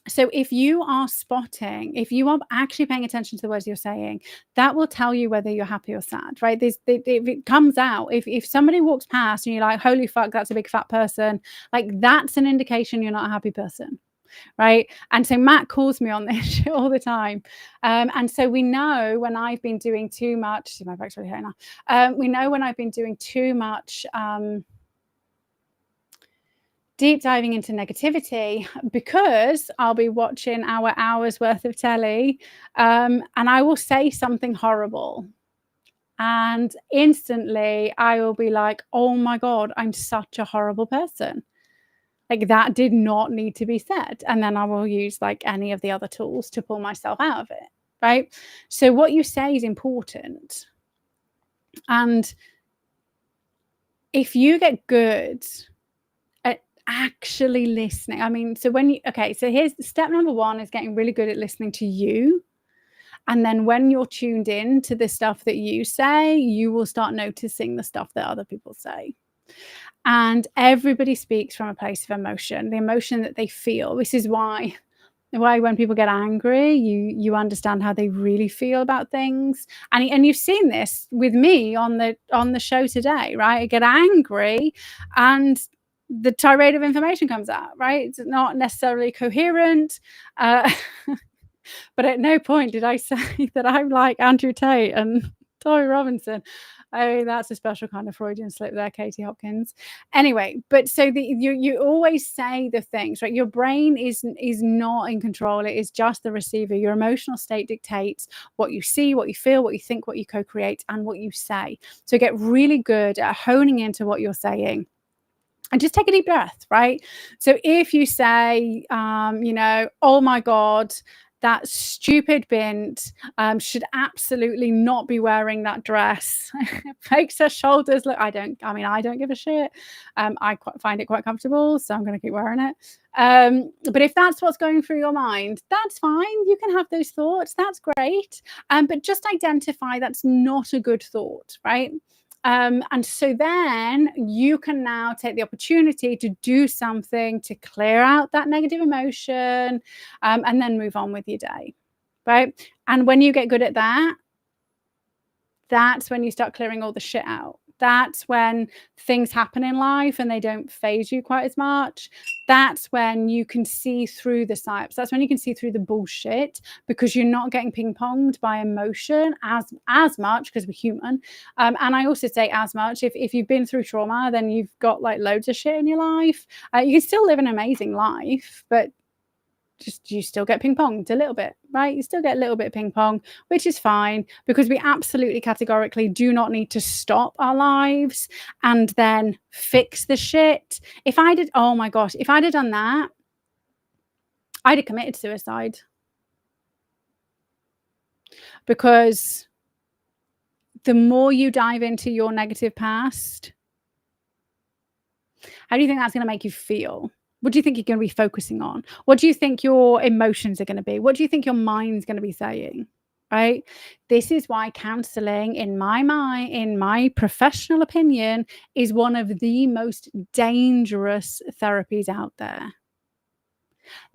So if you are spotting, if you are actually paying attention to the words you're saying, that will tell you whether you're happy or sad, right? If it comes out, if somebody walks past and you're like, holy fuck, that's a big fat person, like that's an indication you're not a happy person, right? And so Matt calls me on this shit all the time. And so we know when I've been doing too much, see, my back's really hurting now. We know when I've been doing too much deep diving into negativity, because I'll be watching our hours worth of telly, and I will say something horrible. And instantly I will be like, oh my God, I'm such a horrible person. Like that did not need to be said. And then I will use like any of the other tools to pull myself out of it. Right. So what you say is important. And if you get good at actually listening, I mean, so when you, okay, so here's step number one is getting really good at listening to you. And then when you're tuned in to the stuff that you say, you will start noticing the stuff that other people say. And everybody speaks from a place of emotion, the emotion that they feel. This is why when people get angry, you understand how they really feel about things. And you've seen this with me on the show today, right? I get angry and the tirade of information comes out, right? It's not necessarily coherent. But at no point did I say that I'm like Andrew Tate and Tommy Robinson. I mean, that's a special kind of Freudian slip there, Katie Hopkins. Anyway, but so you always say the things, right? Your brain is not in control. It is just the receiver. Your emotional state dictates what you see, what you feel, what you think, what you co-create, and what you say. So get really good at honing into what you're saying. And just take a deep breath, right? So if you say, oh my God, that stupid bint should absolutely not be wearing that dress. Makes her shoulders look, I don't give a shit. I find it quite comfortable, so I'm going to keep wearing it. But if that's what's going through your mind, that's fine. You can have those thoughts. That's great. But just identify that's not a good thought, right? And so then you can now take the opportunity to do something to clear out that negative emotion, and then move on with your day, right? And when you get good at that, that's when you start clearing all the shit out. That's when things happen in life and they don't phase you quite as much. That's when you can see through the psyops. That's when you can see through the bullshit, because you're not getting ping-ponged by emotion as much, because we're human. And I also say as much, if you've been through trauma, then you've got like loads of shit in your life. You can still live an amazing life, but just you still get ping-ponged a little bit, right? You still get a little bit of ping-pong, which is fine, because we absolutely categorically do not need to stop our lives and then fix the shit. If I did, oh my gosh, if I'd have done that, I'd have committed suicide. Because the more you dive into your negative past, how do you think that's going to make you feel? What do you think you're going to be focusing on? What do you think your emotions are going to be? What do you think your mind's going to be saying? Right? This is why counseling, in my professional opinion, is one of the most dangerous therapies out there.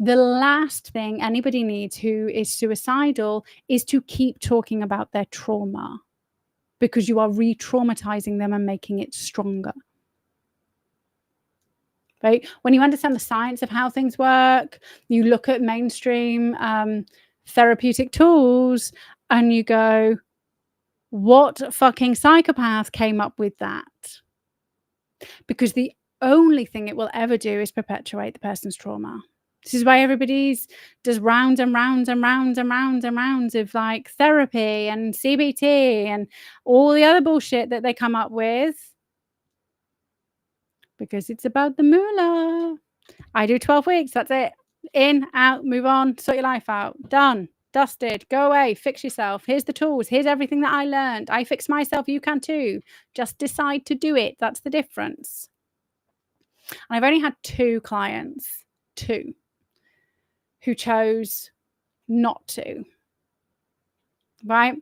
The last thing anybody needs who is suicidal is to keep talking about their trauma, because you are re-traumatizing them and making it stronger. Right? When you understand the science of how things work, you look at mainstream therapeutic tools and you go, what fucking psychopath came up with that? Because the only thing it will ever do is perpetuate the person's trauma. This is why everybody's does rounds and rounds and rounds and rounds and rounds of like therapy and CBT and all the other bullshit that they come up with. Because it's about the moolah. I do 12 weeks. That's it. In, out, move on, sort your life out. Done. Dusted. Go away. Fix yourself. Here's the tools. Here's everything that I learned. I fix myself. You can too. Just decide to do it. That's the difference. And I've only had 2 clients, 2, who chose not to. Right?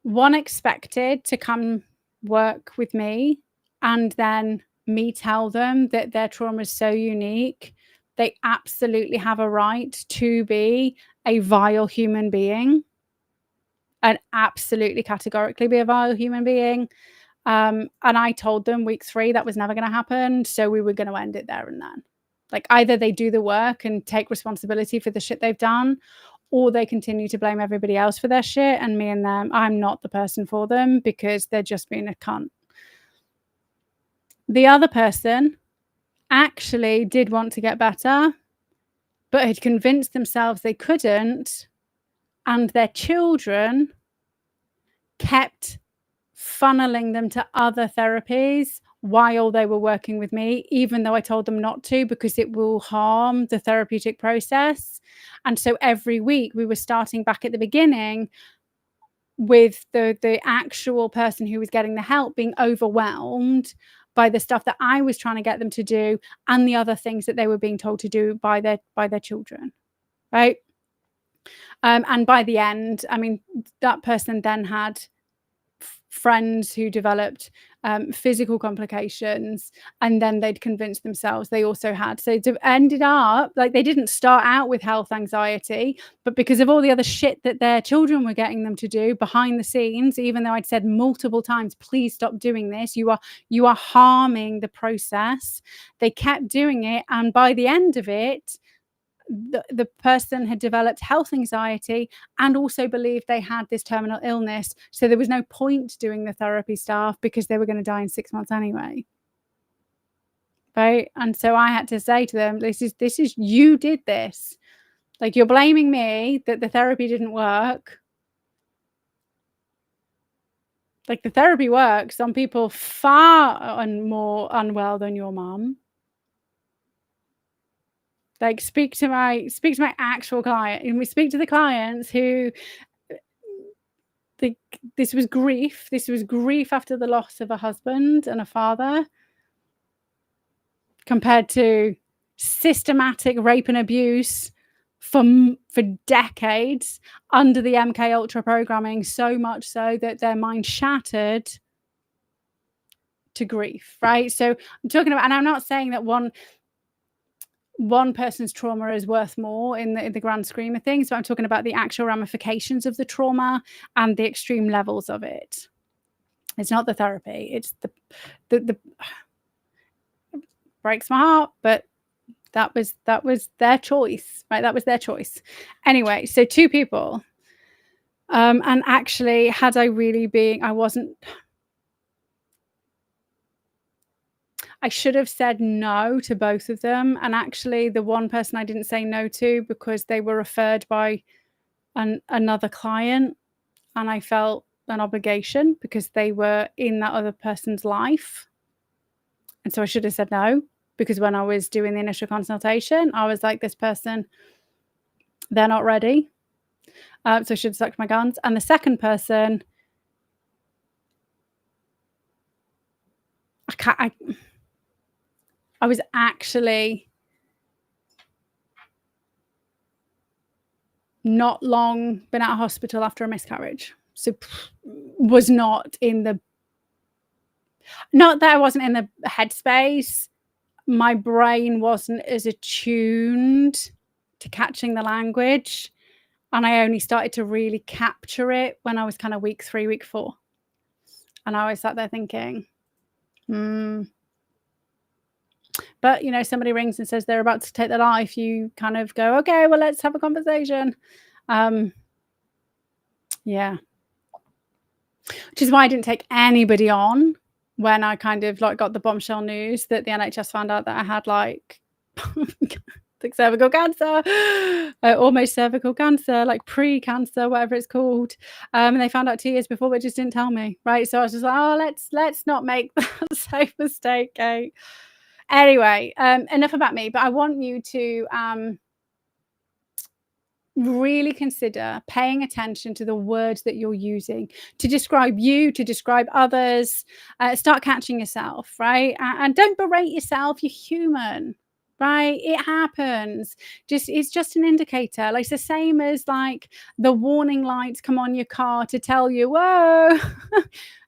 One expected to come work with me and then me tell them that their trauma is so unique they absolutely have a right to be a vile human being, and absolutely categorically be a vile human being. And I told them week 3 that was never going to happen, so we were going to end it there and then. Like, either they do the work and take responsibility for the shit they've done, or they continue to blame everybody else for their shit, and me and them, I'm not the person for them because they're just being a cunt. The other person actually did want to get better, but had convinced themselves they couldn't, and their children kept funneling them to other therapies while they were working with me, even though I told them not to, because it will harm the therapeutic process. And so every week we were starting back at the beginning with the actual person who was getting the help being overwhelmed by the stuff that I was trying to get them to do, and the other things that they were being told to do by their children, right? And by the end, I mean, that person then had friends who developed physical complications, and then they'd convinced themselves they also had. So it ended up like they didn't start out with health anxiety, but because of all the other shit that their children were getting them to do behind the scenes, even though I'd said multiple times, please stop doing this, you are harming the process, they kept doing it. And by the end of it, the person had developed health anxiety and also believed they had this terminal illness. So there was no point doing the therapy stuff because they were going to die in 6 months anyway. Right. And so I had to say to them, this is, you did this. Like, you're blaming me that the therapy didn't work. Like, the therapy works on people far more unwell than your mum. Like, speak to my actual client, and we speak to the clients who this was grief after the loss of a husband and a father, compared to systematic rape and abuse for decades under the MK Ultra programming, so much so that their mind shattered to grief, right? So I'm talking about, and I'm not saying that one person's trauma is worth more in the grand scheme of things, but I'm talking about the actual ramifications of the trauma and the extreme levels of it. It's not the therapy, it's the breaks my heart, but that was their choice, right? That was their choice. Anyway, so 2 people. And actually, had I really been, I should have said no to both of them. And actually, the one person I didn't say no to because they were referred by another client, and I felt an obligation because they were in that other person's life. And so I should have said no, because when I was doing the initial consultation, I was like, this person, they're not ready. So I should have stuck to my guns. And the second person, I was actually not long been out of hospital after a miscarriage. So was not that I wasn't in the headspace. My brain wasn't as attuned to catching the language. And I only started to really capture it when I was kind of week 3, week 4. And I was sat there thinking, But, you know, somebody rings and says they're about to take their life, you kind of go, okay, well, let's have a conversation. Yeah. Which is why I didn't take anybody on when I kind of like got the bombshell news that the NHS found out that I had like cervical cancer, almost cervical cancer, like pre-cancer, whatever it's called. And they found out 2 years before, but just didn't tell me. Right. So I was just like, oh, let's not make that same mistake, Kate. Anyway, enough about me, but I want you to really consider paying attention to the words that you're using to describe you, to describe others. Start catching yourself, right? And don't berate yourself. You're human, right? It happens. It's just an indicator. Like, it's the same as like the warning lights come on your car to tell you, whoa,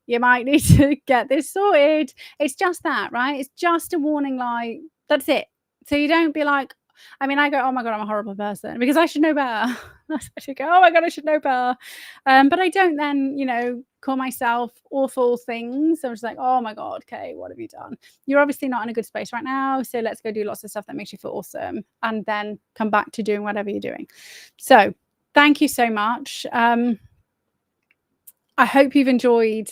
you might need to get this sorted. It's just that, right? It's just a warning light. That's it. So you don't be like, I mean, I go, oh my God, I'm a horrible person because I should know better. I should go, oh my God, I should know better. But I don't then, call myself awful things. I'm just like, oh my God, okay, what have you done? You're obviously not in a good space right now. So let's go do lots of stuff that makes you feel awesome and then come back to doing whatever you're doing. So thank you so much. I hope you've enjoyed.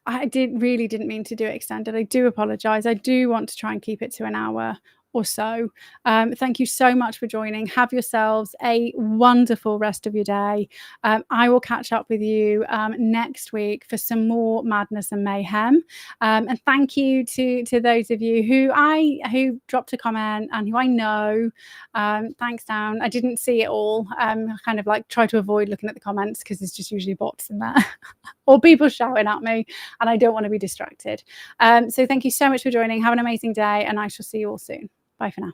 I really didn't mean to do it extended. I do apologize. I do want to try and keep it to an hour or so. Thank you so much for joining. Have yourselves a wonderful rest of your day. I will catch up with you next week for some more Madness and Mayhem. And thank you to those of you who dropped a comment and who I know. Thanks, down. I didn't see it all. I kind of like try to avoid looking at the comments because there's just usually bots in there or people shouting at me, and I don't want to be distracted. So thank you so much for joining. Have an amazing day, and I shall see you all soon. Bye for now.